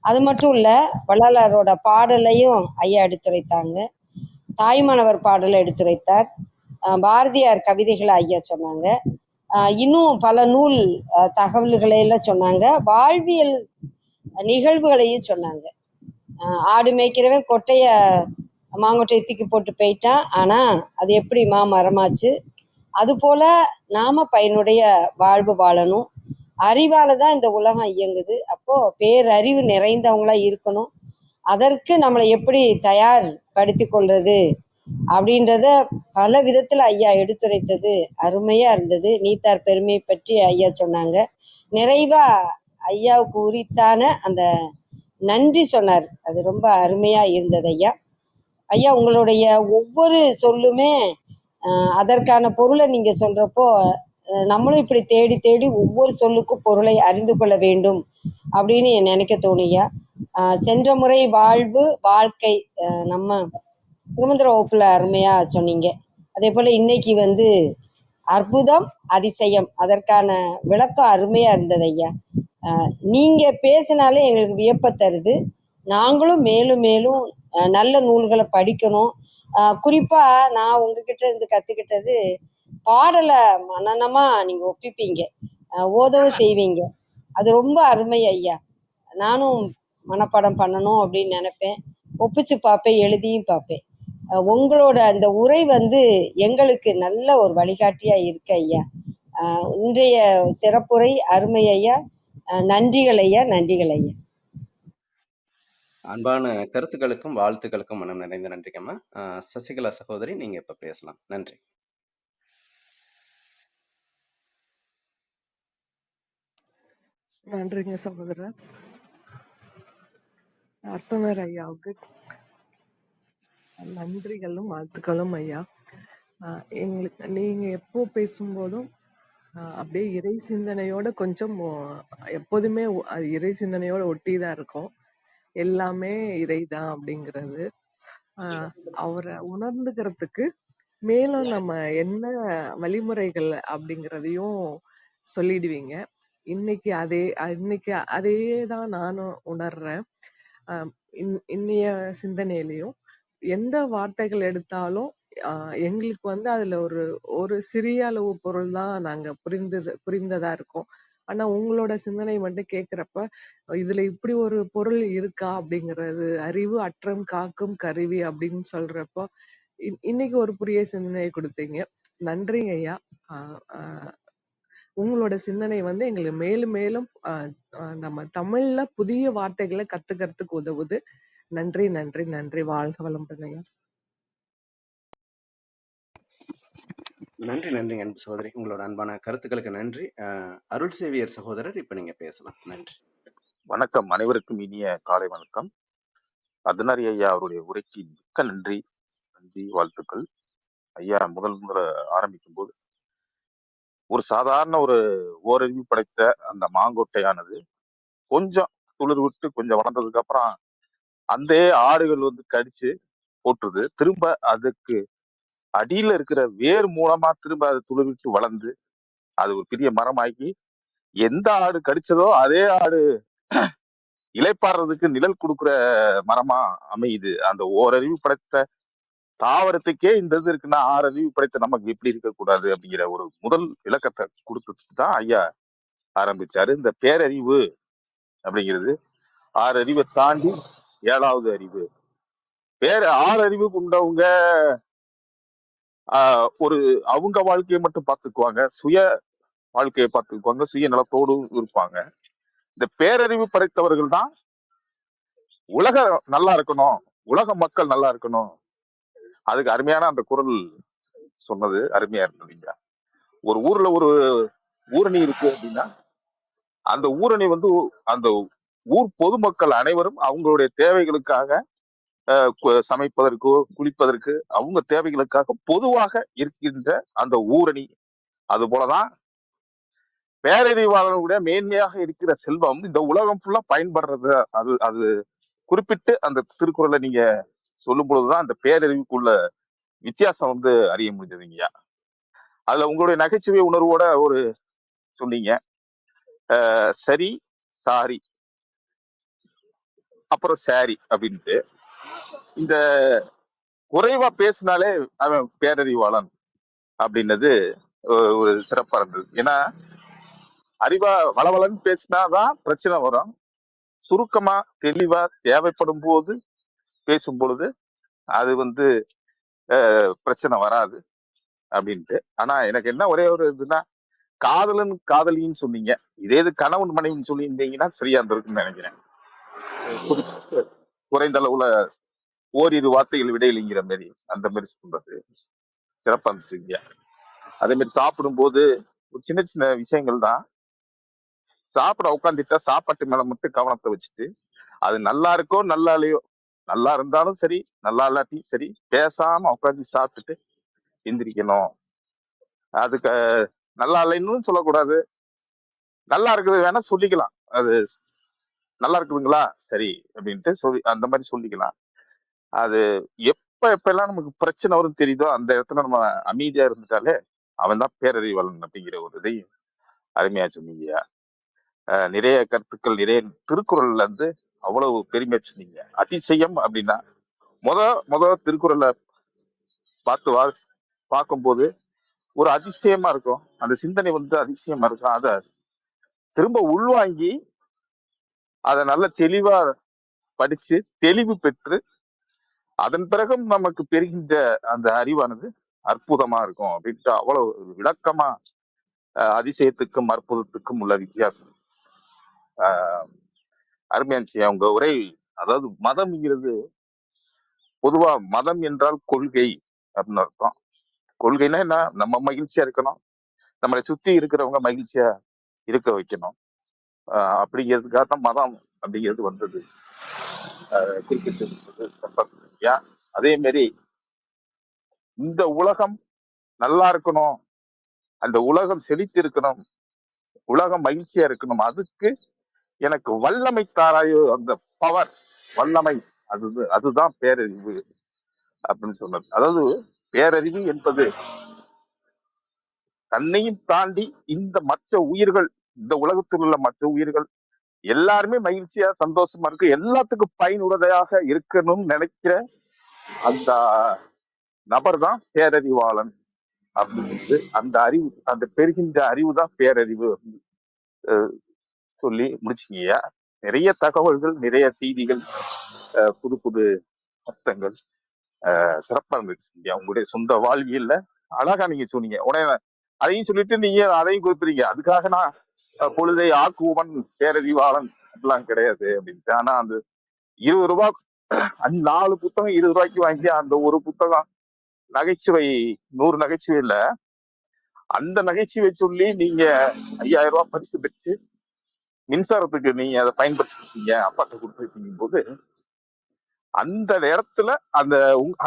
அது மட்டும் இல்லை, வள்ளலாரோட பாடலையும் ஐயா எடுத்துரைத்தாங்க. தாய்மானவர் பாடலை எடுத்துரைத்தார். பாரதியார் கவிதைகளை ஐயா சொன்னாங்க. இன்னும் பல நூல் தகவல்களையெல்லாம் சொன்னாங்க. வாழ்வியல் நிகழ்வுகளையும் சொன்னாங்க. ஆடு மேய்க்கிறவன் மாங்கொட்டையை தூக்கி போட்டு போயிட்டான், ஆனால் அது எப்படி மரமாச்சு. அதுபோல் நாம் பயனுடைய வாழ்வு வாழணும். அறிவால் தான் இந்த உலகம் இயங்குது. அப்போது பேரறிவு நிறைந்தவங்களா இருக்கணும். அதற்கு நம்மளை எப்படி தயார்படுத்தி கொள்வது அப்படின்றத பல விதத்தில் ஐயா எடுத்துரைத்தது அருமையாக இருந்தது. நீத்தார் பெருமை பற்றி ஐயா சொன்னாங்க. நிறைவாக ஐயாவுக்கு உரித்தான அந்த நன்றி சொன்னார். அது ரொம்ப அருமையாக இருந்தது ஐயா. ஐயா உங்களுடைய ஒவ்வொரு சொல்லுமே அதற்கான பொருளை நீங்கள் சொல்கிறப்போ நம்மளும் இப்படி தேடி தேடி ஒவ்வொரு சொல்லுக்கும் பொருளை அறிந்து கொள்ள வேண்டும் அப்படின்னு நினைக்க தோணியா. சென்ற முறை வாழ்க்கை நம்ம திருமந்திர வகுப்பில் அருமையாக சொன்னீங்க. அதே போல் இன்னைக்கு அற்புதம் அதிசயம் அதற்கான விளக்கம் அருமையாக இருந்தது ஐயா. நீங்கள் பேசினாலே எங்களுக்கு வியப்பை தருது. நாங்களும் மேலும் மேலும் நல்ல நூல்களை படிக்கணும். குறிப்பாக நான் உங்ககிட்ட இருந்து கற்றுக்கிட்டது பாடலை மனனமாக நீங்கள் ஒப்பிப்பீங்க, ஓதவும் செய்வீங்க. அது ரொம்ப அருமை ஐயா. நானும் மனப்பாடம் பண்ணணும் அப்படின்னு நினப்பேன். ஒப்பிச்சு பார்ப்பேன், எழுதியும் பார்ப்பேன். உங்களோட அந்த உரை எங்களுக்கு நல்ல ஒரு வழிகாட்டியாக இருக்கு ஐயா. இன்றைய சிறப்புரை அருமை ஐயா. நன்றிகள் ஐயா, நன்றிகள் ஐயா. அன்பான கருத்துக்களுக்கும் வாழ்த்துக்களுக்கும் மனம் நிறைந்த நன்றிங்கம்மா. சசிகலா சகோதரி, நீங்க இப்ப பேசலாம். நன்றி. நன்றிங்க சகோதரர். அர்த்தனர் ஐயாவுக்கு நன்றிகளும் வாழ்த்துக்களும் ஐயா. எங்களுக்கு நீங்க எப்போ பேசும்போதும் அப்படியே இறை சிந்தனையோட கொஞ்சம் எப்போதுமே அது இறை சிந்தனையோட ஒட்டிதான் இருக்கும். எல்லாமே இறைதான் அப்படிங்கிறது அவரை உணர்ந்துக்கிறதுக்கு மேலும் நம்ம என்ன வழிமுறைகள் அப்படிங்கிறதையும் சொல்லிடுவீங்க. இன்னைக்கு அதே தான் நானும் உணர்றேன். இன்னைய சிந்தனையிலையும் எந்த வார்த்தைகள் எடுத்தாலும் எங்களுக்கு அதுல ஒரு சிறிய அளவு பொருள் தான் நாங்க புரிந்ததா இருக்கும். ஆனா உங்களோட சிந்தனை மட்டும் கேக்குறப்ப இதுல இப்படி ஒரு பொருள் இருக்கா அப்படிங்கிறது, அறிவு அற்றம் காக்கும் கருவி அப்படின்னு சொல்றப்போ இன்னைக்கு ஒரு புதிய சிந்தனையை கொடுத்தீங்க. நன்றிங்க ஐயா. ஆஹ் ஆஹ் உங்களோட சிந்தனை வந்து எங்களுக்கு மேலும் மேலும் நம்ம தமிழ்ல புதிய வார்த்தைகளை கத்துக்கிறதுக்கு உதவுது. நன்றி நன்றி நன்றி. வாழ்க வளமுடன் ஐயா. நன்றி நன்றி அன்பு சகோதரி, உங்களோட அன்பான கருத்துக்களுக்கு நன்றி. அருள் சேவியர் சகோதரர், இப்ப நீங்க பேசலாம். நன்றி. வணக்கம், அனைவருக்கும் இனிய காலை வணக்கம். அர்த்தநாரி ஐயா அவருடைய உரைக்கு மிக்க நன்றி, வாழ்த்துக்கள் ஐயா. முதல்ல ஆரம்பிக்கும் போது ஒரு சாதாரண ஒரு ஓரறிவு படைத்த அந்த மாங்கொட்டையானது கொஞ்சம் துளிர் விட்டு கொஞ்சம் வளர்ந்ததுக்கு அப்புறம் அந்த ஆடுகள் வந்து கடிச்சு போட்டுருது. திரும்ப அதுக்கு அடியில இருக்கிற வேர் மூலமா திரும்ப அது துளிர் விட்டு வளர்ந்து அது ஒரு பெரிய மரமாக்கி எந்த ஆடு கடிச்சதோ அதே ஆடு இலைப்பாடுறதுக்கு நிழல் கொடுக்குற மரமா அமையுது. அந்த ஓரறிவு படைத்த தாவரத்துக்கே இந்த இது இருக்குன்னா ஆறறிவு படைத்த நமக்கு எப்படி இருக்கக்கூடாது அப்படிங்கிற ஒரு முதல் விளக்கத்தை கொடுத்துட்டு தான் ஐயா ஆரம்பிச்சாரு. இந்த பேரறிவு அப்படிங்கிறது 6 அறிவை தாண்டி 7வது அறிவு. ஆறு அறிவு கொண்டவங்க ஒரு அவங்க வாழ்க்கையை மட்டும் பார்த்துக்குவாங்க, சுய வாழ்க்கையை பார்த்துக்குவாங்க, சுய நலத்தோடு இருப்பாங்க. இந்த பேரறிவு படைத்தவர்கள் தான் உலக நல்லா இருக்கணும், உலக மக்கள் நல்லா இருக்கணும். அதுக்கு அருமையான அந்த குரல் சொன்னது அருமையா இருந்ததுங்க. ஒரு ஊர்ல ஒரு ஊரணி இருக்கு அப்படின்னா அந்த ஊரணி வந்து அந்த ஊர் பொதுமக்கள் அனைவரும் அவங்களுடைய தேவைகளுக்காக சமைப்பதற்கோ குளிப்பதற்கு அவங்க தேவைகளுக்காக பொதுவாக இருக்கின்ற அந்த ஊரணி. அது போலதான் பேரறிவாளனுடைய மேன்மையாக இருக்கிற செல்வம் இந்த உலகம் ஃபுல்லா பயன்படுறது. அது அது குறிப்பிட்டு அந்த திருக்குறளை நீங்க சொல்லும் பொழுதுதான் அந்த பேரறிவுக்குள்ள வித்தியாசம் வந்து அறிய முடிஞ்சதுங்கய்யா. அதுல உங்களுடைய நகைச்சுவை உணர்வோட ஒரு சொன்னீங்க, சரி சாரி அப்புறம் சாரி அப்படின்ட்டு. இந்த குறைவா பேசினாலே அவன் பேரறிவாளன் அப்படின்னது ஒரு சிறப்பா இருந்தது. ஏன்னா அறிவா வளவலன்னு பேசினாதான் பிரச்சனை வரும். சுருக்கமா தெளிவா தேவைப்படும் போது பேசும் பொழுது அது வந்து பிரச்சனை வராது அப்படின்ட்டு. ஆனா எனக்கு என்ன ஒரே ஒரு இதுன்னா, காதலன் காதலின்னு சொன்னீங்க, இதே இது கணவன் மனைவின்னு சொல்லியிருந்தீங்கன்னா சரியா இருந்திருக்குன்னு நினைக்கிறேன். குறைந்த அளவுல ஓரிரு வார்த்தைகள் விடையிலிங்கிற மாதிரி அந்த மாதிரி சொல்றது சிறப்பா இருந்துச்சு. அதே மாதிரி சாப்பிடும் போது ஒரு சின்ன சின்ன விஷயங்கள் தான். சாப்பிட உட்காந்துட்டா சாப்பாட்டு மேல மட்டும் கவனத்தை வச்சுட்டு அது நல்லா இருக்கோ நல்லா இல்லையோ, நல்லா இருந்தாலும் சரி நல்லா இல்லாட்டியும் சரி பேசாம உட்காந்து சாப்பிட்டுட்டு எந்திரிக்கணும். அதுக்கு நல்லா இல்லைன்னு சொல்லக்கூடாது, நல்லா இருக்குது வேணா சொல்லிக்கலாம். அது நல்லா இருக்குதுங்களா சரி அப்படின்ட்டு சொல்லி அந்த மாதிரி சொல்லிக்கலாம். அது எப்பெல்லாம் நமக்கு பிரச்சனை வரும் தெரியுதோ அந்த இடத்துல நம்ம அமைதியா இருந்துட்டாலே அவன் தான் பேரறிவாளன் அப்படிங்கிற ஒரு இதையும் அருமையா சொன்னீங்க. நிறைய கருத்துக்கள், நிறைய திருக்குறள்ல இருந்து அவ்வளவு பெருமையா சொன்னீங்க. அதிசயம் அப்படின்னா முத திருக்குறளை பார்க்கும்போது ஒரு அதிசயமா இருக்கும். அந்த சிந்தனை வந்து அதிசயமா இருக்கும். அதை திரும்ப உள்வாங்கி அதை நல்ல தெளிவா படிச்சு தெளிவு பெற்று அதன் பிறகும் நமக்கு பெறுகின்ற அந்த அறிவானது அற்புதமா இருக்கும் அப்படின்ட்டு அவ்வளவு விளக்கமா அதிசயத்துக்கும் அற்புதத்துக்கும் உள்ள வித்தியாசம் அருமையாச்சு அவங்க உரை. அதாவது மதம்ங்கிறது பொதுவா மதம் என்றால் கொள்கை அப்படின்னு அர்த்தம். கொள்கைன்னா என்ன, நம்ம மகிழ்ச்சியா இருக்கணும், நம்மளை சுத்தி இருக்கிறவங்க மகிழ்ச்சியா இருக்க வைக்கணும், அப்படிங்கிறதுக்காக தான் மதம் அப்படிங்கிறது வந்தது குறிப்பிட்டு. அதே மாதிரி இந்த உலகம் நல்லா இருக்கணும், அந்த உலகம் செழித்து இருக்கணும், உலகம் மகிழ்ச்சியா இருக்கணும், அதுக்கு எனக்கு வல்லமை தாராயோ, அந்த பவர் வல்லமை அதுதான் பேரறிவு அப்படின்னு சொன்னது. அதாவது பேரறிவு என்பது தன்னையும் தாண்டி இந்த மற்ற உயிர்கள், இந்த உலகத்தில் உள்ள மற்ற உயிர்கள் எல்லாருமே மகிழ்ச்சியா சந்தோஷமா இருக்கு, எல்லாத்துக்கும் பயனுள்ளதாக இருக்கணும்னு நினைக்கிற அந்த நபர் தான் பேரறிவாளன் அப்படிங்கிறது. அந்த அறிவு, அந்த பெறுகின்ற அறிவு தான் பேரறிவு சொல்லி முடிச்சுங்கய்யா. நிறைய தகவல்கள், நிறைய செய்திகள், புது புது அர்த்தங்கள் சிறப்பா இருந்துச்சு. உங்களுடைய சொந்த வாழ்வியல்ல அழகா நீங்க சொன்னீங்க. உடனே அதையும் சொல்லிட்டு நீங்க அதையும் குறிப்பிடுறீங்க. அதுக்காக நான் பொழுதை ஆக்குவன் பேரறிவாளன் அப்படிலாம் கிடையாது அப்படின்ட்டு. ஆனா அந்த 20 ரூபாய் 4 புத்தகம் 20 ரூபாய்க்கு வாங்கி அந்த ஒரு புத்தகம் நகைச்சுவை 100 நகைச்சுவை இல்ல, அந்த நகைச்சுவை சொல்லி நீங்க 5000 ரூபாய் பரிசு பெற்று மின்சாரத்துக்கு நீங்க அதை பயன்படுத்திருக்கீங்க, அப்பாட்ட கொடுத்துருக்கீங்க போது அந்த நேரத்துல அந்த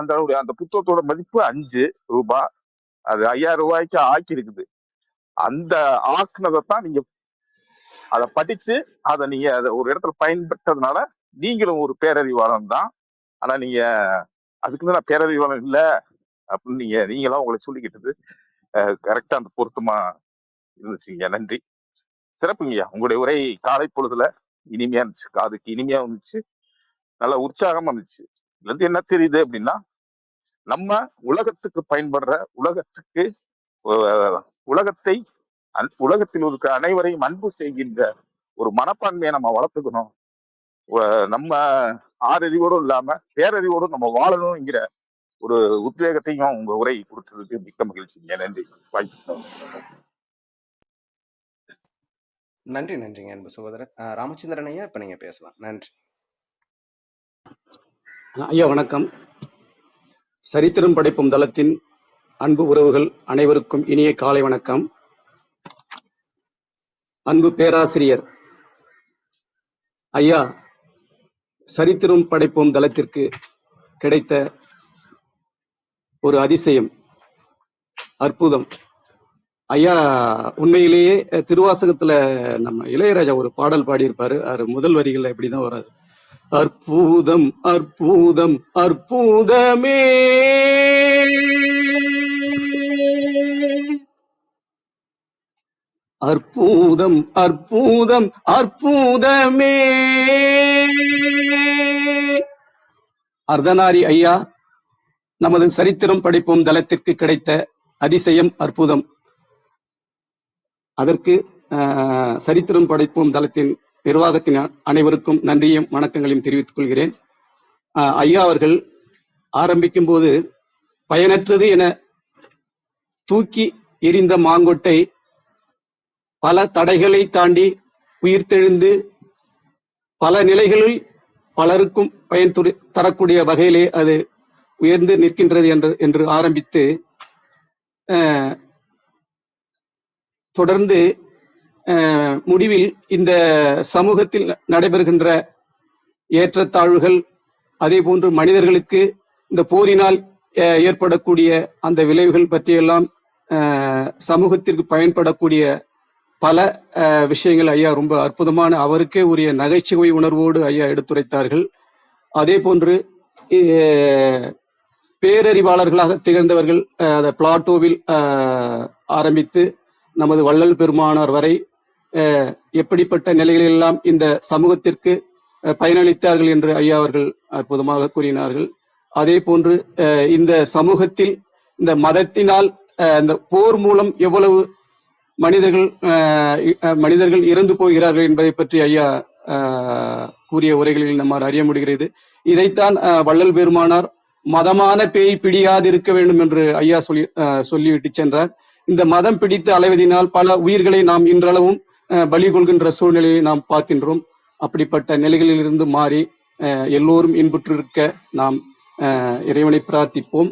அந்த புத்தகத்தோட மதிப்பு 5 ரூபாய், அது 5000 ரூபாய்க்கு ஆக்கி இருக்குது. அந்த ஆக்குனதைத்தான் நீங்க அதை படிச்சு அதை நீங்க அதை ஒரு இடத்துல பயன்பெற்றதுனால நீங்களும் ஒரு பேரறிவாளன் தான். ஆனா நீங்க அதுக்குன்னு நான் பேரறிவாளன் இல்லை அப்படின்னு நீங்களாம் உங்களை சொல்லிக்கிட்டது கரெக்டா அந்த பொருத்தமா இருந்துச்சுங்க. நன்றி, சிறப்புங்கய்யா. உங்களுடைய உரை காலை பொழுதுல இனிமையா இருந்துச்சு, காதுக்கு இனிமையா இருந்துச்சு, நல்ல உற்சாகமா இருந்துச்சு. இதுல இருந்து என்ன தெரியுது அப்படின்னா, நம்ம உலகத்துக்கு பயன்படுற உலகத்துக்கு உலகத்தை உலகத்தில் இருக்க அனைவரையும் அன்பு செய்கின்ற ஒரு மனப்பான்மையை நம்ம வளர்த்துக்கணும். நம்ம ஆறறிவோடும் இல்லாம பேரறிவோடும் நம்ம வாழணும்ங்கிற ஒரு உத்வேகத்தையும் உங்க உரை கொடுத்ததுக்கு மிக்க மகிழ்ச்சிங்க. நன்றி. நன்றிங்க அன்பு சகோதரர். ராமச்சந்திரன் ஐயா, இப்ப நீங்க பேசலாம். நன்றி ஐயா. வணக்கம். சரித்திரம் படைப்பும் தளத்தின் அன்பு உறவுகள் அனைவருக்கும் இனிய காலை வணக்கம். அன்பு பேராசிரியர் ஐயா, சரித்திரம் படைப்பும் தளத்திற்கு கிடைத்த ஒரு அதிசயம், அற்புதம். ஐயா, உண்மையிலேயே திருவாசகத்துல நம்ம இளையராஜா ஒரு பாடல் பாடியிருப்பாரு. அது முதல் வரிகள்ல இப்படிதான் வராது: அற்புதம் அற்புதம் அற்புதமே, அற்புதம் அற்புதம் அற்புதமே. அர்த்தநாரி ஐயா, நமது சரித்திரம் படிப்போம் தளத்திற்கு கிடைத்த அதிசயம், அற்புதம். அதற்கு சரித்திரம் படைப்போம் தளத்தின் நிர்வாகத்தின் அனைவருக்கும் நன்றியும் வணக்கங்களையும் தெரிவித்துக் கொள்கிறேன். ஐயா அவர்கள் ஆரம்பிக்கும் போது பயனற்றது என தூக்கி எறிந்த மாங்கொட்டை பல தடைகளை தாண்டி உயிர்த்தெழுந்து பல நிலைகளில் பலருக்கும் பயன் தரக்கூடிய வகையிலே அது உயர்ந்து நிற்கின்றது என்று ஆரம்பித்து தொடர்ந்து முடிவில் இந்த சமூகத்தில் நடைபெறுகின்ற ஏற்றத்தாழ்வுகள், அதே போன்று மனிதர்களுக்கு இந்த போரினால் ஏற்படக்கூடிய அந்த விளைவுகள் பற்றியெல்லாம் சமூகத்திற்கு பயன்படக்கூடிய பல விஷயங்கள் ஐயா ரொம்ப அற்புதமான, அவருக்கே உரிய நகைச்சுவை உணர்வோடு ஐயா எடுத்துரைத்தார்கள். அதே போன்று பேரறிவாளர்களாக திகழ்ந்தவர்கள் பிளாட்டோவில் ஆரம்பித்து நமது வள்ளல் பெருமானார் வரை எப்படிப்பட்ட நிலைகளெல்லாம் இந்த சமூகத்திற்கு பயனளித்தார்கள் என்று ஐயா அவர்கள் அற்புதமாக கூறினார்கள். அதே போன்று இந்த சமூகத்தில் இந்த மதத்தினால் இந்த போர் மூலம் எவ்வளவு மனிதர்கள் இறந்து போகிறார்கள் என்பதை பற்றி ஐயா கூறிய உரைகளில் நம்மால் அறிய முடிகிறது. இதைத்தான் வள்ளல் பெருமானார் மதமான பேய் பிடியாதிருக்க வேண்டும் என்று ஐயா சொல்லிவிட்டு சென்றார். இந்த மதம் பிடித்து அலைவதினால் பல உயிர்களை நாம் இன்றளவும் பலி கொள்கின்ற சூழ்நிலையை நாம் பார்க்கின்றோம். அப்படிப்பட்ட நிலைகளில் இருந்து மாறி எல்லோரும் இன்புற்றிருக்க நாம் இறைவனை பிரார்த்திப்போம்.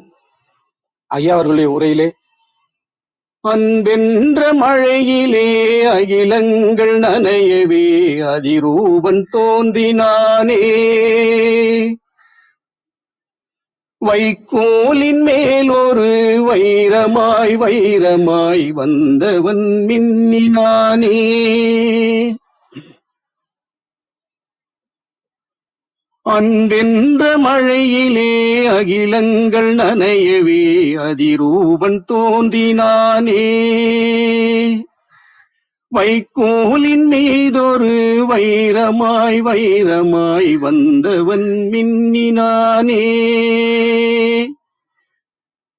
ஐயா அவர்களுடைய உரையிலே அன்பென்ற மழையிலே அகிலங்கள் நனையவே அதிரூபன் தோன்றினானே, வைக்கோலின் மேல் ஒரு வைரமாய் வைரமாய் வந்தவன் மின்னினானே, அன்பென்ற மழையிலே அகிலங்கள் நனையவே அதிரூபன் தோன்றினானே, வைக்கோலின் மீதொரு வைரமாய் வைரமாய் வந்தவன் மின்னினானே.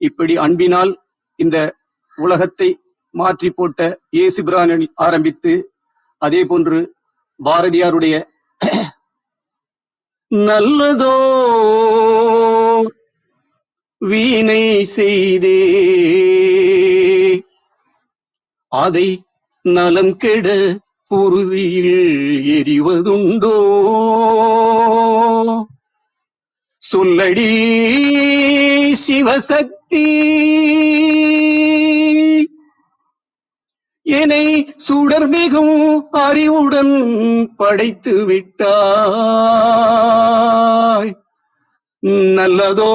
இப்படி அன்பினால் இந்த உலகத்தை மாற்றி போட்ட இயேசுபிரானில் ஆரம்பித்து அதே போன்று பாரதியாருடைய நல்லதோ வீணை செய்தே அதை நலம் கெட பொருதியில் எறிவதுண்டோ சொல்லடி சிவசக்தி என்னை சுடர்மிகும் அறிவுடன் படைத்து விட்டாய் நல்லதோ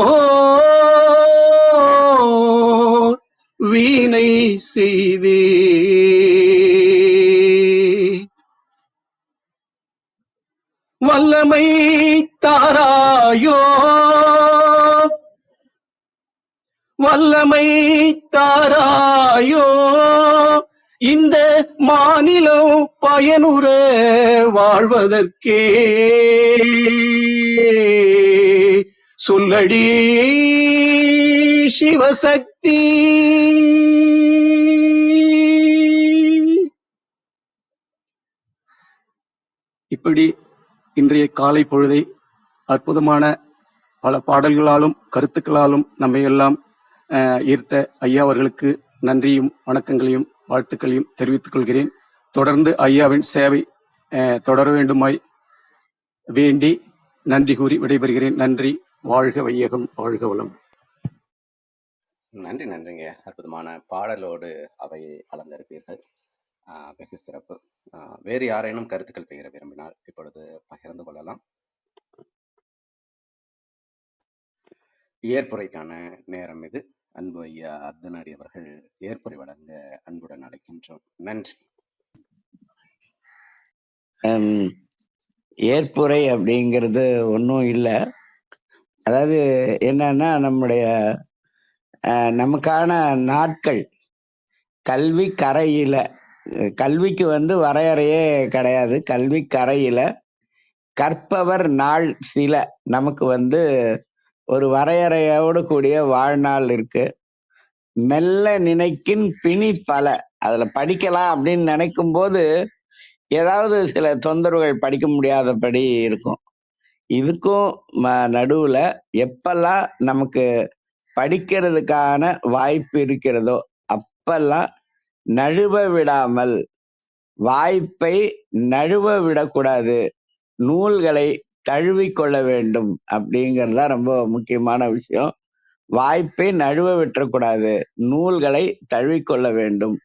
வீணை செய்தே வல்லமை தாராயோ வல்லமை தாராயோ இந்த மாநிலம் பயனுற வாழ்வதற்கே சொல்லடி சிவசக்தி. இப்படி இன்றைய காலை பொழுதை அற்புதமான பல பாடல்களாலும் கருத்துக்களாலும் நம்மை எல்லாம் ஈர்த்த ஐயா அவர்களுக்கு நன்றியும் வணக்கங்களையும் வாழ்த்துக்களையும் தெரிவித்துக் கொள்கிறேன். தொடர்ந்து ஐயாவின் சேவை தொடர வேண்டுமாய் வேண்டி நன்றி கூறி விடைபெறுகிறேன். நன்றி. வாழ்க வையகம், வாழ்க வளம். நன்றி, நன்றிங்க. அற்புதமான பாடலோடு அவையை அலங்கரிப்பீர்கள். வெகு சிறப்பு. வேறு யாரேனும் கருத்துக்கள் பகிர விரும்பினால் இப்பொழுது பகிர்ந்து கொள்ளலாம். ஏற்புரைக்கான நேரம் இது. அன்பு ஐயா அர்த்தநாரி அவர்கள் ஏற்புரை வழங்க அன்புடன் அழைக்கின்றோம். நன்றி. ஏற்புரை அப்படிங்கிறது ஒன்றும் இல்லை. அதாவது என்னன்னா, நம்முடைய நமக்கான நாட்கள் கல்வி கரையில, கல்விக்கு வரையறையே கிடையாது. கல்வி கரையில கற்பவர் நாள் சில, நமக்கு ஒரு வரையறையோடு கூடிய வாழ்நாள் இருக்கு. மெல்ல நினைக்கின் பிணி பல. அதுல படிக்கலாம் அப்படின்னு நினைக்கும் போது ஏதாவது சில தொந்தரவுகள், படிக்க முடியாதபடி இருக்கும். இதுக்கும் நடுவுல எப்பெல்லாம் நமக்கு படிக்கிறதுக்கான வாய்ப்பு இருக்கிறதோ அப்பெல்லாம் நழுவ விடாமல், வாய்ப்பை நழுவ விடக்கூடாது, நூல்களை தழுவிக்கொள்ள வேண்டும் அப்படிங்கிறதா ரொம்ப முக்கியமான விஷயம். வாய்ப்பை நழுவ விட்டுறக்கூடாது, நூல்களை தழுவிக்கொள்ள வேண்டும்.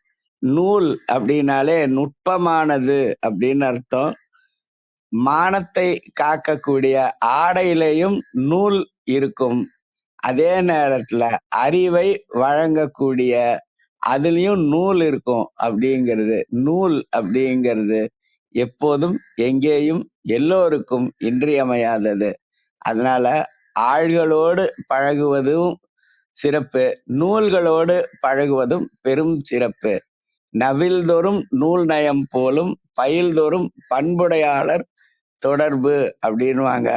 நூல் அப்படின்னாலே நுட்பமானது அப்படின்னு அர்த்தம். மானத்தை காக்கக்கூடிய ஆடையிலையும் நூல் இருக்கும். அதே நேரத்துல அறிவை வழங்கக்கூடிய அதுலயும் நூல் இருக்கும். அப்படிங்கிறது, நூல் அப்படிங்கிறது எப்போதும் எங்கேயும் எல்லோருக்கும் இன்றியமையாதது. அதனால ஆள்களோடு பழகுவதும் சிறப்பு, நூல்களோடு பழகுவதும் பெரும் சிறப்பு. நவில்தோறும் நூல் நயம் போலும் பயில்தோறும் பண்புடையாளர் தொடர்பு அப்படின்வாங்க.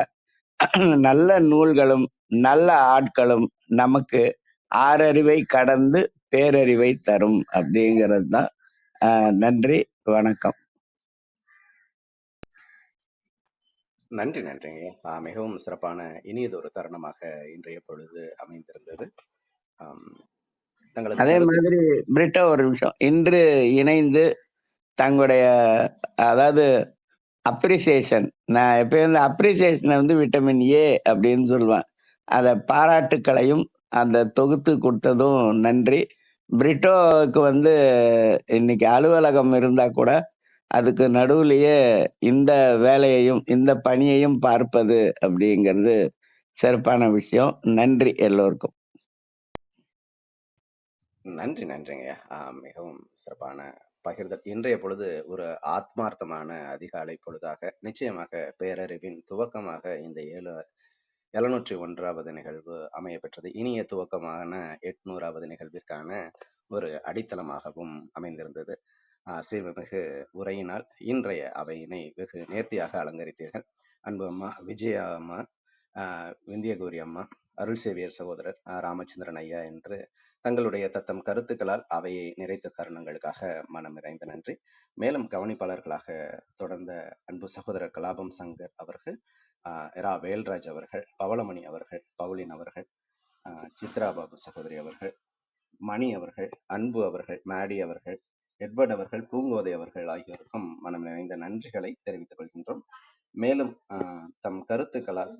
நல்ல நூல்களும் நல்ல ஆட்களும் நமக்கு ஆறறிவை கடந்து பேரறிவை தரும் அப்படிங்கிறது தான். நன்றி, வணக்கம். நன்றி, நன்றிங்க. மிகவும் சிறப்பான இனியதொரு தருணமாக இன்றைய பொழுது அமைந்திருந்தது. அதே மாதிரி பிரிட்டோ ஒரு நிமிஷம், இன்று இணைந்து தங்களுடைய அதாவது அப்ரிசியேஷன், நான் எப்பயும் அப்ரிசியேஷனை விட்டமின் ஏ அப்படின்னு சொல்லுவேன். அதை பாராட்டுக்களையும் அந்த தொகுத்து கொடுத்ததும் நன்றி. பிரிட்டோவுக்கு இன்னைக்கு அலுவலகம் இருந்தா கூட அதுக்கு நடுவுலயே இந்த வேலையையும் இந்த பணியையும் பார்ப்பது அப்படிங்கிறது சிறப்பான விஷயம். நன்றி எல்லோருக்கும். நன்றி, நன்றிங்க. மிகவும் சிறப்பான பகிர்தல். இன்றைய பொழுது ஒரு ஆத்மார்த்தமான அதிகாலை பொழுதாக, நிச்சயமாக பேரறிவின் துவக்கமாக இந்த 701வது நிகழ்வு அமைய பெற்றது. இனிய துவக்கமான 800வது நிகழ்விற்கான ஒரு அடித்தளமாகவும் அமைந்திருந்தது. சிவமிகு உரையினால் இன்றைய அவையினை வெகு நேர்த்தியாக அலங்கரித்தீர்கள். அன்பு அம்மா விஜயா அம்மா, விந்தியகௌரி அம்மா, அருள் சேவியர் சகோதரர் ராமச்சந்திரன் ஐயா என்று தங்களுடைய தத்தம் கருத்துக்களால் அவையை நிறைத்த தருணங்களுக்காக மனம் நிறைந்த நன்றி. மேலும் கவனிப்பாளர்களாக தொடர்ந்த அன்பு சகோதரர் கலாபம் சங்கர் அவர்கள், இரா வேல்ராஜ் அவர்கள், பவளமணி அவர்கள், பவுலின் அவர்கள், சித்ரா பாபு சகோதரி அவர்கள், மணி அவர்கள், அன்பு அவர்கள், மேடி அவர்கள், எட்வர்ட் அவர்கள், பூங்கோதை அவர்கள் ஆகியோருக்கும் மனம் நிறைந்த நன்றிகளை தெரிவித்துக் கொள்கின்றோம். மேலும் தம் கருத்துக்களால்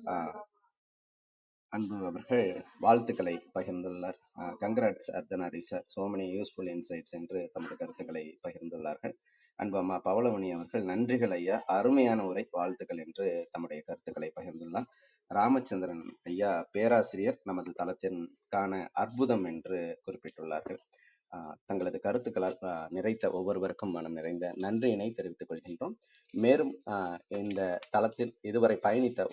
அன்பு அவர்கள் வாழ்த்துக்களை பகிர்ந்துள்ளார். Congrats Arthanari sir, so many useful insights என்று தமது கருத்துக்களை பகிர்ந்துள்ளார்கள். அன்பு அம்மா பவளமணி அவர்கள் நன்றிகள் ஐயா, அருமையான உரை, வாழ்த்துக்கள் என்று தம்முடைய கருத்துக்களை பகிர்ந்துள்ளார். ராமச்சந்திரன் ஐயா பேராசிரியர், நமது தளத்திற்கான அற்புதம் என்று குறிப்பிட்டுள்ளார்கள். தங்களது கருத்துக்களால் நிறைத்த ஒவ்வொருவருக்கும் மனம் நிறைந்த நன்றியினை தெரிவித்துக் கொள்கின்றோம். மேலும் இந்த தளத்தில் இதுவரை பயணித்த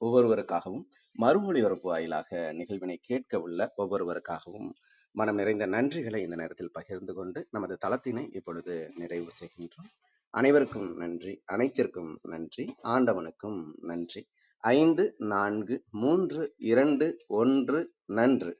ஒவ்வொருவருக்காகவும் மறு ஒளிபரப்பு வாயிலாக நிகழ்வினை கேட்க உள்ள ஒவ்வொருவருக்காகவும் மனம் நிறைந்த நன்றிகளை இந்த நேரத்தில் பகிர்ந்து கொண்டு நமது தளத்தினை இப்பொழுது நிறைவு செய்கின்றோம். அனைவருக்கும் நன்றி, அனைத்திற்கும் நன்றி, ஆண்டவனுக்கும் நன்றி. 5, 4, 3, 2, 1 நன்று.